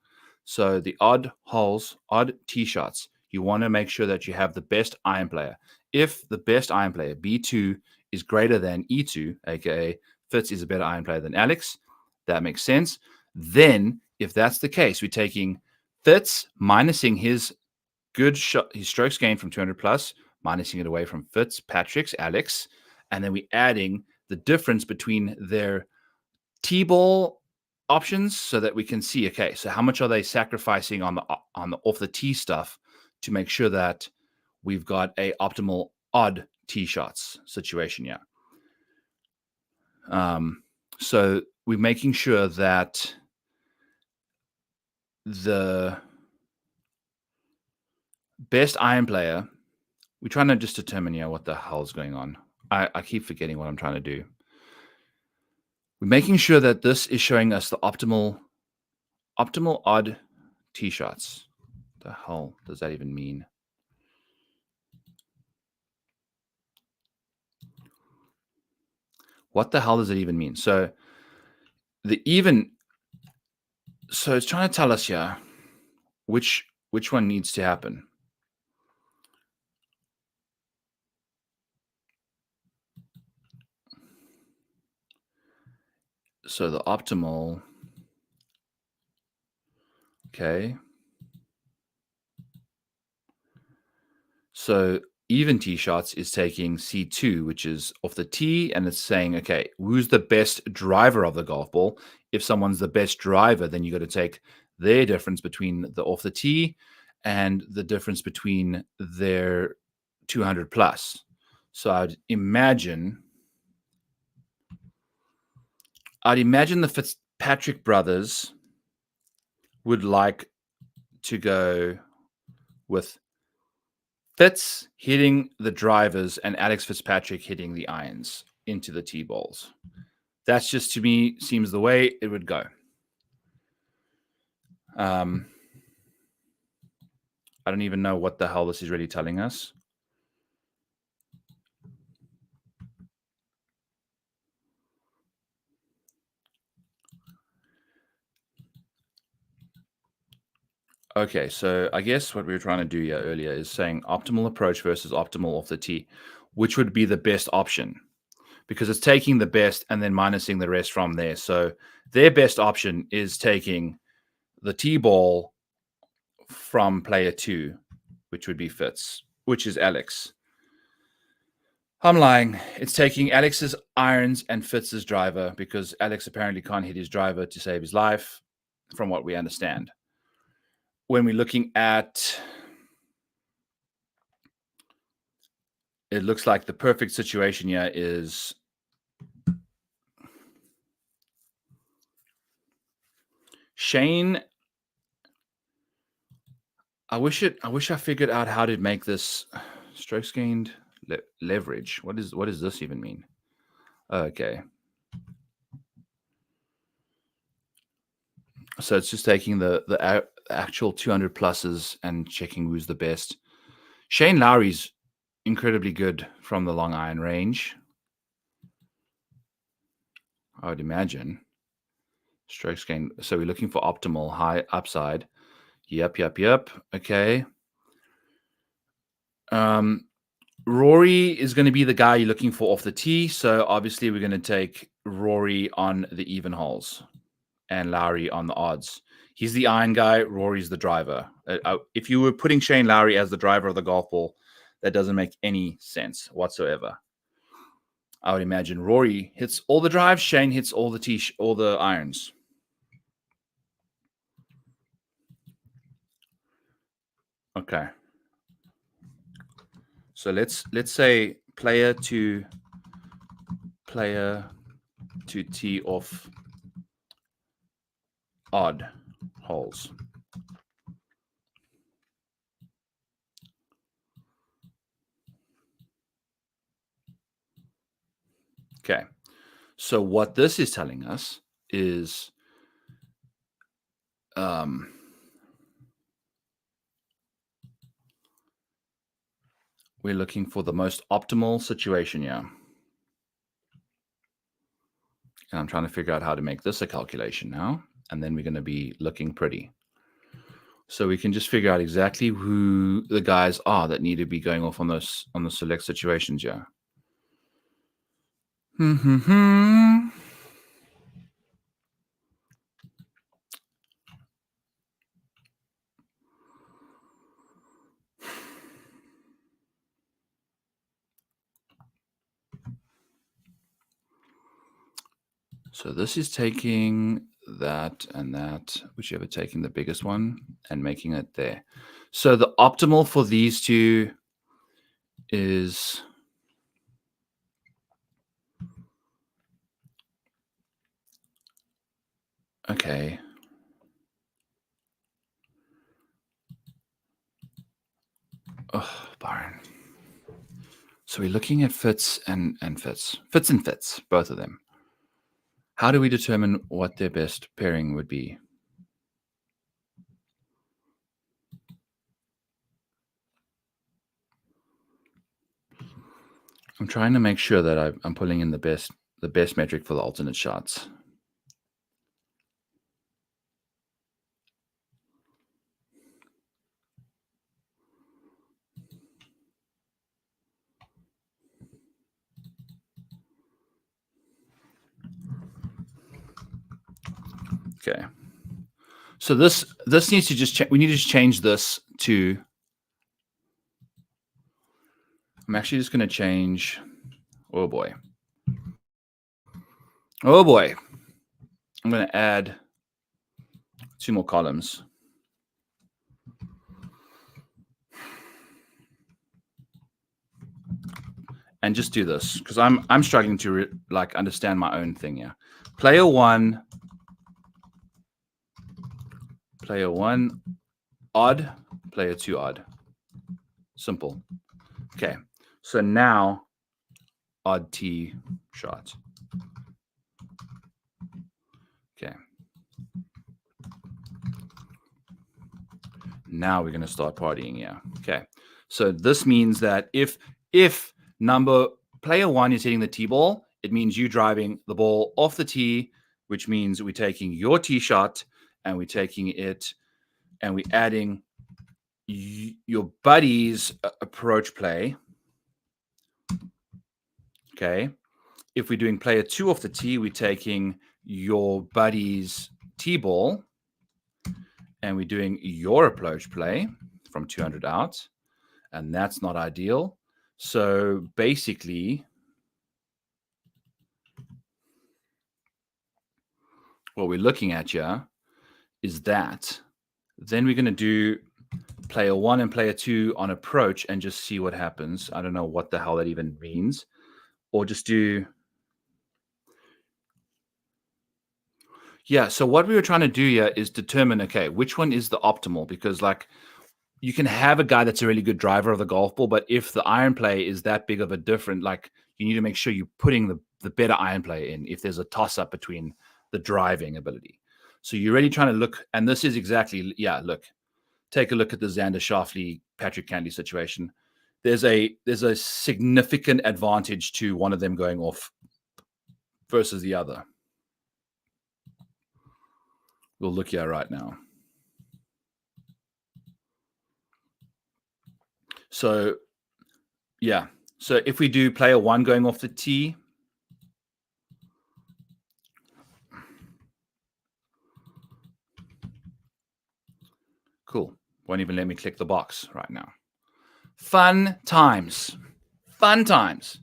So the odd holes, odd tee shots, you want to make sure that you have the best iron player. If the best iron player, B2, is greater than E2, aka Fitz is a better iron player than Alex, that makes sense. Then, if that's the case, we're taking Fitz, minusing his good shot, his strokes gained from 200 plus, minusing it away from Fitzpatrick's, Alex, and then we're adding the difference between their T-ball options so that we can see, okay, so how much are they sacrificing on the off the tee stuff to make sure that we've got a optimal odd tee shots situation here. So we're making sure that the best iron player, we're trying to just determine here what the hell is going on. I keep forgetting what I'm trying to do. We're making sure that this is showing us the optimal odd tee shots. The hell does that even mean? What the hell does it even mean? So the even, so it's trying to tell us here which one needs to happen. So the optimal, okay. So even tee shots is taking C2, which is off the tee, and it's saying, okay, who's the best driver of the golf ball? If someone's the best driver, then you got to take their difference between the off the tee and the difference between their 200 plus. So I'd imagine the Fitzpatrick brothers would like to go with Fitz hitting the drivers and Alex Fitzpatrick hitting the irons into the tee balls. That's just, to me, seems the way it would go. I don't even know what the hell this is really telling us. Okay, so I guess what we were trying to do here earlier is saying optimal approach versus optimal off the tee, which would be the best option, because it's taking the best and then minusing the rest from there. So their best option is taking the tee ball from player 2, which would be Fitz, which is Alex. I'm lying. It's taking Alex's irons and Fitz's driver, because Alex apparently can't hit his driver to save his life, from what we understand. When we're looking at, it looks like the perfect situation here is Shane. I wish I figured out how to make this strokes gained leverage. What does this even mean? Okay. So it's just taking the actual 200 pluses and checking who's the best. Shane Lowry's incredibly good from the long iron range, I would imagine. Strokes gained. So we're looking for optimal high upside. Yep. Okay. Rory is going to be the guy you're looking for off the tee. So obviously we're going to take Rory on the even holes and Lowry on the odds. He's the iron guy. Rory's the driver. If you were putting Shane Lowry as the driver of the golf ball, that doesn't make any sense whatsoever. I would imagine Rory hits all the drives. Shane hits all the irons. Okay. So let's say player to tee off odd holes. Okay. So what this is telling us is we're looking for the most optimal situation here. And I'm trying to figure out how to make this a calculation now. And then we're going to be looking pretty. So we can just figure out exactly who the guys are that need to be going off on the select situations. Yeah. So this is taking that and that, whichever taking the biggest one and making it there. So the optimal for these two is okay. Oh, Byron. So we're looking at Fitz and Fitz, both of them. How do we determine what their best pairing would be? I'm trying to make sure that I'm pulling in the best metric for the alternate shots. Okay. So this needs to just we need to just change this to. I'm actually just going to change. Oh boy. Oh boy. I'm going to add 2 more columns. And just do this because I'm struggling to understand my own thing here. Player 1 odd, player 2 odd. Simple. Okay. So now odd T shot. Okay. Now we're going to start partying here. Okay. So this means that if player 1 is hitting the T ball, it means you driving the ball off the tee, which means we're taking your tee shot and we're taking it and we're adding your buddy's approach play. Okay. If we're doing player 2 off the tee, we're taking your buddy's tee ball and we're doing your approach play from 200 out. And that's not ideal. So basically, what we're looking at here is that then we're going to do player 1 and player 2 on approach and just see what happens. I don't know what the hell that even means. Or just do... Yeah, so what we were trying to do here is determine, okay, which one is the optimal? Because you can have a guy that's a really good driver of the golf ball, but if the iron play is that big of a different, you need to make sure you're putting the better iron play in if there's a toss-up between the driving ability. So you're really trying to look, and this is exactly, look, take a look at the Xander Schauffele, Patrick Cantlay situation. There's a significant advantage to one of them going off versus the other. We'll look here right now. So, yeah. So if we do player 1 going off the tee, cool. Won't even let me click the box right now. Fun times. Fun times.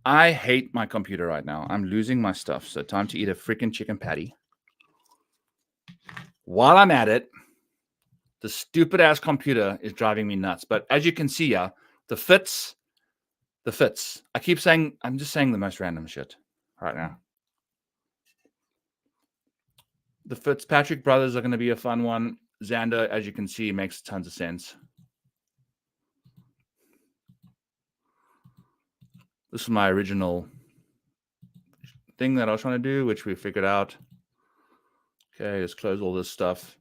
I hate my computer right now. I'm losing my stuff. So time to eat a freaking chicken patty. While I'm at it, the stupid ass computer is driving me nuts. But as you can see here, the fits. I keep saying, I'm just saying the most random shit right now. The Fitzpatrick brothers are going to be a fun one. Xander, as you can see, makes tons of sense. This is my original thing that I was trying to do, which we figured out. Okay, let's close all this stuff.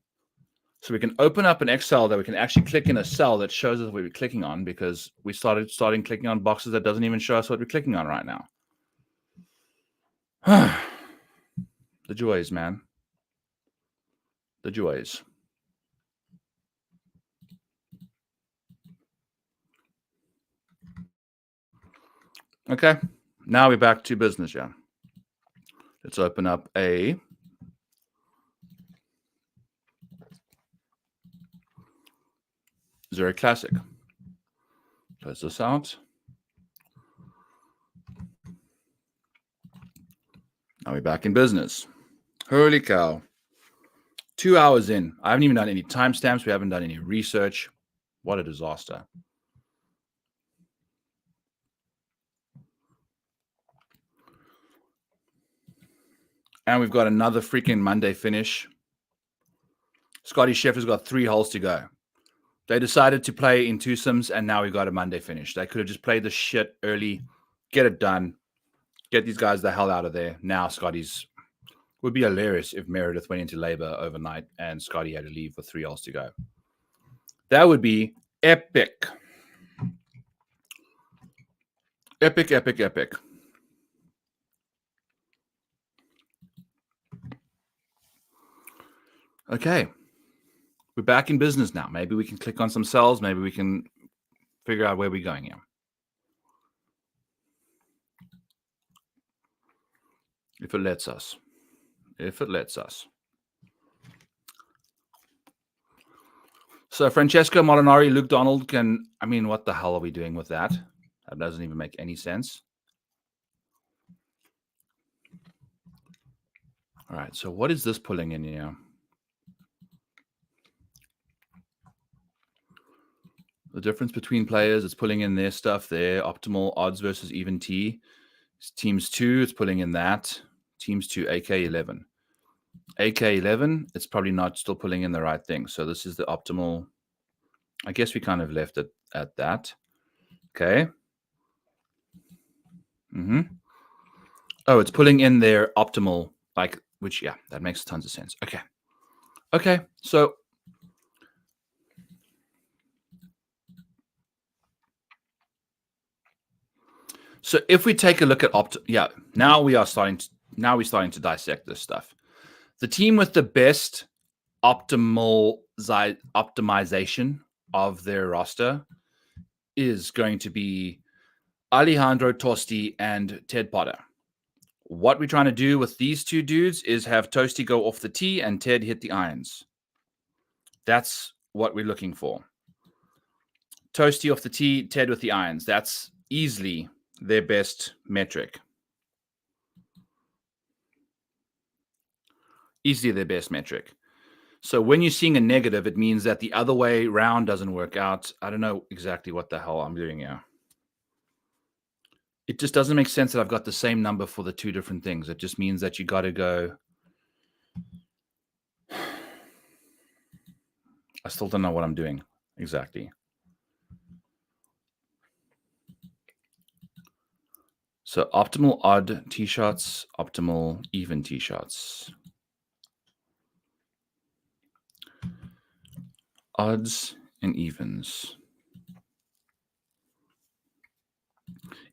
So we can open up an Excel that we can actually click in a cell that shows us what we're clicking on, because we started clicking on boxes that doesn't even show us what we're clicking on right now. The joys, man. The joys. Okay, now we're back to business, yeah. Let's open up a Zurich Classic. Close this out. Now we're back in business. Holy cow. 2 hours in. I haven't even done any timestamps. We haven't done any research. What a disaster. And we've got another freaking Monday finish. Scotty Scheffler's got 3 holes to go. They decided to play in twosomes, and now we've got a Monday finish. They could have just played the shit early, get it done, get these guys the hell out of there. Now Scotty's... Would be hilarious if Meredith went into labor overnight and Scotty had to leave with 3 holes to go. That would be epic. Epic, epic, epic. Okay. We're back in business now. Maybe we can click on some cells. Maybe we can figure out where we're going here. If it lets us. If it lets us. So Francesco Molinari, Luke Donald can. I mean, what the hell are we doing with that? That doesn't even make any sense. All right. So what is this pulling in here? The difference between players, it's pulling in their stuff there. Optimal odds versus even T. Teams 2, it's pulling in that. Teams 2, AK11. AK11, it's probably not still pulling in the right thing. So this is the optimal. I guess we kind of left it at that. Okay. Oh, it's pulling in their optimal, which, yeah, that makes tons of sense. Okay. So if we take a look at now we're starting to dissect this stuff. The team with the best optimization of their roster is going to be Alejandro Tosti and Ted Potter. What we're trying to do with these two dudes is have Tosti go off the tee and Ted hit the irons. That's what we're looking for. Toasti off the tee, Ted with the irons. That's easily their best metric. So when you're seeing a negative, it means that the other way round doesn't work out. I don't know exactly what the hell I'm doing here. It just doesn't make sense that I've got the same number for the two different things. It just means that you got to go. I still don't know what I'm doing exactly. So optimal odd tee shots, optimal even tee shots. Odds and evens.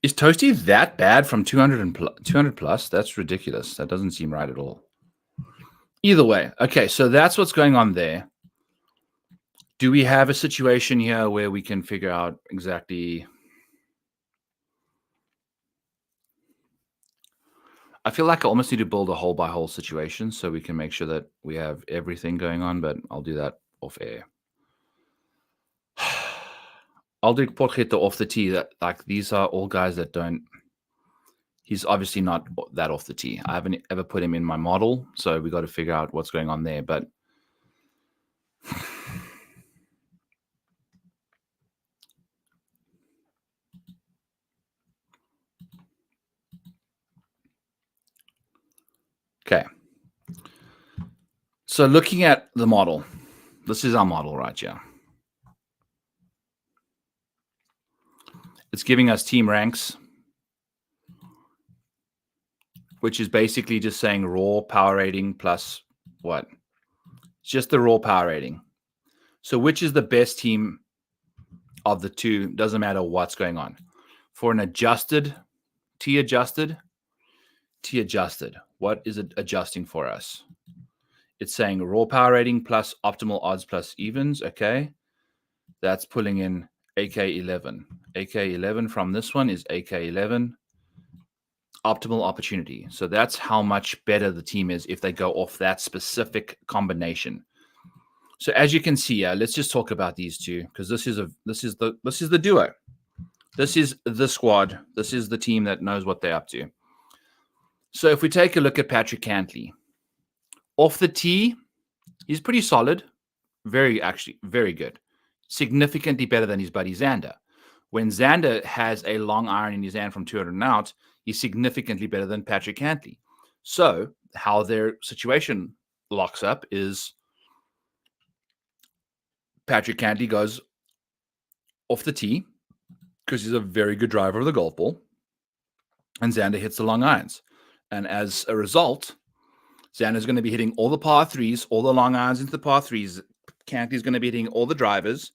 Is Toasty that bad from 200 plus? That's ridiculous. That doesn't seem right at all. Either way. Okay, so that's what's going on there. Do we have a situation here where we can figure out exactly? I feel like I almost need to build a hole by hole situation so we can make sure that we have everything going on, but I'll do that off air. I'll do Porchetta off the tee. That these are all guys that don't. He's obviously not that off the tee. I haven't ever put him in my model, so we got to figure out what's going on there. But okay. So looking at the model, this is our model right here. It's giving us team ranks, which is basically just saying raw power rating plus what? It's just the raw power rating. So which is the best team of the two? Doesn't matter what's going on. For an adjusted, T adjusted, what is it adjusting for us? It's saying raw power rating plus optimal odds plus evens. Okay. That's pulling in AK11. AK11 from this one is AK11. Optimal opportunity. So that's how much better the team is if they go off that specific combination. So as you can see, let's just talk about these two because this is the duo. This is the squad. This is the team that knows what they're up to. So if we take a look at Patrick Cantley, off the tee, he's pretty solid. Very good. Significantly better than his buddy Xander. When Xander has a long iron in his hand from 200 and out, he's significantly better than Patrick Cantley. So how their situation locks up is Patrick Cantley goes off the tee because he's a very good driver of the golf ball, and Xander hits the long irons. And as a result, Xander's going to be hitting all the par threes, all the long irons into the par threes. Cantley's going to be hitting all the drivers.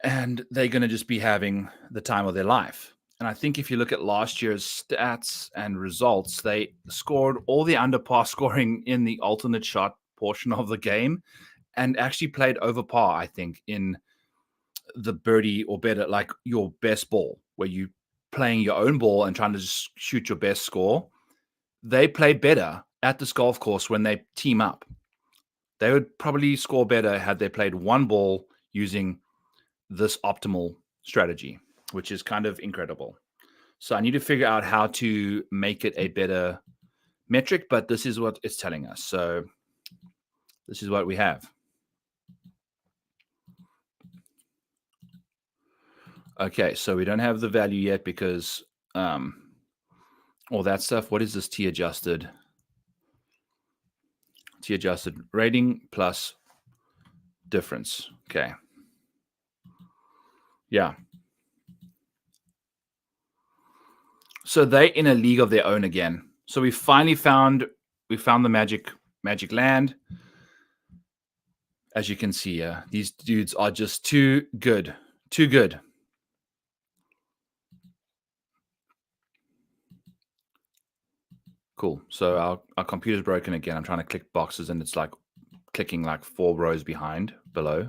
And they're going to just be having the time of their life. And I think if you look at last year's stats and results, they scored all the under par scoring in the alternate shot portion of the game and actually played over par, I think, in the birdie or better, like your best ball, where you playing your own ball and trying to just shoot your best score. They play better at this golf course when they team up. They would probably score better had they played one ball using this optimal strategy, which is kind of incredible. So I need to figure out how to make it a better metric, but this is what it's telling us. So this is what we have. Okay, so we don't have the value yet because all that stuff. What is this T adjusted rating plus difference? Okay. Yeah. So they're in a league of their own again. So we finally found the magic land. As you can see, these dudes are just too good. Too good. Cool. So our computer's broken again. I'm trying to click boxes and it's like clicking like 4 rows below.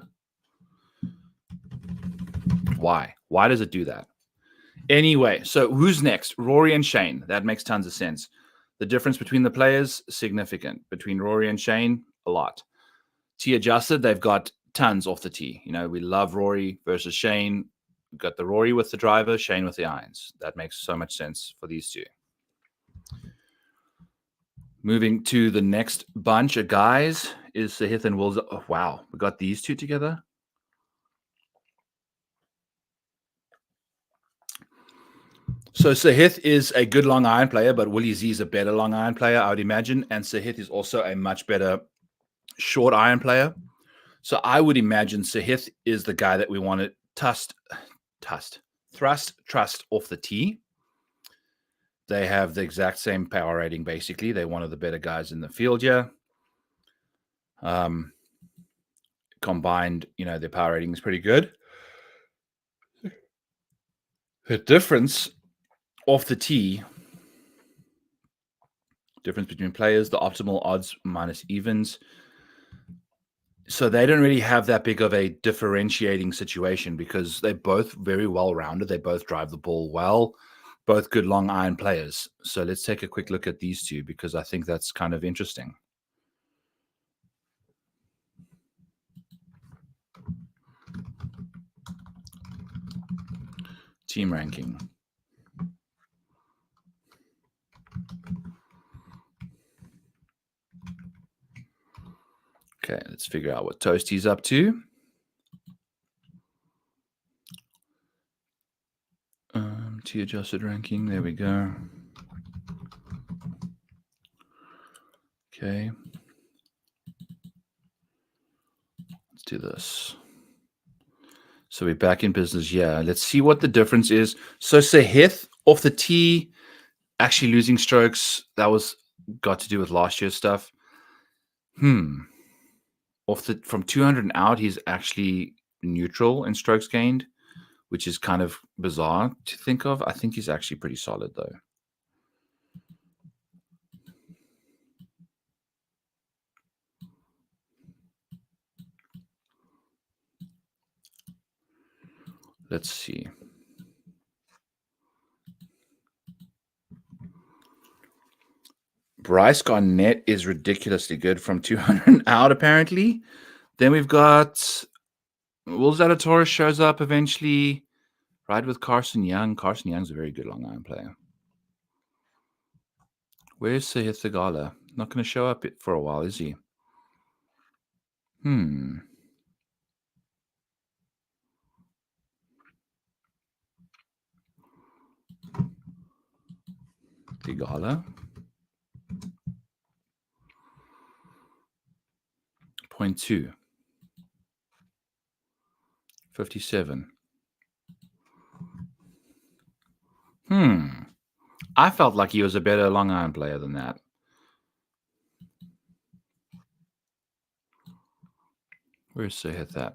Why? Why does it do that? Anyway, so who's next? Rory and Shane. That makes tons of sense. The difference between the players, significant. Between Rory and Shane, a lot. T adjusted, they've got tons off the tee. You know, we love Rory versus Shane. We've got the Rory with the driver, Shane with the irons. That makes so much sense for these two. Moving to the next bunch of guys is Sahith and Wills. Oh, wow, we got these two together. So Sahith is a good long iron player, but Willie Z is a better long iron player, I would imagine. And Sahith is also a much better short iron player. So I would imagine Sahith is the guy that we want to trust off the tee. They have the exact same power rating, basically. They're one of the better guys in the field here. Combined, their power rating is pretty good. The difference off the tee, difference between players, the optimal odds minus evens. So they don't really have that big of a differentiating situation because they're both very well-rounded. They both drive the ball well, both good long iron players. So let's take a quick look at these two because I think that's kind of interesting. Team ranking. Okay, let's figure out what Toasty's up to. T-adjusted ranking. There we go. Okay. Let's do this. So we're back in business. Yeah, let's see what the difference is. So Sahith off the tee, actually losing strokes. That was got to do with last year's stuff. From 200 and out, he's actually neutral in strokes gained, which is kind of bizarre to think of. I think he's actually pretty solid though. Let's see. Bryce Garnett is ridiculously good from 200 out, apparently. Then we've got Will Zalatoris shows up eventually. Ride with Carson Young. Carson Young's a very good long iron player. Where's Sahith Theegala? Not going to show up for a while, is he? Theegala. 0.2. 57. I felt like he was a better long iron player than that. Where's Sahith at?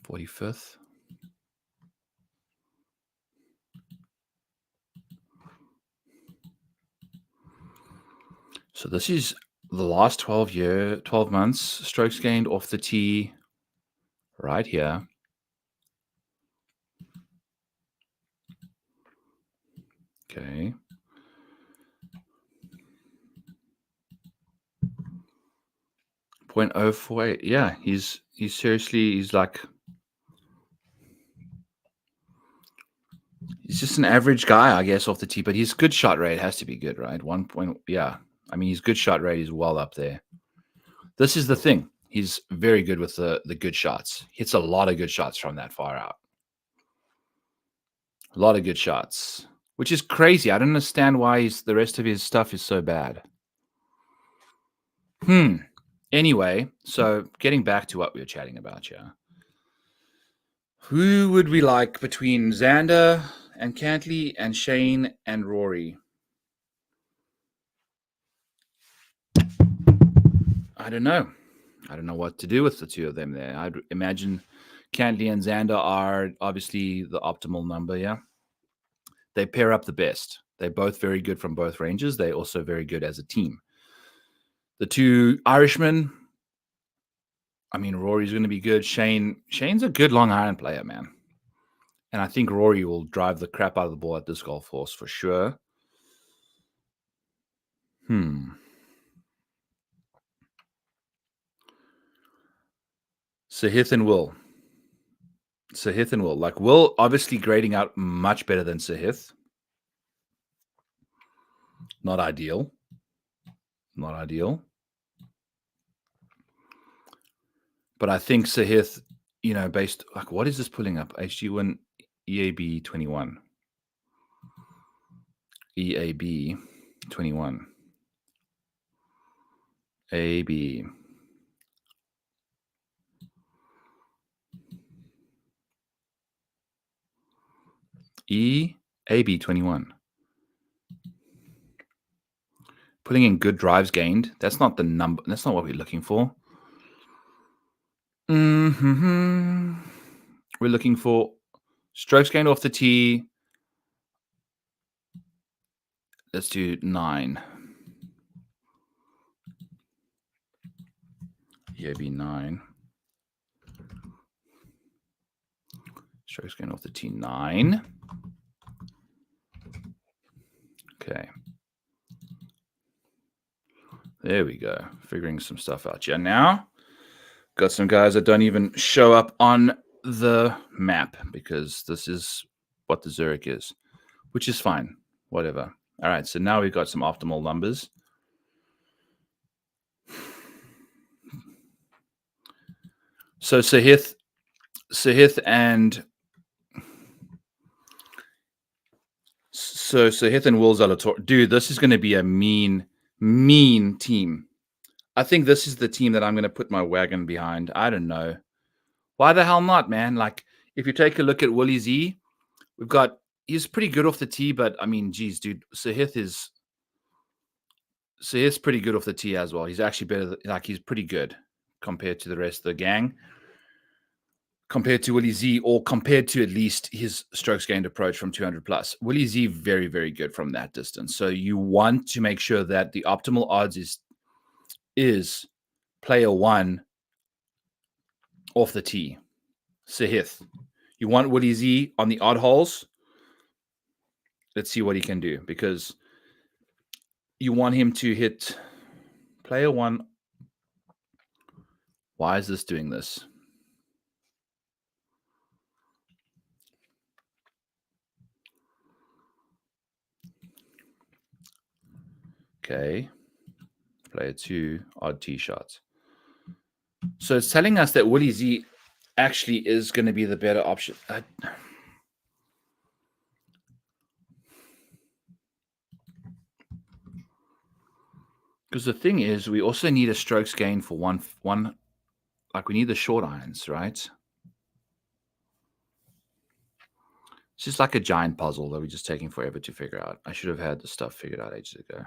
45th. So this is the last 12 months strokes gained off the tee right here. Okay. .048. Yeah, he's seriously, he's just an average guy, I guess, off the tee, but his good shot rate has to be good, right? 1 point, yeah. I mean, his good shot rate is well up there. This is the thing. He's very good with the good shots. Hits a lot of good shots from that far out. A lot of good shots, which is crazy. I don't understand why the rest of his stuff is so bad. Anyway, so getting back to what we were chatting about, yeah. Who would we like between Xander and Cantley and Shane and Rory? I don't know. I don't know what to do with the two of them there. I'd imagine Cantley and Xander are obviously the optimal number, yeah. They pair up the best. They're both very good from both ranges. They're also very good as a team. The two Irishmen, I mean, Rory's going to be good. Shane's a good long iron player, man. And I think Rory will drive the crap out of the ball at this golf course for sure. Sahith and Will. Like, Will obviously grading out much better than Sahith. Not ideal. But I think Sahith, based, like, what is this pulling up? HG1 EAB 21. EAB 21. AB. EAB 21. Putting in good drives gained. That's not the number. That's not what we're looking for. We're looking for strokes gained off the tee. Let's do 9. EAB 9. Strokes gained off the tee 9. Okay. There we go. Figuring some stuff out. Yeah, now got some guys that don't even show up on the map because this is what the Zurich is, which is fine. Whatever. All right, so now we've got some optimal numbers. So Sahith and Will Zalator. Dude, this is going to be a mean team. I think this is the team that I'm going to put my wagon behind. I don't know. Why the hell not, man? Like, if you take a look at Willie Z, he's pretty good off the tee, but I mean, geez, dude, Sahith's pretty good off the tee as well. He's actually better. He's pretty good compared to the rest of the gang. Compared to Willie Z, or compared to at least his strokes gained approach from 200 plus. Willie Z, very, very good from that distance. So you want to make sure that the optimal odds is player 1 off the tee. Sahith. You want Willie Z on the odd holes. Let's see what he can do, because you want him to hit player 1. Why is this doing this? Okay. Player 2, odd tee shots. So it's telling us that Willie Z actually is going to be the better option. Because the thing is, we also need a strokes gain for one. Like, we need the short irons, right? It's just like a giant puzzle that we're just taking forever to figure out. I should have had the stuff figured out ages ago.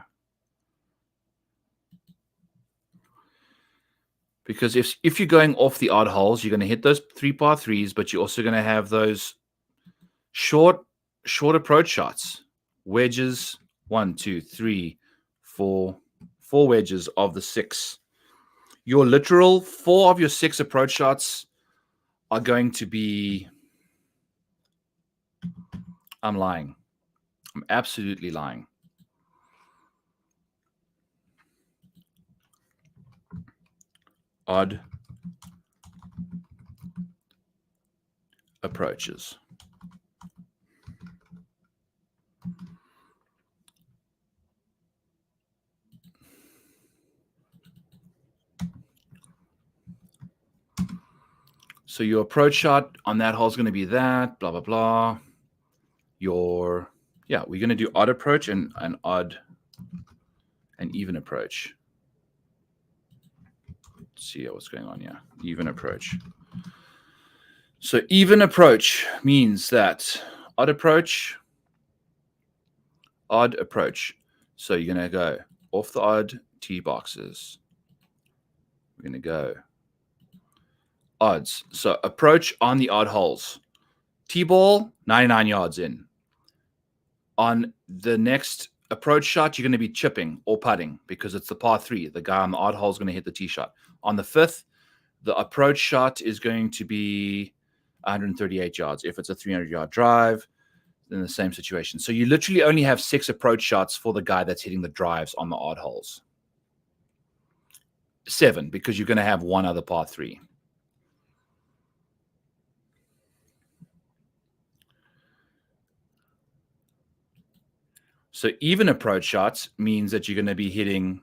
Because if you're going off the odd holes, you're going to hit those 3 par 3s, but you're also going to have those short approach shots. Wedges, 1, 2, 3, 4 wedges of the 6. Your literal 4 of your 6 approach shots are going to be... I'm lying. I'm absolutely lying. odd approaches. So your approach shot on that hole is going to be that, blah, blah, blah. We're going to do odd approach and odd and even approach. Let's see what's going on here. Even approach. So even approach means that odd approach. So you're going to go off the odd tee boxes. We're going to go odds. So approach on the odd holes. Tee ball, 99 yards in. On the next approach shot, you're going to be chipping or putting because it's the par 3. The guy on the odd hole is going to hit the tee shot. On the 5th, the approach shot is going to be 138 yards. If it's a 300-yard drive, then the same situation. So you literally only have 6 approach shots for the guy that's hitting the drives on the odd holes. 7, because you're going to have one other par 3. So even approach shots means that you're going to be hitting,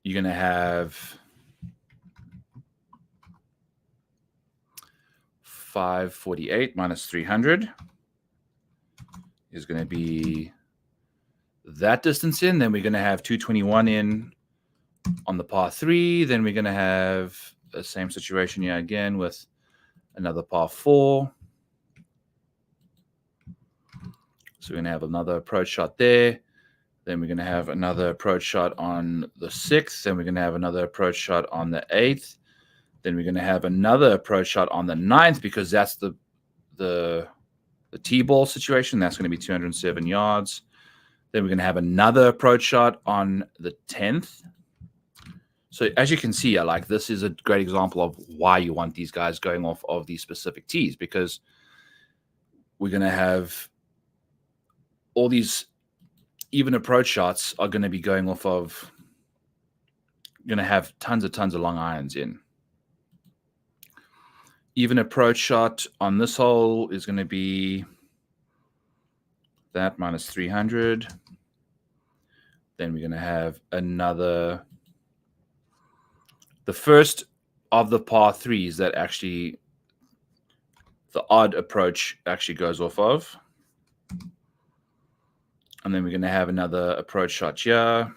you're going to have 548 minus 300 is going to be that distance in. Then we're going to have 221 in on the par 3. Then we're going to have the same situation here again with another par 4. So we're going to have another approach shot there. Then we're going to have another approach shot on the 6th. Then we're going to have another approach shot on the 8th. Then we're going to have another approach shot on the 9th because that's the tee ball situation. That's going to be 207 yards. Then we're going to have another approach shot on the 10th. So as you can see, like this is a great example of why you want these guys going off of these specific tees, because we're going to have all these even approach shots are going to be going off of, going to have tons of long irons in. Even approach shot on this hole is going to be that minus 300. Then we're going to have another, the first of the par 3s that actually the odd approach actually goes off of. And then we're going to have another approach shot here.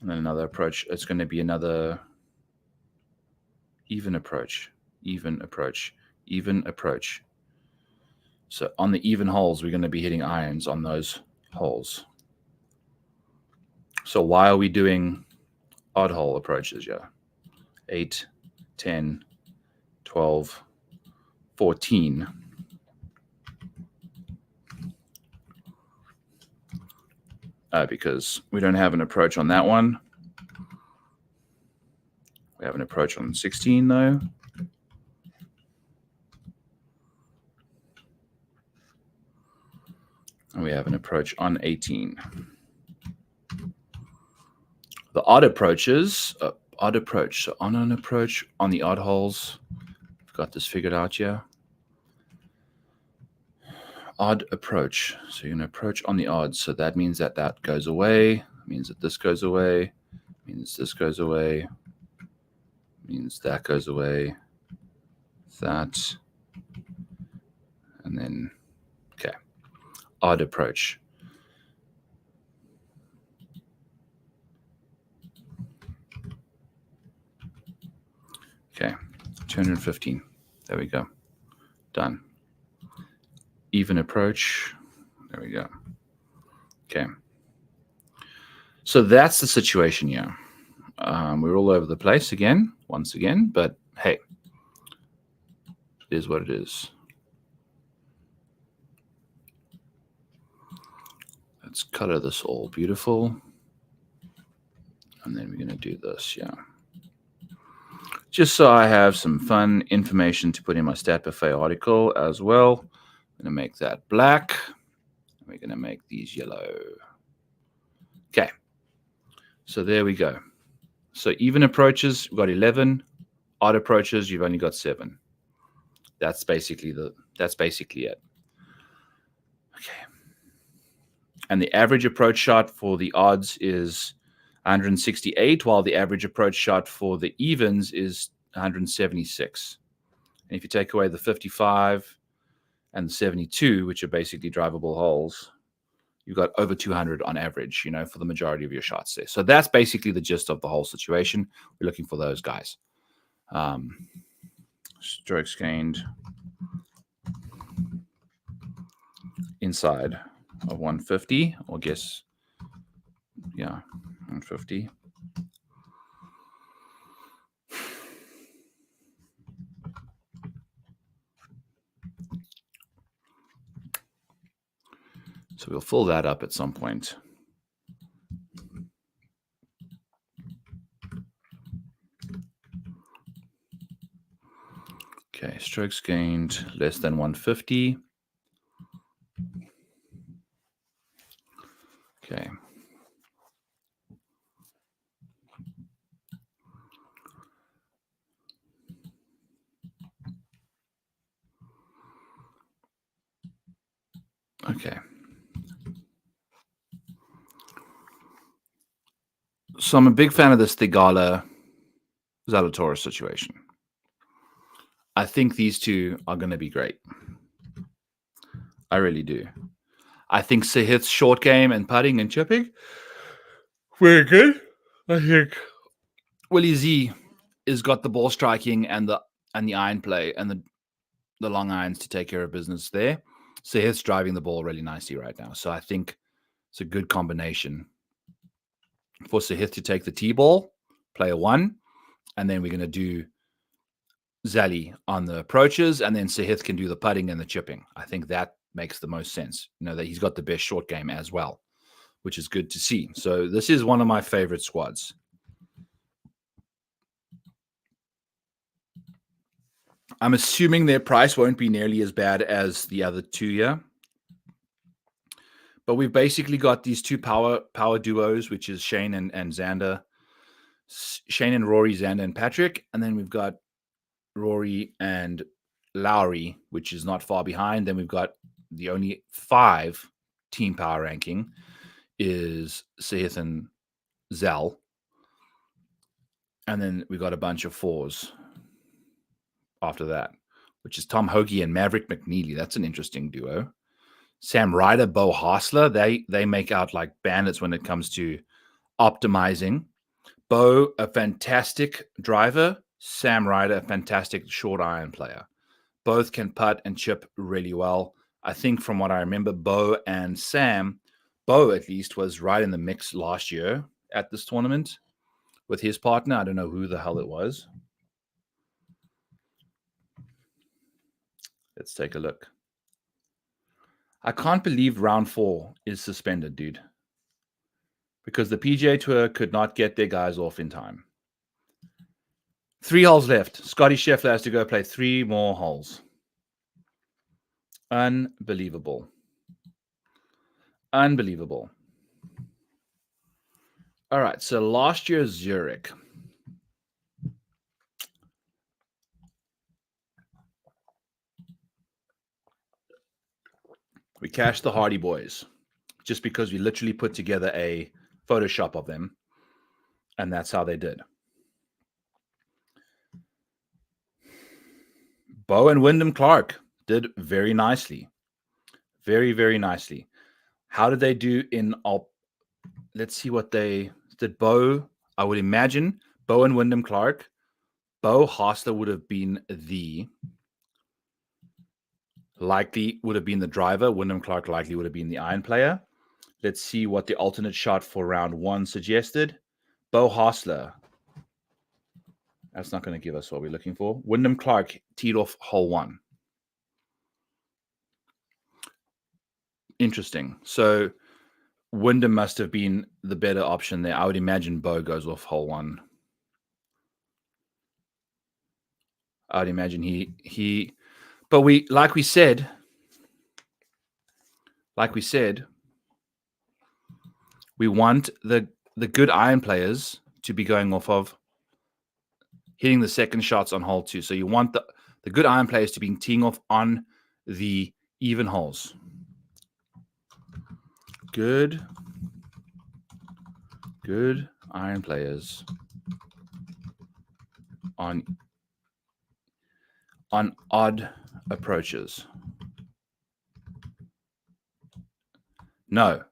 And then another approach. It's going to be another even approach. So on the even holes, we're going to be hitting irons on those holes. So why are we doing odd hole approaches? Yeah. 8, 10, 12, 14. Because we don't have an approach on that one. We have an approach on 16, though. And we have an approach on 18. The odd approaches, so on an approach on the odd holes, I've got this figured out here. Odd approach. So you're going to approach on the odds. So that means that that goes away. Means that this goes away. Means this goes away. Means that goes away. That. And then, okay. Odd approach. Okay. 215. There we go. Done. Even approach. There we go. Okay. So that's the situation here. We're all over the place again, once again, but hey, it is what it is. Let's color this all beautiful. And then we're going to do this, yeah. Just so I have some fun information to put in my Stat Buffet article as well. I'm going to make that black. We're going to make these yellow. Okay. So there we go. So even approaches, we've got 11. Odd approaches, you've only got 7. That's basically it. Okay. And the average approach shot for the odds is 168, while the average approach shot for the evens is 176. And if you take away the 55 and the 72, which are basically drivable holes, you've got over 200 on average, for the majority of your shots there. So that's basically the gist of the whole situation. We're looking for those guys. Strokes gained inside of 150, or guess, 150. So we'll fill that up at some point. Okay, strokes gained less than 150. Okay. Okay. So I'm a big fan of this Thigala Zalatoris situation. I think these two are going to be great. I really do. I think Sahith's short game and putting and chipping, very good. I think Willie Z has got the ball striking and the iron play and the long irons to take care of business there. Sahith's driving the ball really nicely right now. So I think it's a good combination for Sahith to take the tee ball, player 1, and then we're going to do Zali on the approaches, and then Sahith can do the putting and the chipping. I think that makes the most sense. That he's got the best short game as well, which is good to see. So this is one of my favorite squads. I'm assuming their price won't be nearly as bad as the other two here. But we've basically got these two power duos, which is Shane and Xander. Shane and Rory, Xander and Patrick. And then we've got Rory and Lowry, which is not far behind. Then we've got the only 5 team power ranking is Sahith and Zal. And then we got a bunch of 4s after that, which is Tom Hoagie and Maverick McNeely. That's an interesting duo. Sam Ryder, Bo Hassler, they make out like bandits when it comes to optimizing. Bo, a fantastic driver. Sam Ryder, a fantastic short iron player. Both can putt and chip really well. I think from what I remember, Bo and Sam, Bo at least was right in the mix last year at this tournament with his partner. I don't know who the hell it was. Let's take a look. I can't believe round 4 is suspended, dude. Because the PGA Tour could not get their guys off in time. 3 holes left. Scotty Scheffler has to go play 3 more holes. Unbelievable. Unbelievable. All right, so last year's Zurich. We cashed the Hardy Boys just because we literally put together a Photoshop of them, and that's how they did. Bo and Wyndham Clark did very nicely. Very, very nicely. How did they do in let's see what they did. Bo, I would imagine Bo and Wyndham Clark. Bo Hassler would have been the driver. Wyndham Clark likely would have been the iron player. Let's see what the alternate shot for round 1 suggested. Bo Hassler. That's not going to give us what we're looking for. Wyndham Clark teed off hole 1. Interesting. So Wyndham must have been the better option there. I would imagine Bo goes off hole 1. I would imagine he but we like we said, we want the good iron players to be going off of hitting the second shots on hole 2. So you want the good iron players to be teeing off on the even holes. Good iron players on odd approaches. No.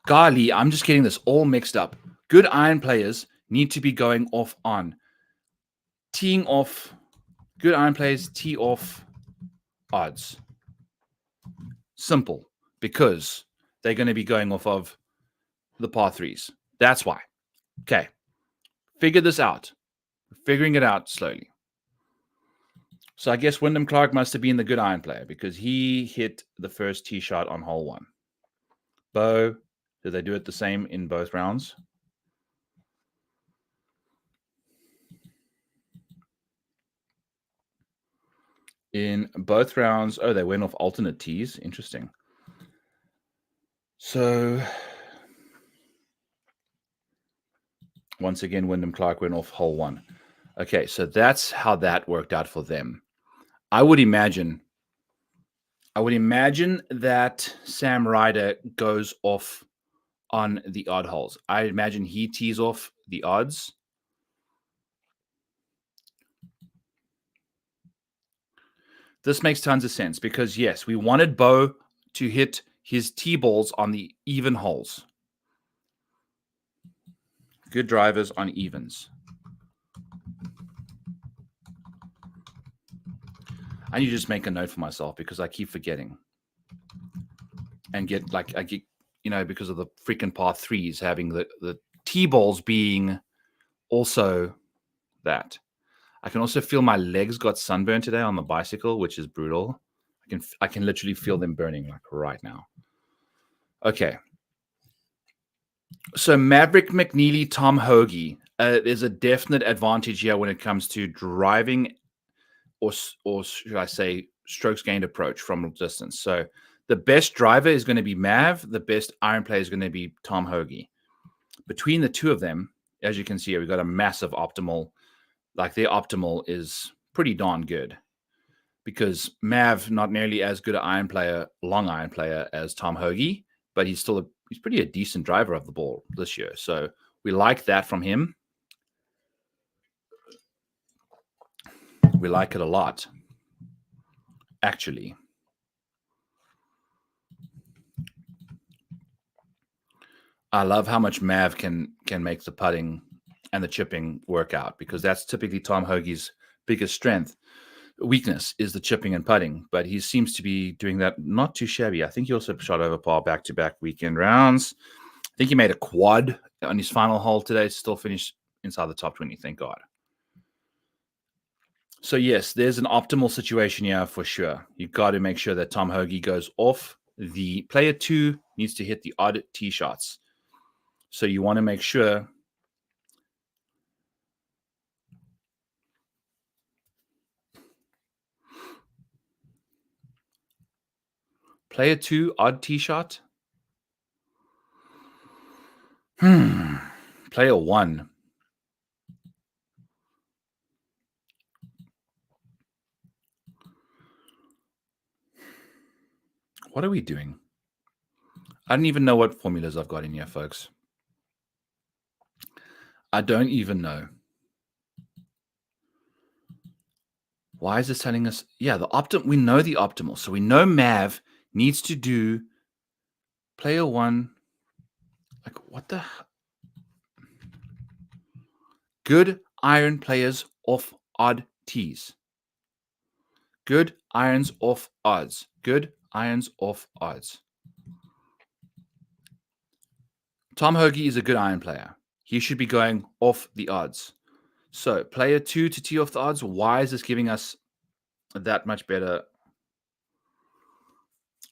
Golly, I'm just getting this all mixed up. Good iron players need to be going off on teeing off. Good iron players tee off odds. Simple, because they're going to be going off of the par 3s. That's why. Okay. Figure this out. We're figuring it out slowly. So I guess Wyndham Clark must have been the good iron player because he hit the first tee shot on hole 1. Bo, did they do it the same in both rounds? In both rounds, they went off alternate tees. Interesting. So once again, Wyndham Clark went off hole 1. Okay, so that's how that worked out for them. I would imagine that Sam Ryder goes off on the odd holes. I imagine he tees off the odds. This makes tons of sense because, yes, we wanted Bo to hit his tee balls on the even holes. Good drivers on evens. I need to just make a note for myself because I keep forgetting. And because of the freaking par 3s having the tee balls being also that. I can also feel my legs got sunburned today on the bicycle, which is brutal. I can literally feel them burning like right now. Okay. So Maverick McNeely, Tom Hoagie. There's a definite advantage here when it comes to driving or should I say strokes gained approach from distance. So the best driver is going to be Mav. The best iron player is going to be Tom Hoagie. Between the two of them, as you can see here, we've got a massive optimal. Like their optimal is pretty darn good because Mav, not nearly as good an long iron player as Tom Hoagie, but he's pretty a decent driver of the ball this year. So we like that from him. We like it a lot, actually. I love how much Mav can make the putting and the chipping work out because that's typically Tom Hoagie's biggest strength. Weakness is the chipping and putting, but he seems to be doing that not too shabby. I think he also shot over par back-to-back weekend rounds. I think he made a quad on his final hole today, still finished inside the top 20, thank God. So yes, there's an optimal situation here for sure. You've got to make sure that Tom Hoagie goes off. The player 2 needs to hit the odd tee shots. So you want to make sure player 2 odd tee shot. Player 1. What are we doing? I don't even know what formulas I've got in here, folks. I don't even know. Why is this telling us? Yeah, we know the optimal. So we know Mav needs to do player 1. Like, what the? Good iron players off odd tees. Good irons off odds. Good irons off odds. Tom Hoagie is a good iron player. He should be going off the odds. So player 2 to tee off the odds. Why is this giving us that much better?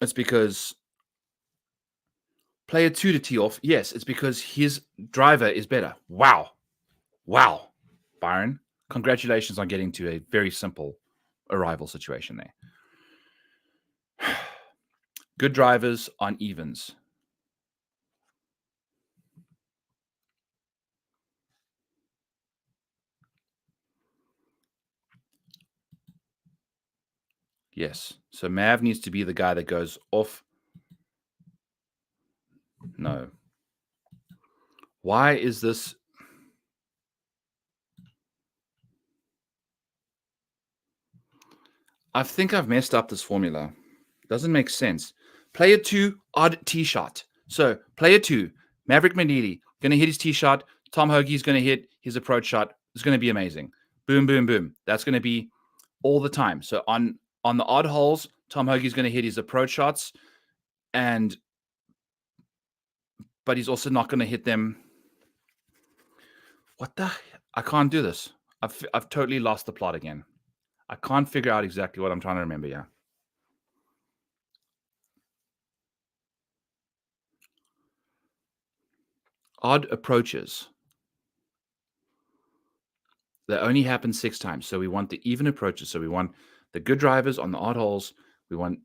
It's because player 2 to tee off. Yes, it's because his driver is better. Wow. Byron, congratulations on getting to a very simple arrival situation there. Good drivers on evens. Yes. So Mav needs to be the guy that goes off. No. Why is this? I think I've messed up this formula. Doesn't make sense. Player 2, odd tee shot. So player 2, Maverick Manili, going to hit his tee shot. Tom Hoagie's going to hit his approach shot. It's going to be amazing. Boom, boom, boom. That's going to be all the time. So on the odd holes, Tom Hoagie's going to hit his approach shots, but he's also not going to hit them. What the? I can't do this. I've totally lost the plot again. I can't figure out exactly what I'm trying to remember. Yeah. Odd approaches. That only happens 6 times. So we want the even approaches. So we want the good drivers on the odd holes. We want.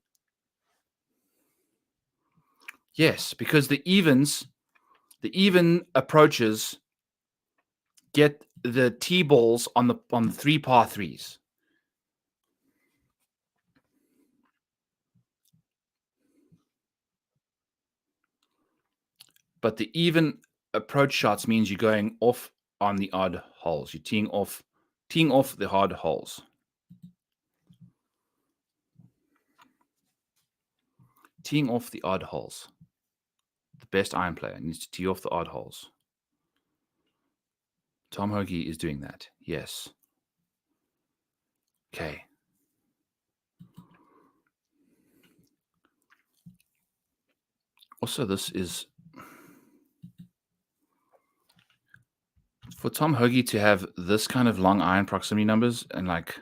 Yes, because the even approaches get the tee balls on the 3 par 3s. But the even approach shots means you're going off on the odd holes. You're teeing off the odd holes. Teeing off the odd holes. The best iron player needs to tee off the odd holes. Tom Hoagie is doing that. Yes. Okay. Also, this is for Tom Hoagie to have this kind of long iron proximity numbers, and like,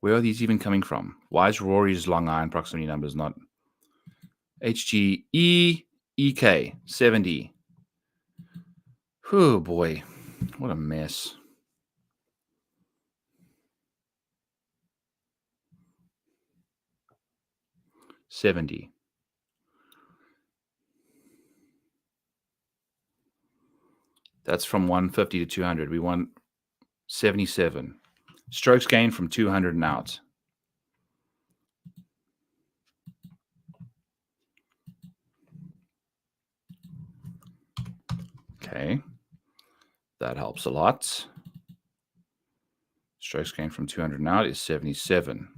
where are these even coming from? Why is Rory's long iron proximity numbers not HGE EK 70? Oh boy, what a mess. $70. That's from 150 to 200. We want 77. Strokes gained from 200 and out. Okay. That helps a lot. Strokes gained from 200 and out is 77.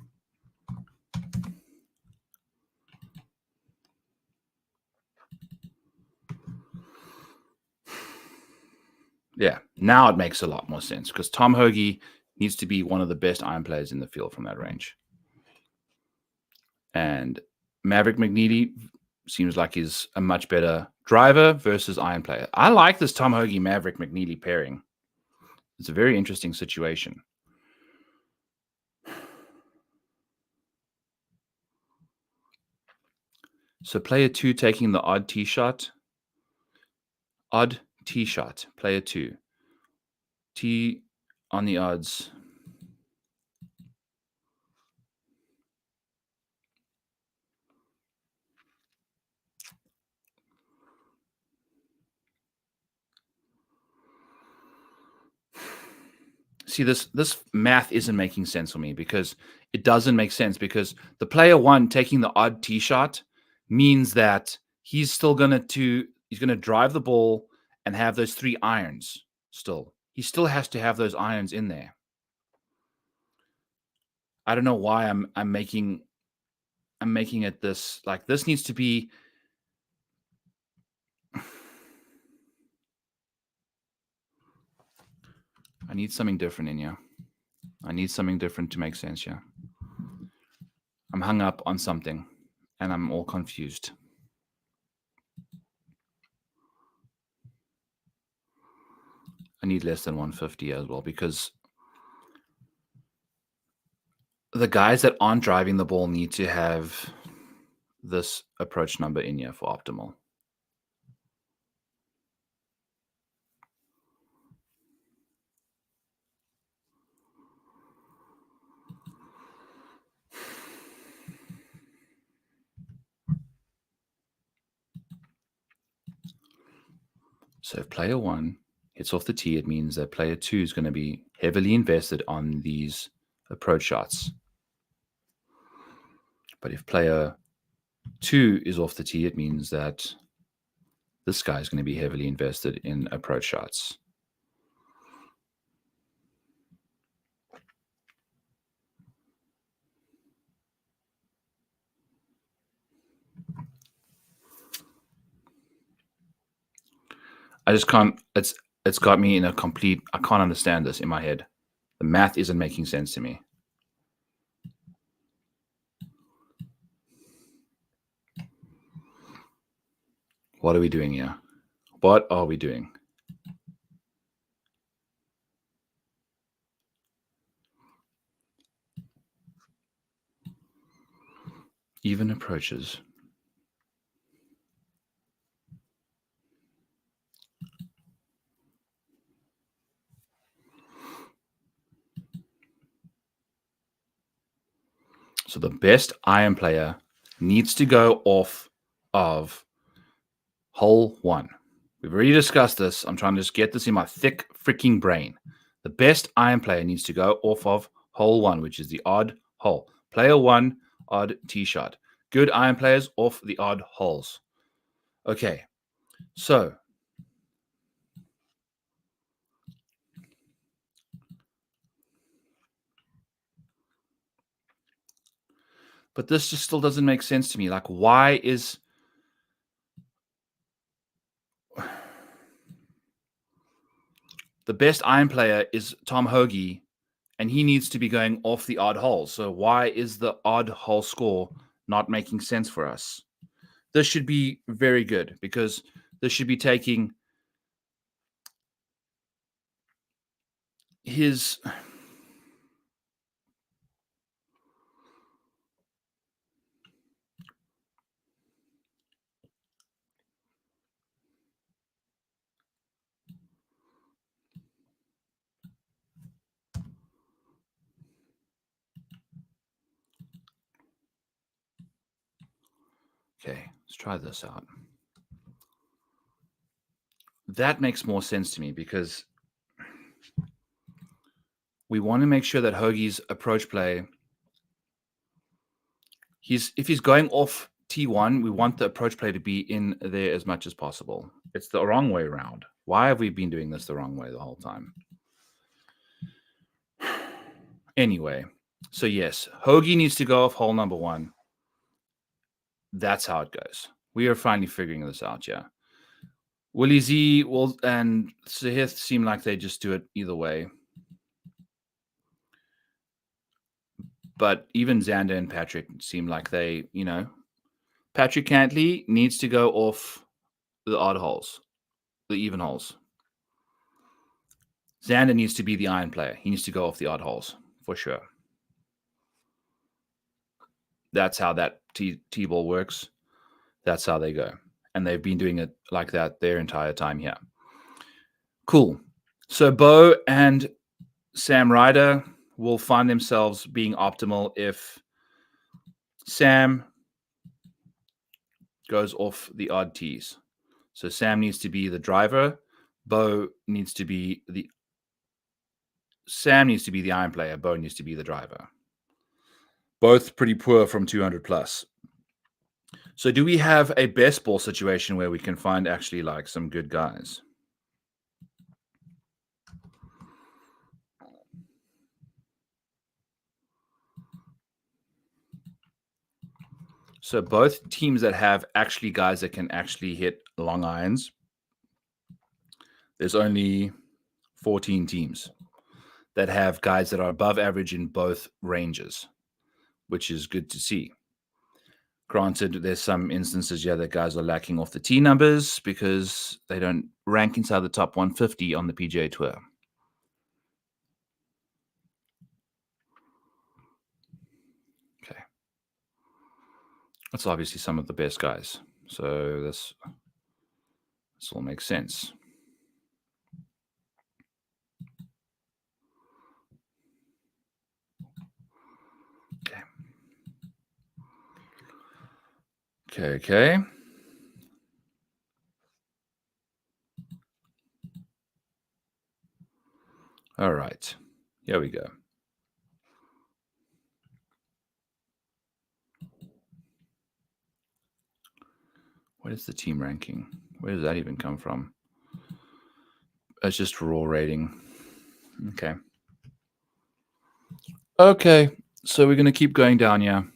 Yeah, now it makes a lot more sense because Tom Hoagie needs to be one of the best iron players in the field from that range. And Maverick McNeely seems like he's a much better driver versus iron player. I like this Tom Hoagie Maverick McNeely pairing. It's a very interesting situation. So player 2 taking the odd tee shot. Odd tee shot, player 2. Tee on the odds. See, this math isn't making sense for me because it doesn't make sense because the player 1 taking the odd tee shot means that he's still going to drive the ball and have those 3 irons still. He still has to have those irons in there. I don't know why I'm making it this, like, this needs to be. I need something different in here. I need something different to make sense here. I'm hung up on something and I'm all confused. I need less than 150 as well because the guys that aren't driving the ball need to have this approach number in here for optimal. So if player 1 hits off the tee, it means that player 2 is going to be heavily invested on these approach shots. But if player 2 is off the tee, it means that this guy is going to be heavily invested in approach shots. I just can't. It's got me in a complete. I can't understand this in my head. The math isn't making sense to me. What are we doing here? What are we doing? Even approaches. So the best iron player needs to go off of hole 1. We've already discussed this. I'm trying to just get this in my thick freaking brain. The best iron player needs to go off of hole 1, which is the odd hole. Player 1, odd tee shot. Good iron players off the odd holes. Okay, so but this just still doesn't make sense to me. Like, why is the best iron player is Tom Hoagie, and he needs to be going off the odd hole. So why is the odd hole score not making sense for us? This should be very good because this should be taking his. Okay, let's try this out. That makes more sense to me because we want to make sure that Hoagie's approach play, if he's going off T1, we want the approach play to be in there as much as possible. It's the wrong way around. Why have we been doing this the wrong way the whole time? Anyway, so yes, Hoagie needs to go off hole number 1. That's how it goes. We are finally figuring this out, yeah. Willie Z and Sahith seem like they just do it either way. But even Xander and Patrick seem like they, Patrick Cantley needs to go off the odd holes, the even holes. Xander needs to be the iron player. He needs to go off the odd holes, for sure. That's how that T-ball works. That's how they go. And they've been doing it like that their entire time here. Cool. So Bo and Sam Ryder will find themselves being optimal if Sam goes off the odd tees. So Sam needs to be the driver. Sam needs to be the iron player. Bo needs to be the driver. Both pretty poor from 200 plus. So do we have a best ball situation where we can find actually like some good guys? So both teams that have actually guys that can actually hit long irons, there's only 14 teams that have guys that are above average in both ranges, which is good to see. Granted, there's some instances, that guys are lacking off the tee numbers because they don't rank inside the top 150 on the PGA Tour. Okay. That's obviously some of the best guys. So this all makes sense. Okay. All right. Here we go. What is the team ranking? Where does that even come from? It's just raw rating. Okay. Okay. So we're going to keep going down here.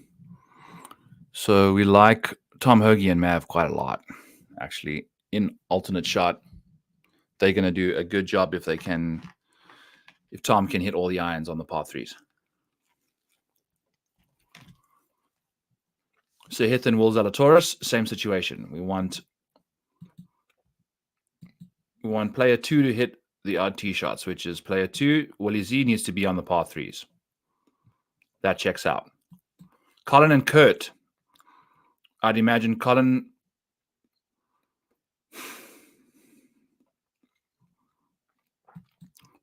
So we like Tom Hoagie and Mav quite a lot, actually. In alternate shot, they're going to do a good job if Tom can hit all the irons on the par threes. So Hith and Will Zalatoris, same situation. We want player 2 to hit the odd tee shots, which is player 2. Willie Z needs to be on the par threes. That checks out. Colin and Kurt. I'd imagine Colin.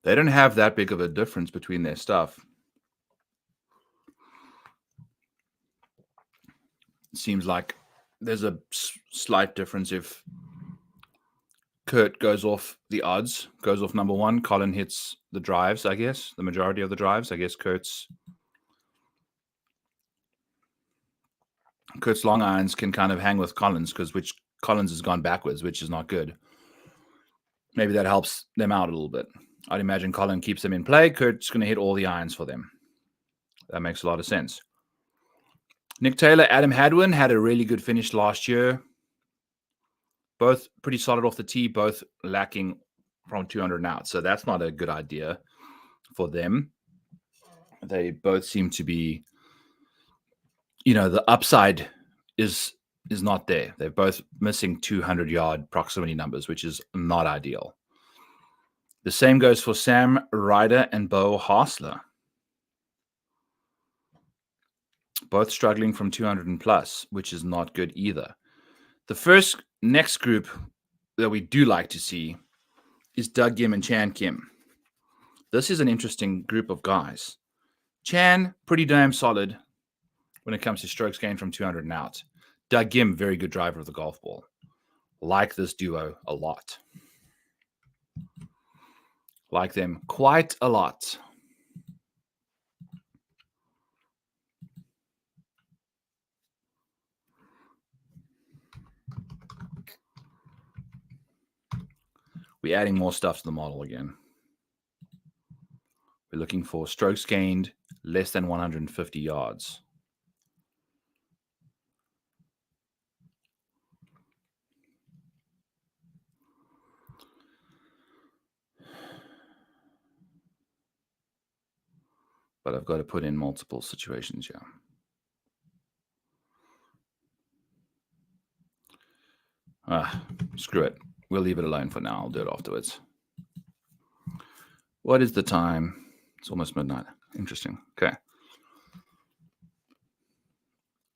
They don't have that big of a difference between their stuff. It seems like there's a slight difference if Kurt goes off the odds, goes off number 1. Colin hits the drives, I guess, the majority of the drives. I guess Kurt's long irons can kind of hang with Collins which Collins has gone backwards, which is not good. Maybe that helps them out a little bit. I'd imagine Colin keeps them in play. Kurt's going to hit all the irons for them. That makes a lot of sense. Nick Taylor, Adam Hadwin had a really good finish last year. Both pretty solid off the tee, both lacking from 200 and out. So that's not a good idea for them. They both seem to be, the upside is not there. They're both missing 200-yard proximity numbers, which is not ideal. The same goes for Sam Ryder and Bo Hassler. Both struggling from 200 and plus, which is not good either. The next group that we do like to see is Doug Gim and Chan Kim. This is an interesting group of guys. Chan, pretty damn solid when it comes to strokes gained from 200 and out. Doug Gim, very good driver of the golf ball. Like this duo a lot. Like them quite a lot. We're adding more stuff to the model again. We're looking for strokes gained less than 150 yards. But I've got to put in multiple situations here. Screw it. We'll leave it alone for now. I'll do it afterwards. What is the time? It's almost midnight. Interesting. Okay.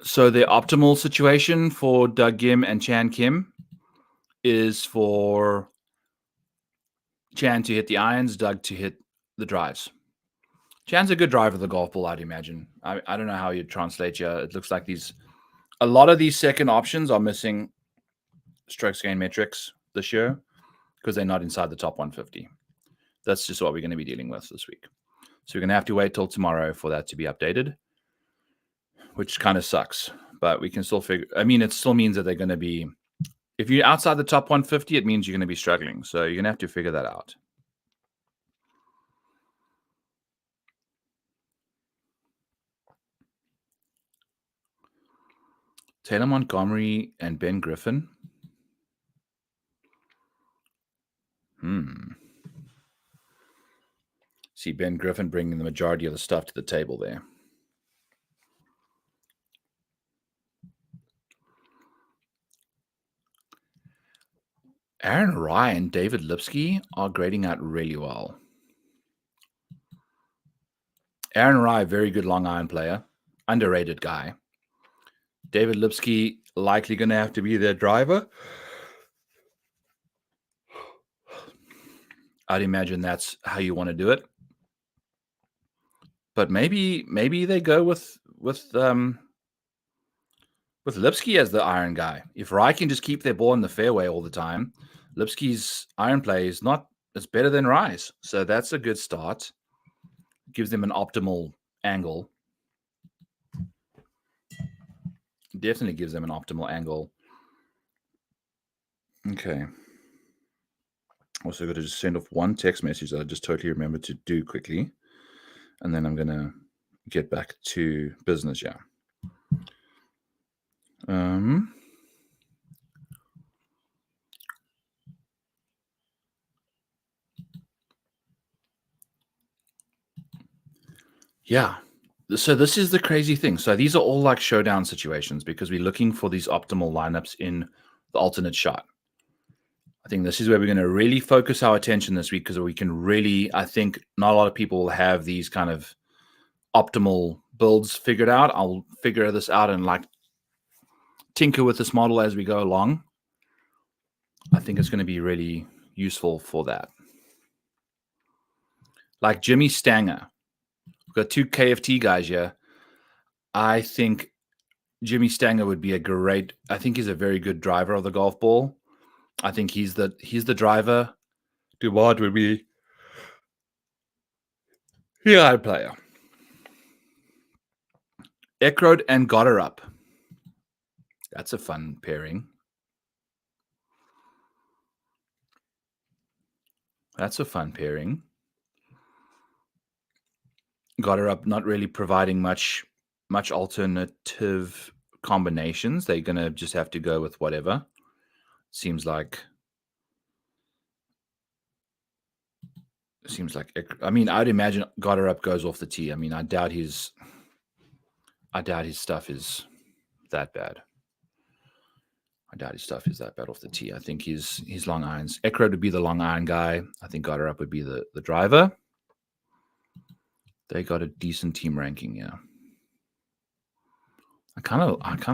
So the optimal situation for Doug Gim and Chan Kim is for Chan to hit the irons, Doug to hit the drives. Chan's a good driver of the golf ball, I'd imagine. I don't know how you'd translate here. It looks like a lot of these second options are missing strokes gain metrics this year because they're not inside the top 150. That's just what we're going to be dealing with this week. So we're going to have to wait till tomorrow for that to be updated, which kind of sucks. But we can still it still means that they're going to be, if you're outside the top 150, it means you're going to be struggling. So you're going to have to figure that out. Taylor Montgomery and Ben Griffin. See Ben Griffin bringing the majority of the stuff to the table there. Aaron Rai and David Lipsky are grading out really well. Aaron Rai, very good long iron player, underrated guy. David Lipsky likely going to have to be their driver. I'd imagine that's how you want to do it. But maybe they go with Lipsky as the iron guy. If Rai can just keep their ball in the fairway all the time, Lipsky's iron play is it's better than Rai's. So that's a good start. Gives them an optimal angle. Definitely gives them an optimal angle Okay. Also got to just send off one text message that I just totally remembered to do quickly. And then I'm going to get back to business, yeah. Yeah. So this is the crazy thing. So these are all like showdown situations because we're looking for these optimal lineups in the alternate shot. I think this is where we're going to really focus our attention this week because we can really, I think not a lot of people will have these kind of optimal builds figured out. I'll figure this out and like tinker with this model as we go along. I think it's going to be really useful for that. Like Jimmy Stanger. We've got two KFT guys here. I think Jimmy Stanger would be I think he's a very good driver of the golf ball. I think he's the driver. Duwad would be a player. Ekrod and Gotterup. That's a fun pairing. Gotterup not really providing much alternative combinations. They're gonna just have to go with whatever. Seems like. I mean, I'd imagine Gotterup goes off the tee. I mean, I doubt his stuff is that bad. Off the tee. I think he's long irons. Ekrod would be the long iron guy. I think Gotterup would be the driver. They got a decent team ranking, yeah. I kind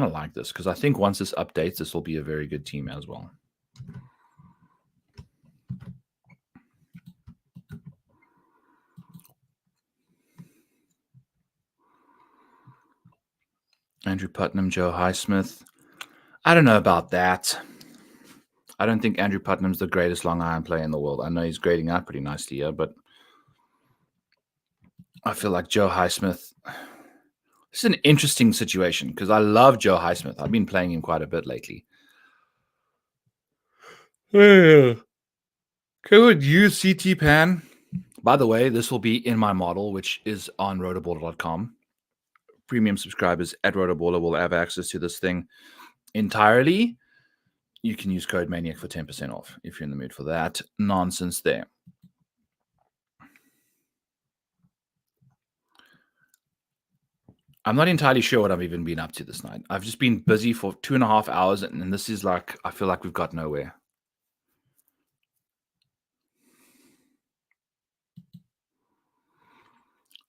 of like this because I think once this updates, this will be a very good team as well. Andrew Putnam, Joe Highsmith. I don't know about that. I don't think Andrew Putnam's the greatest long iron player in the world. I know he's grading out pretty nicely here, but I feel like Joe Highsmith. This is an interesting situation because I love Joe Highsmith. I've been playing him quite a bit lately. Could use CT Pan. By the way, this will be in my model, which is on rotoballer.com. Premium subscribers at Rotoballer will have access to this thing entirely. You can use code Maniac for 10% off if you're in the mood for that nonsense there. I'm not entirely sure what I've even been up to this night. I've just been busy for 2.5 hours, and this is like, I feel like we've got nowhere.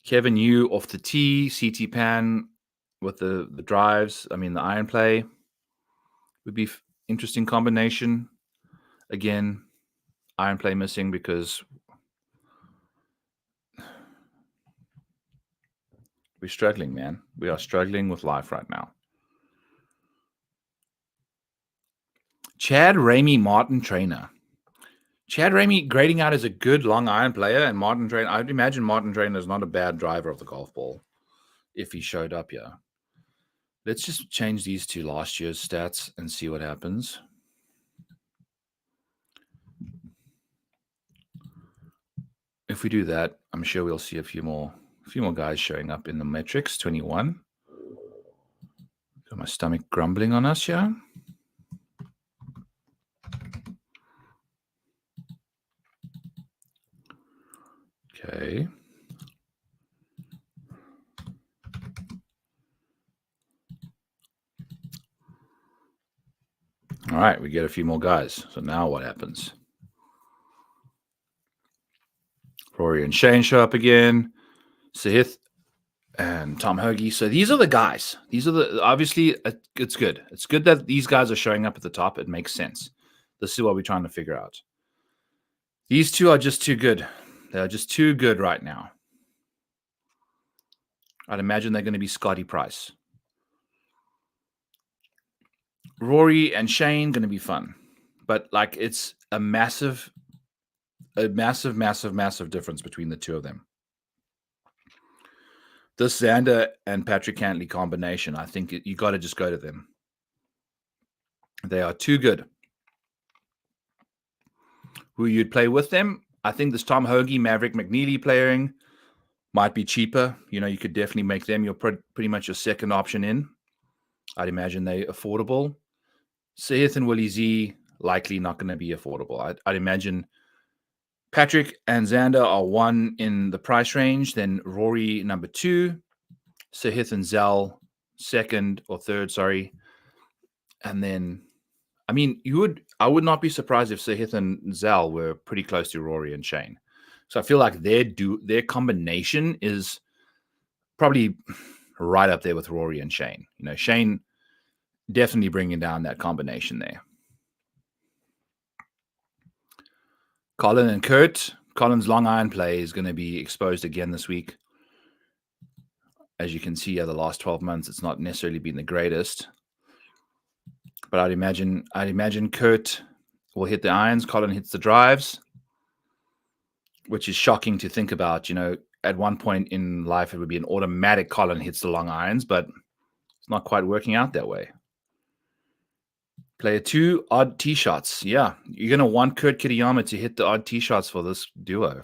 Kevin Yu off the tee, CT Pan with the drives. I mean, the iron play would be interesting combination. Again, iron play missing because we're struggling, man. We are struggling with life right now. Chad Ramey, Martin Trainer. Chad Ramey grading out as a good long iron player, and Martin Trainer. I'd imagine Martin Trainer is not a bad driver of the golf ball if he showed up here. Let's just change these to last year's stats and see what happens. If we do that, I'm sure we'll see a few more guys showing up in the metrics. 21. Got my stomach grumbling on us here. Okay. All right, we get a few more guys. So now what happens? Rory and Shane show up again. Sahith and Tom Hoagie. So these are the guys. Obviously, it's good. It's good that these guys are showing up at the top. It makes sense. This is what we're trying to figure out. These two are just too good. They are just too good right now. I'd imagine they're going to be Scotty Price. Rory and Shane going to be fun. But like it's a massive difference between the two of them. This Xander and Patrick Cantley combination, I think you got to just go to them. They are too good. who you'd play with them. I think this Tom Hoagie, Maverick McNeely playing might be cheaper. You could definitely make them your pretty much your second option in. I'd imagine they're affordable. Sahith and Willie Z, likely not going to be affordable. I'd imagine Patrick and Xander are one in the price range, then Rory number 2, Sahith and Zal second or third, sorry. And then, I would not be surprised if Sahith and Zal were pretty close to Rory and Shane. So I feel like their combination is probably right up there with Rory and Shane. Shane definitely bringing down that combination there. Colin and Kurt. Colin's long iron play is going to be exposed again this week. As you can see, the last 12 months, it's not necessarily been the greatest. But I'd imagine Kurt will hit the irons. Colin hits the drives, which is shocking to think about. At one point in life, it would be an automatic Colin hits the long irons, but it's not quite working out that way. Player 2, odd tee shots. Yeah, you're going to want Kurt Kitayama to hit the odd tee shots for this duo.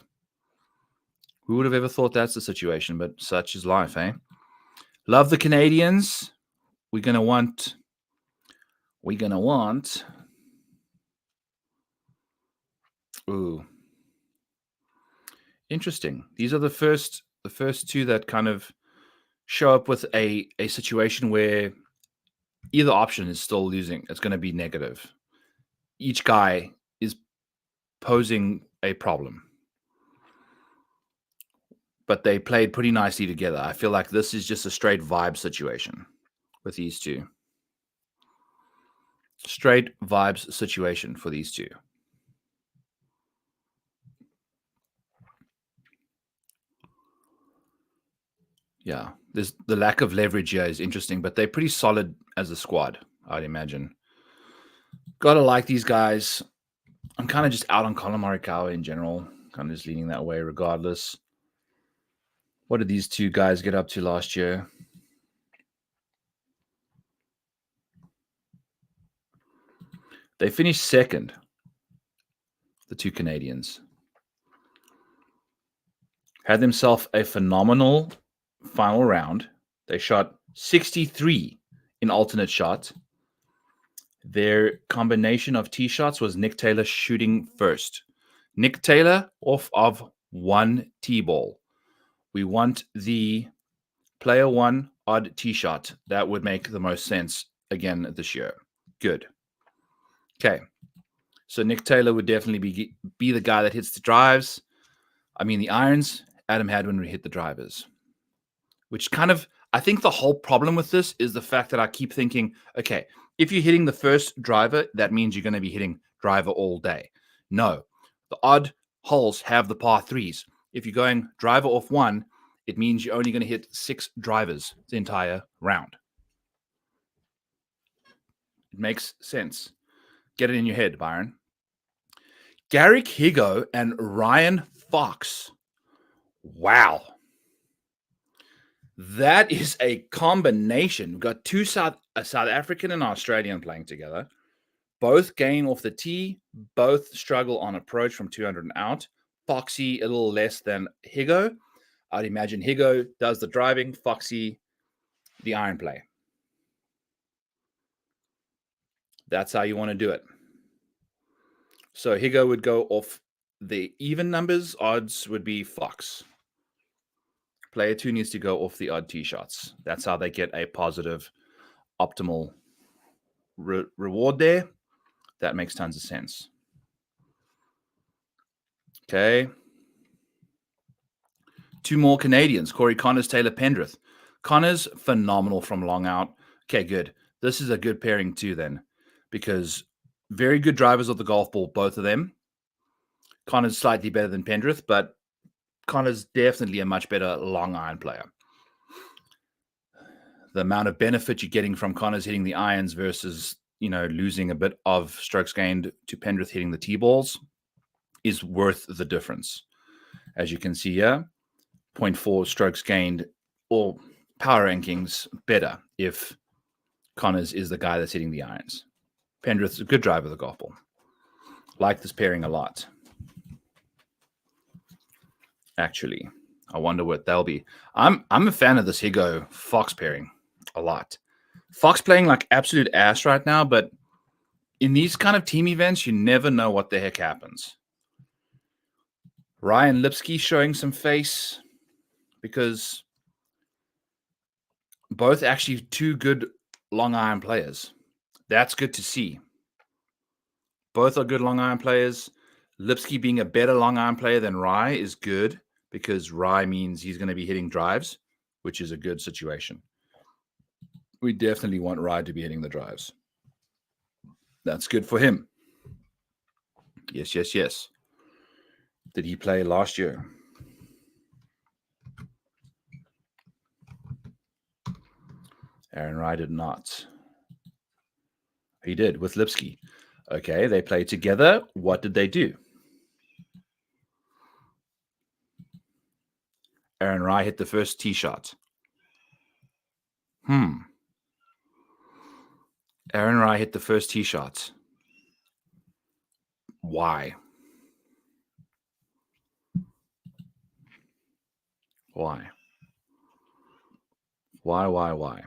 Who would have ever thought that's the situation, but such is life, eh? Love the Canadians. We're going to want... Ooh. Interesting. These are the first two that kind of show up with a situation where either option is still losing. It's going to be negative. Each guy is posing a problem. But they played pretty nicely together. I feel like this is just a straight vibe situation with these two. Straight vibes situation for these two. Yeah, there's the lack of leverage here is interesting, but they're pretty solid as a squad, I'd imagine. Gotta like these guys. I'm kind of just out on Colin Morikawa in general. Kind of just leaning that way regardless. What did these two guys get up to last year? They finished second, the two Canadians. Had themselves a phenomenal final round. They shot 63 in alternate shot. Their combination of tee shots was Nick Taylor shooting first. Nick Taylor off of one tee ball. We want the player 1 odd tee shot. That would make the most sense again this year. Good. Okay. So Nick Taylor would definitely be the guy that hits the drives. The irons, Adam Hadwin would hit the drivers. Which kind of, I think the whole problem with this is the fact that I keep thinking, okay, if you're hitting the first driver, that means you're going to be hitting driver all day. No, the odd holes have the par 3s. If you're going driver off 1, it means you're only going to hit 6 drivers the entire round. It makes sense. Get it in your head, Byron. Garrick Higo and Ryan Fox. Wow. That is a combination. We've got two South African and Australian playing together. Both gain off the tee. Both struggle on approach from 200 and out. Foxy a little less than Higo. I'd imagine Higo does the driving. Foxy, the iron play. That's how you want to do it. So Higo would go off the even numbers. Odds would be Fox. Player 2 needs to go off the odd tee shots. That's how they get a positive, optimal reward there. That makes tons of sense. Okay. 2 more Canadians. Corey Connors, Taylor Pendrith. Connors, phenomenal from long out. Okay, good. This is a good pairing too then, because very good drivers of the golf ball, both of them. Connors slightly better than Pendrith, but Connor's definitely a much better long iron player. The amount of benefit you're getting from Connors hitting the irons versus, losing a bit of strokes gained to Pendrith hitting the tee balls is worth the difference. As you can see here, 0.4 strokes gained or power rankings better if Connors is the guy that's hitting the irons. Pendrith's a good driver of the golf ball. Like this pairing a lot. actually. I wonder what they'll be. I'm a fan of this Higo Fox pairing a lot. Fox playing like absolute ass right now, but in these kind of team events, you never know what the heck happens. Ryan Lipsky showing some face because both actually two good long iron players. That's good to see. Both are good long iron players. Lipsky being a better long iron player than Rye is good because Rye means he's going to be hitting drives, which is a good situation. We definitely want Rye to be hitting the drives. That's good for him. Yes, yes, yes. Did he play last year? Aaron Rye did not. He did with Lipsky. Okay, they played together. What did they do? Aaron Rye hit the first tee shot. Aaron Rye hit the first tee shot. Why? Why? Why? Why?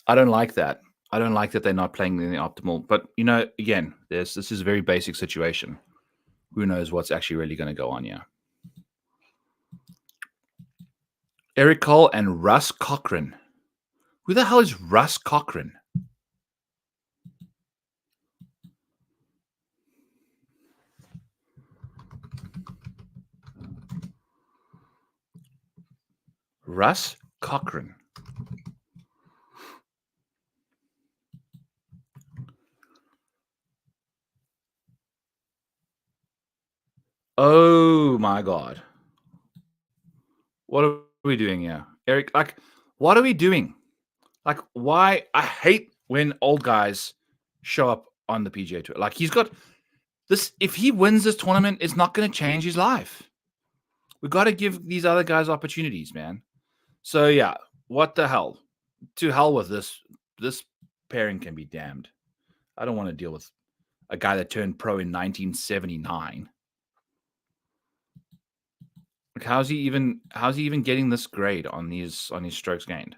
I don't like that. I don't like that they're not playing in the optimal. But, again, this is a very basic situation. Who knows what's actually really going to go on here? Eric Cole and Russ Cochran. Who the hell is Russ Cochran? Russ Cochran. Oh my God. What are we doing here? Eric, what are we doing? Why? I hate when old guys show up on the PGA Tour. He's got this. If he wins this tournament, it's not going to change his life. We got to give these other guys opportunities, man. So yeah, what the hell? To hell with this. This pairing can be damned. I don't want to deal with a guy that turned pro in 1979. How's he even getting this grade on his strokes gained?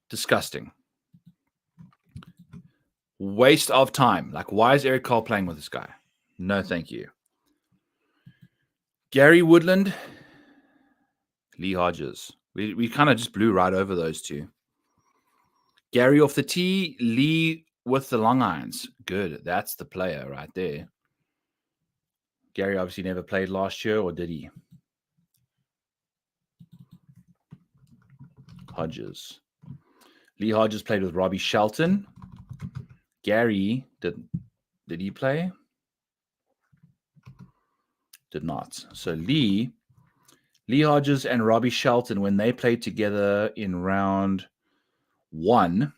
Disgusting. Waste of time. Why is Eric Cole playing with this guy? No, thank you. Gary Woodland, Lee Hodges. We kind of just blew right over those two. Gary off the tee, Lee with the long irons. Good. That's the player right there. Gary obviously never played last year, or did he? Hodges. Lee Hodges played with Robbie Shelton. Gary, did he play? Did not. So Lee Hodges and Robbie Shelton, when they played together in round 1,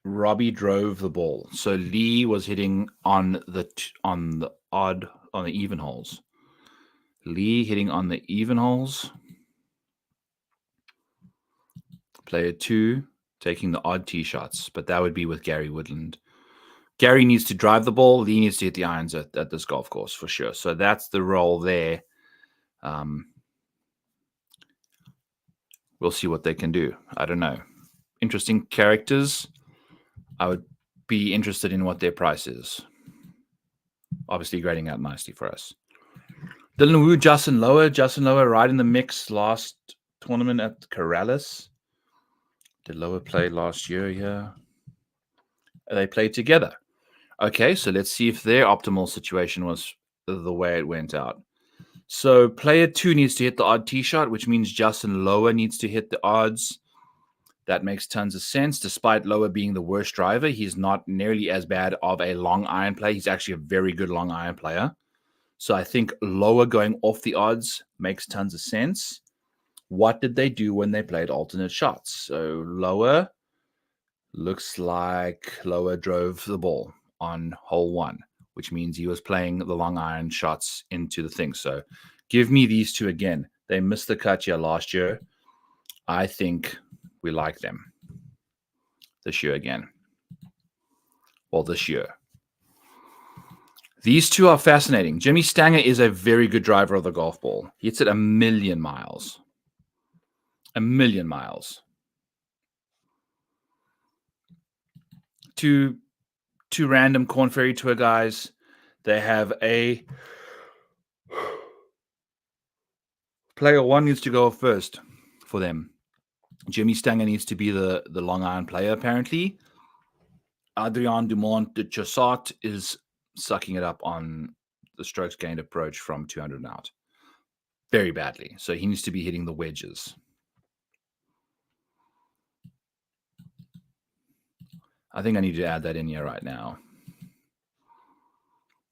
Robbie drove the ball. So Lee was hitting on the even holes. Lee hitting on the even holes. Player 2 taking the odd tee shots, but that would be with Gary Woodland. Gary needs to drive the ball. Lee needs to hit the irons at this golf course for sure. So that's the role there. We'll see what they can do. I don't know. Interesting characters. I would be interested in what their price is. Obviously grading out nicely for us. Dylan Wu, Justin Lower. Justin Lower right in the mix last tournament at Corrales. Did Lower play last year? Yeah. They played together. Okay, so let's see if their optimal situation was the way it went out. So player 2 needs to hit the odd tee shot, which means Justin Lower needs to hit the odds. That makes tons of sense. Despite Lower being the worst driver, he's not nearly as bad of a long iron player. He's actually a very good long iron player. So I think Lower going off the odds makes tons of sense. What did they do when they played alternate shots? So Lower looks like Lower drove the ball on hole 1, which means he was playing the long iron shots into the thing. So give me these two again. They missed the cut here last year. I think we like them. this year again. Well, this year. These two are fascinating. Jimmy Stanger is a very good driver of the golf ball. He hits it 1,000,000 miles. 1,000,000 miles. Two random Corn Ferry Tour guys. They have a player one needs to go first for them. Jimmy Stanger needs to be the Long Iron player, apparently. Adrian Dumont de Chossat is sucking it up on the strokes gained approach from 200 and out. Very badly. So he needs to be hitting the wedges. I think I need to add that in here right now.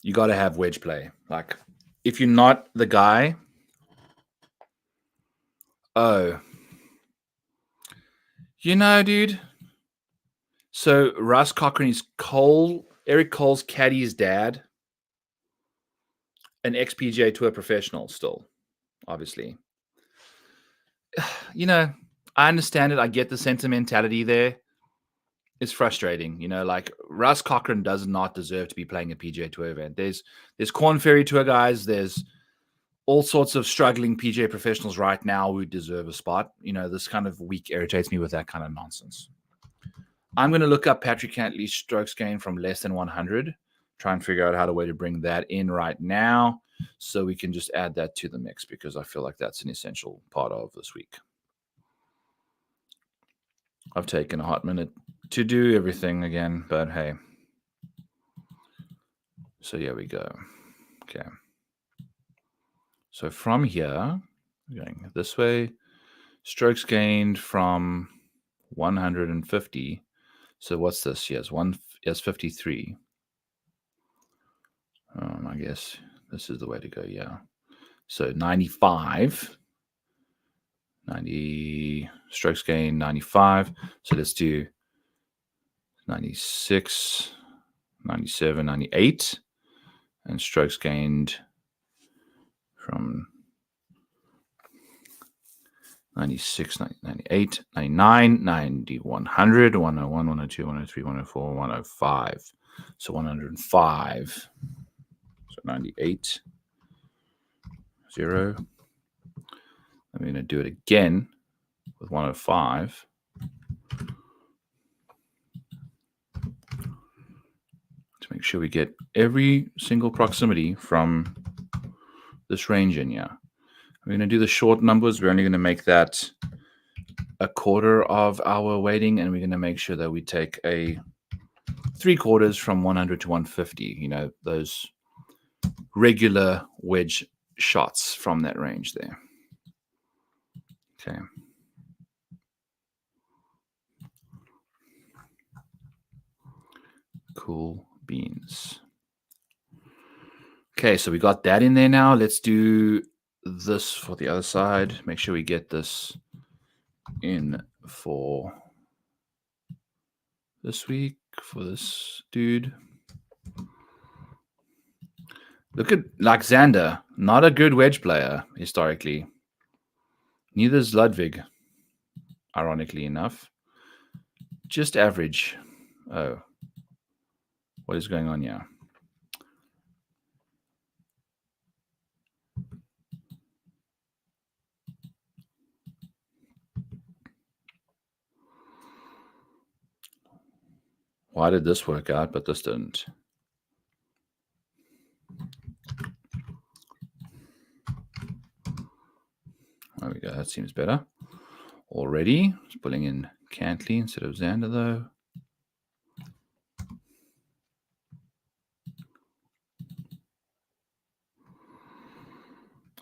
You got to have wedge play. Like, if you're not the guy, dude. So Russ Cochran is Eric Cole's caddy's dad, an ex-PGA Tour professional still, obviously. I understand it. I get the sentimentality there. It's frustrating. Like Russ Cochran does not deserve to be playing a PGA Tour event. There's Corn Ferry Tour guys. There's all sorts of struggling PGA professionals right now who deserve a spot. This kind of week irritates me with that kind of nonsense. I'm going to look up Patrick Cantlay's strokes gained from less than 100. Try and figure out how to bring that in right now so we can just add that to the mix because I feel like that's an essential part of this week. I've taken a hot minute to do everything again, but hey. So here we go. Okay. So from here, going this way, strokes gained from 150. So what's this? Yes, 53. I guess this is the way to go, yeah. So 95. 90 strokes gained, 95. So let's do 96, 97, 98. And strokes gained from 96, 98, 99, 90, 100, 101, 102, 103, 104, 105. So 105. So 98, 0. I'm going to do it again with 105. To make sure we get every single proximity from this range in here. We're going to do the short numbers. We're only going to make that a quarter of our weighting, and we're going to make sure that we take a 3/4 from 100 to 150. Those regular wedge shots from that range there. Okay. Cool beans. Okay, so we got that in there now. Let's do this for the other side. Make sure we get this in for this week for this dude. Look at Xander, not a good wedge player historically. Neither is Ludwig, ironically enough. Just average. Oh, what is going on here? Why did this work out, but this didn't? There we go. That seems better. Already. Just pulling in Cantley instead of Xander, though.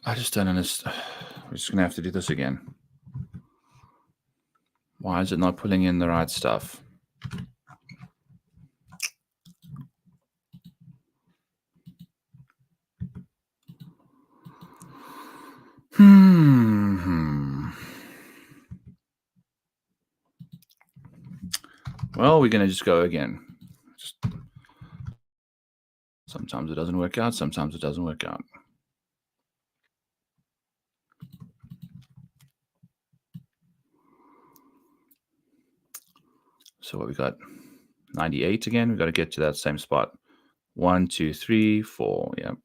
I just don't understand. We're just going to have to do this again. Why is it not pulling in the right stuff? Well, we're going to just go again. Sometimes it doesn't work out. Sometimes it doesn't work out. So what we got? 98 again. We've got to get to that same spot. 1, 2, 3, 4. Yep.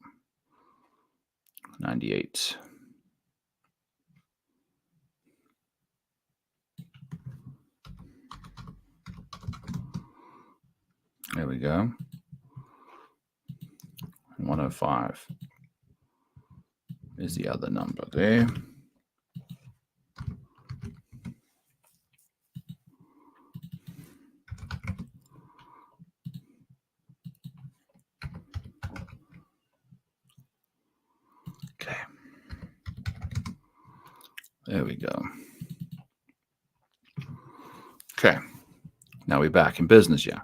98. There we go. 105 is the other number there. Okay. There we go. Okay. Now we're back in business, yeah.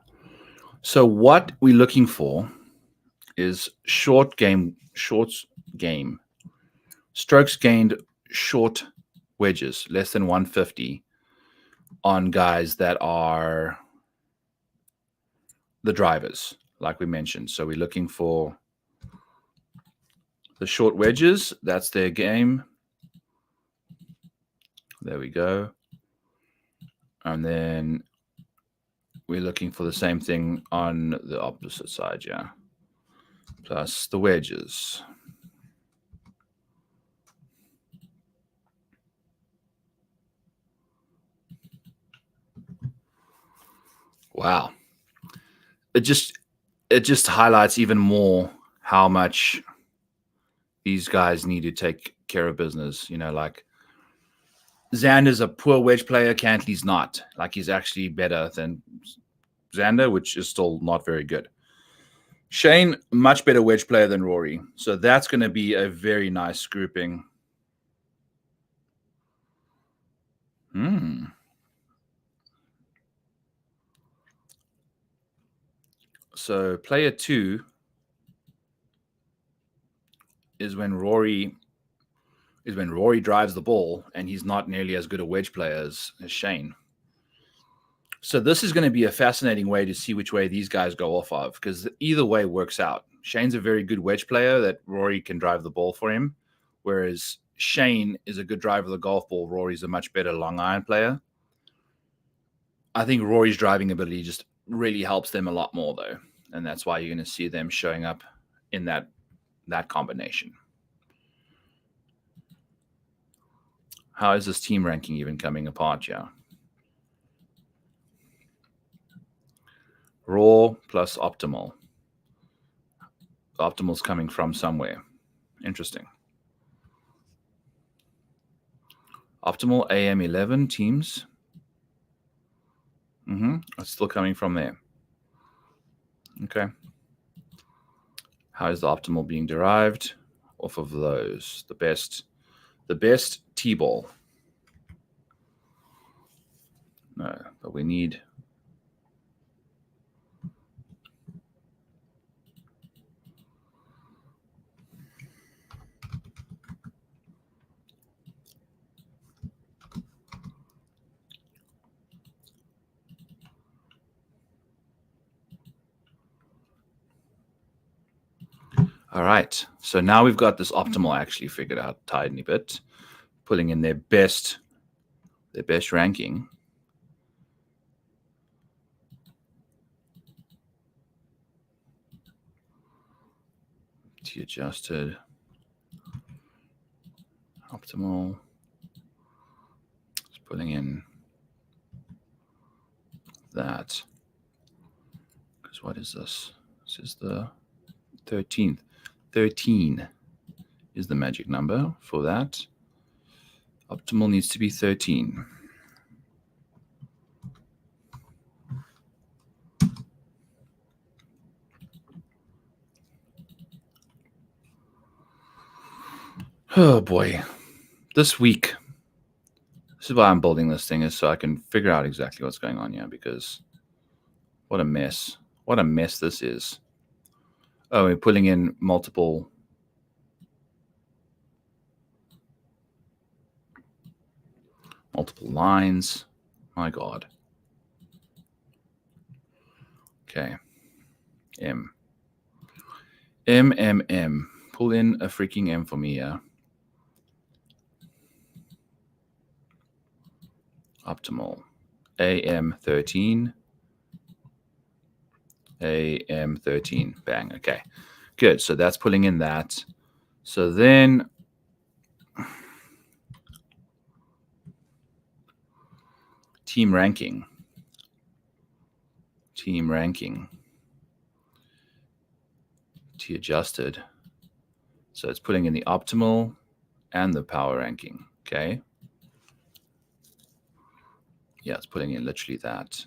So what we're looking for is shorts game, strokes gained short wedges, less than 150 on guys that are the drivers, like we mentioned. So we're looking for the short wedges. That's their game. There we go. And then we're looking for the same thing on the opposite side, yeah. Plus the wedges. Wow. It just highlights even more how much these guys need to take care of business. You know, like Xander's a poor wedge player. Cantley's not. Like, he's actually better than Xander, which is still not very good. Shane, much better wedge player than Rory. So that's going to be a very nice grouping. So player 2 is when Rory drives the ball, and he's not nearly as good a wedge player as Shane. So this is going to be a fascinating way to see which way these guys go off of, because either way works out. Shane's a very good wedge player that Rory can drive the ball for him, whereas Shane is a good driver of the golf ball. Rory's a much better long iron player. I think Rory's driving ability just really helps them a lot more, though, and that's why you're going to see them showing up in that combination. How is this team ranking even coming apart, yeah? Raw plus optimal. Optimal's coming from somewhere. Interesting. Optimal AM11 teams. It's still coming from there. Okay. How is the optimal being derived? Off of those. The best T-ball. No, but we need... All right. So now we've got this optimal actually figured out a tiny bit, pulling in their best ranking. T adjusted. Optimal. Just putting in that. Because what is this? This is the 13th. 13 is the magic number for that. Optimal needs to be 13. Oh boy. This week, this is why I'm building this thing, is so I can figure out exactly what's going on here, because what a mess. What a mess this is. Oh, we're pulling in multiple lines. My God. Okay. M. Pull in a freaking M for me, yeah. Optimal. AM13. AM13. Bang. Okay. Good. So that's pulling in that. So then team ranking. Team ranking. T adjusted. So it's putting in the optimal and the power ranking. Okay. Yeah, it's putting in literally that.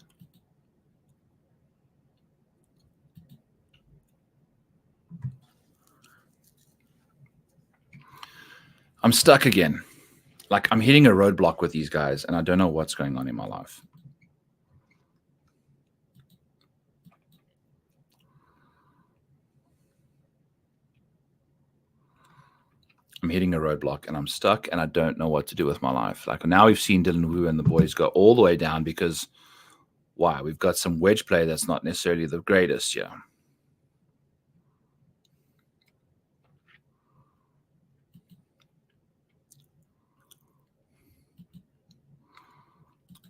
I'm stuck again. Like I'm hitting a roadblock with these guys, and I don't know what's going on in my life. I'm hitting a roadblock and I'm stuck and I don't know what to do with my life. Like now we've seen Dylan Wu and the boys go all the way down because why? We've got some wedge play that's not necessarily the greatest. Yeah.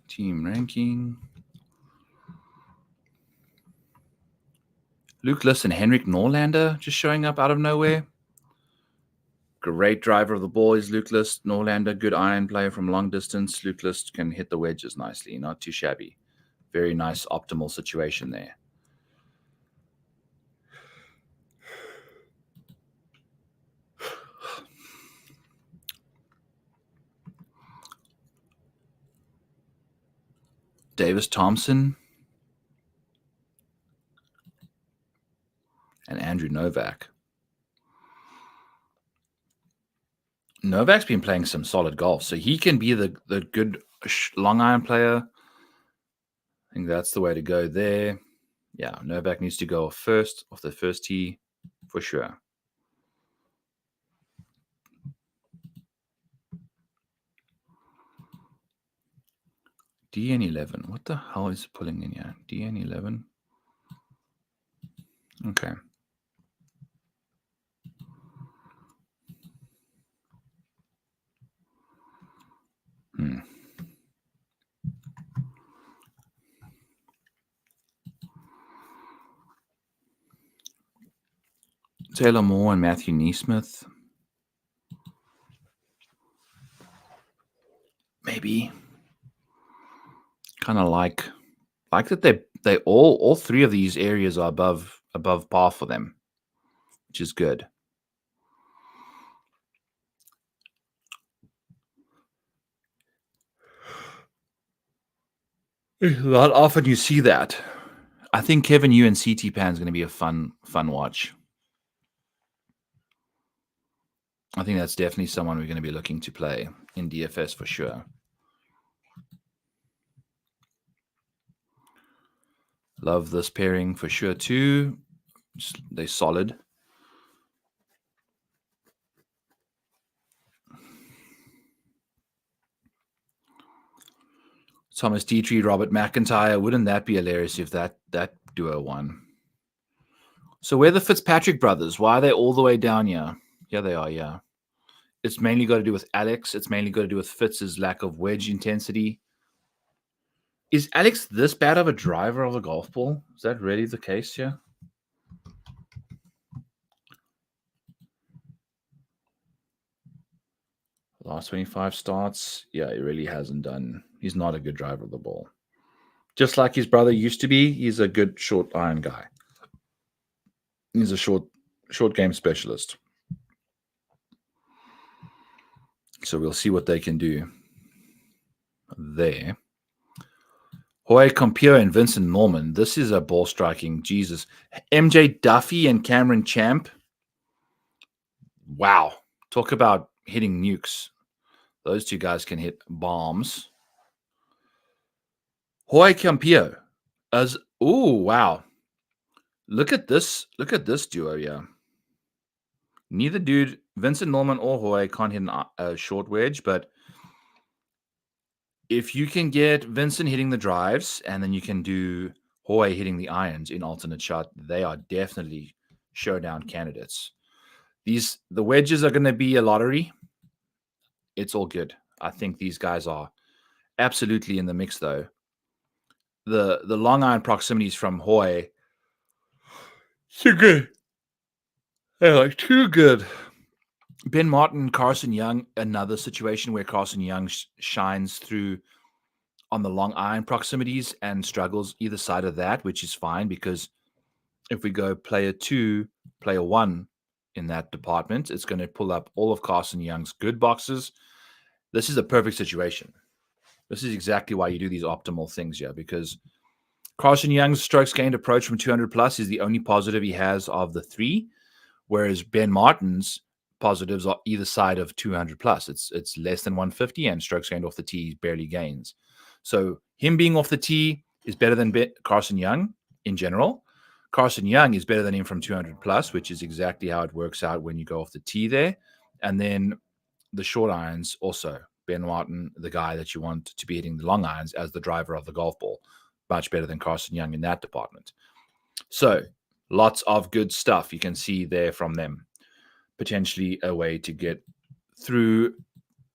Team ranking. Luke List and Henrik Norlander just showing up out of nowhere. Great driver of the ball is Luke List. Norlander, good iron player from long distance. Luke List can hit the wedges nicely, not too shabby. Very nice optimal situation there. Davis Thompson and Andrew Novak. Novak's been playing some solid golf, so he can be the good long iron player. I think that's the way to go there. Yeah, Novak needs to go off the first tee for sure. DN11. What the hell is it pulling in here? DN11. Okay. Taylor Moore and Matthew Neesmith. Maybe. Kind of like that they all three of these areas are above par for them, which is good. Not often you see that. I think Kevin Yu and CT Pan is going to be a fun watch. I think that's definitely someone we're going to be looking to play in DFS for sure. Love this pairing for sure too. They're solid. Thomas Dietrich, Robert McIntyre. Wouldn't that be hilarious if that duo won? So where are the Fitzpatrick brothers? Why are they all the way down here? Yeah, they are, yeah. It's mainly got to do with Alex. It's mainly got to do with Fitz's lack of wedge intensity. Is Alex this bad of a driver of the golf ball? Is that really the case here? Last 25 starts. Yeah, he really hasn't done. He's not a good driver of the ball. Just like his brother used to be, he's a good short iron guy. He's a short game specialist. So we'll see what they can do there. Hoy Compio and Vincent Norman. This is a ball striking. Jesus. MJ Duffy and Cameron Champ. Wow. Talk about hitting nukes. Those two guys can hit bombs. Hoy Campio. Wow. Look at this duo, yeah. Neither dude, Vincent Norman or Hoy, can't hit a short wedge, but if you can get Vincent hitting the drives and then you can do Hoy hitting the irons in alternate shot, they are definitely showdown candidates. The wedges are going to be a lottery. It's all good. I think these guys are absolutely in the mix, though. The long iron proximities from Hoy Too good. Yeah, like too good. Ben Martin, Carson Young, another situation where Carson Young shines through on the long iron proximities and struggles either side of that, which is fine because if we go player 2, player 1 in that department, it's going to pull up all of Carson Young's good boxes. This is a perfect situation. This is exactly why you do these optimal things here, because Carson Young's strokes gained approach from 200 plus is the only positive he has of the three, whereas Ben Martin's positives are either side of 200 plus. It's less than 150, and strokes gained off the tee barely gains. So him being off the tee is better than Carson Young in general. Carson Young is better than him from 200 plus, which is exactly how it works out when you go off the tee there. And then the short irons also. Ben Martin, the guy that you want to be hitting the long irons as the driver of the golf ball, much better than Carson Young in that department. So lots of good stuff you can see there from them. Potentially a way to get through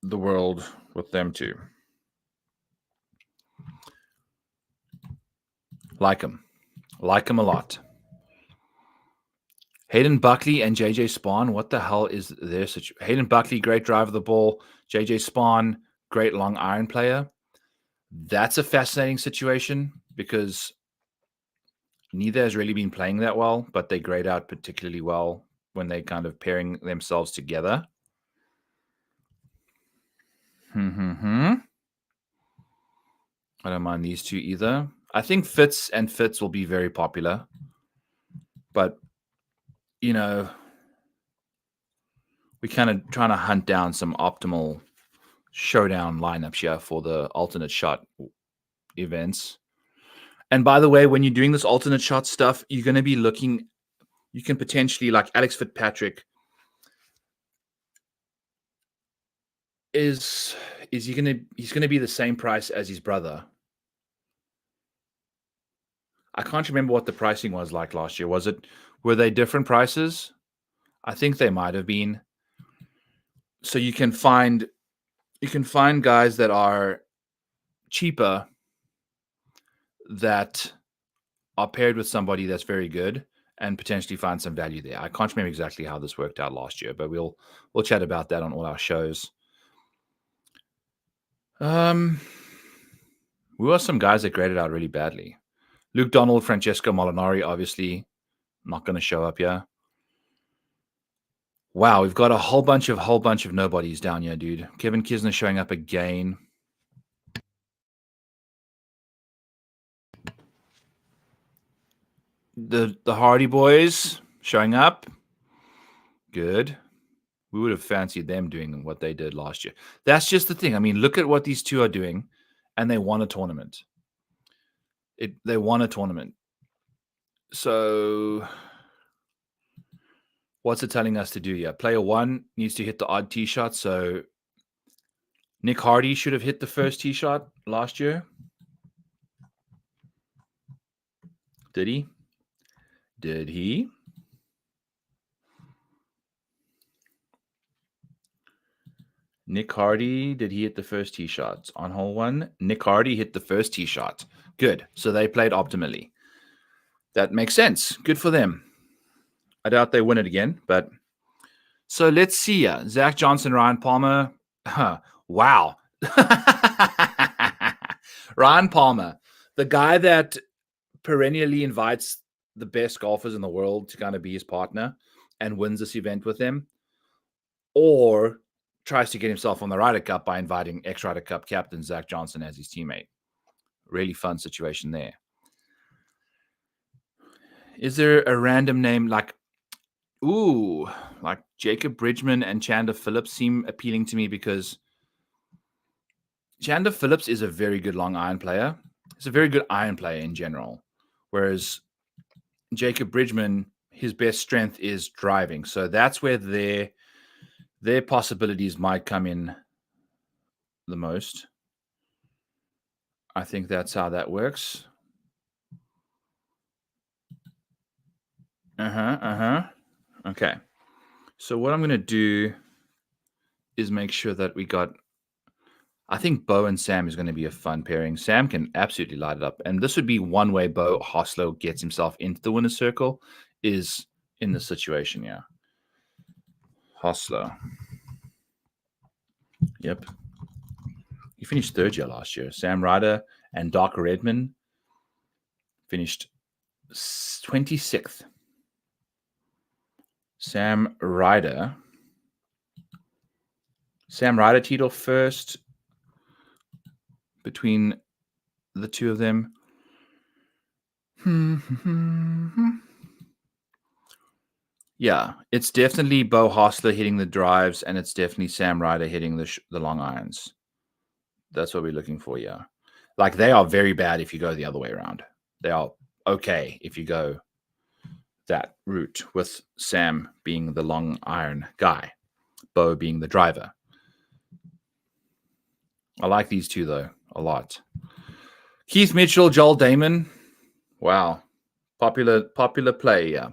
the world with them too. Like them a lot. Hayden Buckley and JJ Spawn, what the hell is their situation? Hayden Buckley, great driver of the ball. JJ Spawn, great long iron player. That's a fascinating situation because neither has really been playing that well, but they grade out particularly well when they kind of pairing themselves together. I don't mind these two either. I think Fitz will be very popular. But, you know, we kind of trying to hunt down some optimal showdown lineups here for the alternate shot events. And by the way, when you're doing this alternate shot stuff, you're going to be looking, you can potentially, like Alex Fitzpatrick, he's gonna be the same price as his brother. I can't remember what the pricing was like last year. Were they different prices? I think they might have been. So you can find guys that are cheaper that are paired with somebody that's very good and potentially find some value there. I can't remember exactly how this worked out last year, but we'll chat about that on all our shows. Who are some guys that graded out really badly? Luke Donald, Francesco Molinari, obviously not going to show up here. Wow, we've got a whole bunch of nobodies down here, dude. Kevin Kisner showing up again. The Hardy Boys showing up. Good. We would have fancied them doing what they did last year. That's just the thing. I mean, look at what these two are doing, and they won a tournament. They won a tournament. So what's it telling us to do here? Player 1 needs to hit the odd tee shot. So Nick Hardy should have hit the first tee shot last year. Did he? Did he? Nick Hardy, did he hit the first tee shot? On hole 1, Nick Hardy hit the first tee shot. Good. So they played optimally. That makes sense. Good for them. I doubt they win it again, but so let's see. Zach Johnson, Ryan Palmer. Wow. Ryan Palmer, the guy that perennially invites the best golfers in the world to kind of be his partner and wins this event with them, or tries to get himself on the Ryder Cup by inviting ex-Ryder Cup captain Zach Johnson as his teammate. Really fun situation there. Is there a random name like Jacob Bridgman and Chandler Phillips seem appealing to me because Chandler Phillips is a very good long iron player. He's a very good iron player in general. Whereas Jacob Bridgman, his best strength is driving. So that's where their possibilities might come in the most. I think that's how that works. Okay. So what I'm going to do is make sure that we got, I think Bo and Sam is going to be a fun pairing. Sam can absolutely light it up. And this would be one way Bo Hoslow gets himself into the winner's circle is in this situation. Yeah. Hostler. Yep. He finished third year last year. Sam Ryder and Darker Redmond finished 26th. Sam Ryder teed off first between the two of them. Yeah, it's definitely Bo Hostler hitting the drives, and it's definitely Sam Ryder hitting the long irons. That's what we're looking for, yeah. Like, they are very bad if you go the other way around. They are okay if you go that route, with Sam being the long iron guy, Bo being the driver. I like these two, though, a lot. Keith Mitchell, Joel Damon. Wow. Popular play, yeah.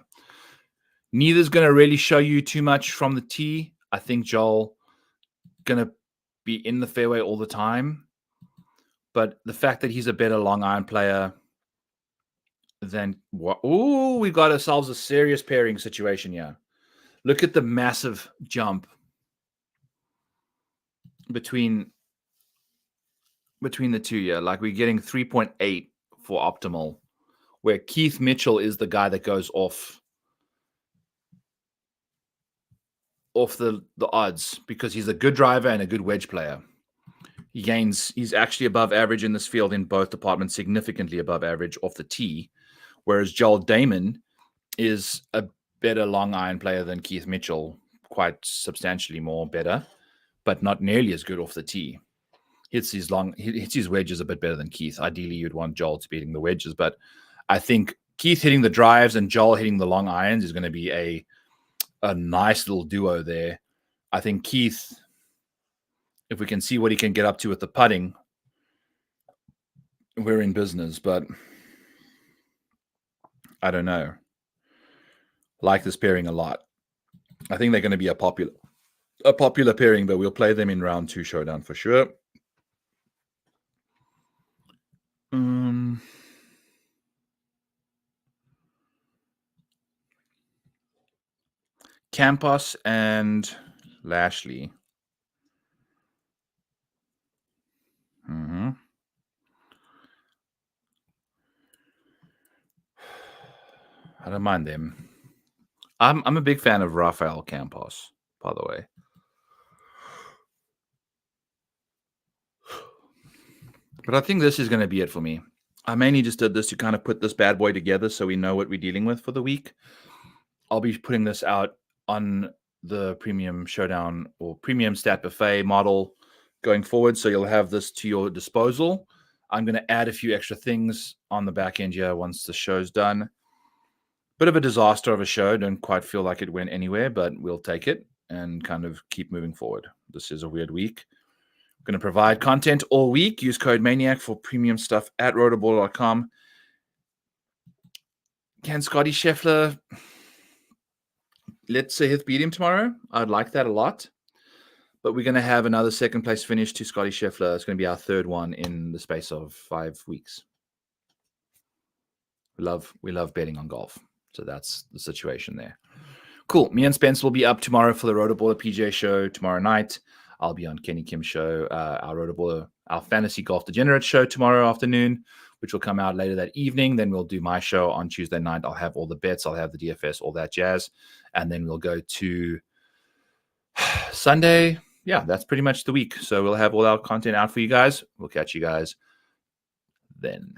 Neither's going to really show you too much from the tee. I think Joel going to be in the fairway all the time. But the fact that he's a better long iron player than what? Ooh, we got ourselves a serious pairing situation here. Look at the massive jump between the two. Yeah, like we're getting 3.8 for optimal, where Keith Mitchell is the guy that goes off the odds because he's a good driver and a good wedge player. He's actually above average in this field in both departments, significantly above average off the tee, whereas Joel Damon is a better long iron player than Keith Mitchell, quite substantially more better, but not nearly as good off the tee. Hits his wedges a bit better than Keith. Ideally, you'd want Joel to be hitting the wedges, but I think Keith hitting the drives and Joel hitting the long irons is going to be a nice little duo there. I think Keith, if we can see what he can get up to with the putting, we're in business, but I don't know. Like this pairing a lot. I think they're going to be a popular pairing, but we'll play them in round 2 showdown for sure. Campos and Lashley. I don't mind them. I'm a big fan of Rafael Campos, by the way. But I think this is going to be it for me. I mainly just did this to kind of put this bad boy together so we know what we're dealing with for the week. I'll be putting this out on the Premium Showdown or Premium Stat Buffet model going forward, so you'll have this to your disposal. I'm going to add a few extra things on the back end here once the show's done. Bit of a disaster of a show. Don't quite feel like it went anywhere, but we'll take it and kind of keep moving forward. This is a weird week. I'm going to provide content all week. Use code Maniac for premium stuff at rotoballer.com. Can Scotty Scheffler, let's say, beat him tomorrow? I'd like that a lot. But we're going to have another second place finish to Scotty Scheffler. It's going to be our third one in the space of 5 weeks. We love betting on golf. So that's the situation there. Cool. Me and Spence will be up tomorrow for the Rotoballer PGA show tomorrow night. I'll be on Kenny Kim's show, our Fantasy Golf Degenerate show tomorrow afternoon, which will come out later that evening. Then we'll do my show on Tuesday night. I'll have all the bets. I'll have the DFS, all that jazz. And then we'll go to Sunday. Yeah, that's pretty much the week. So we'll have all our content out for you guys. We'll catch you guys then.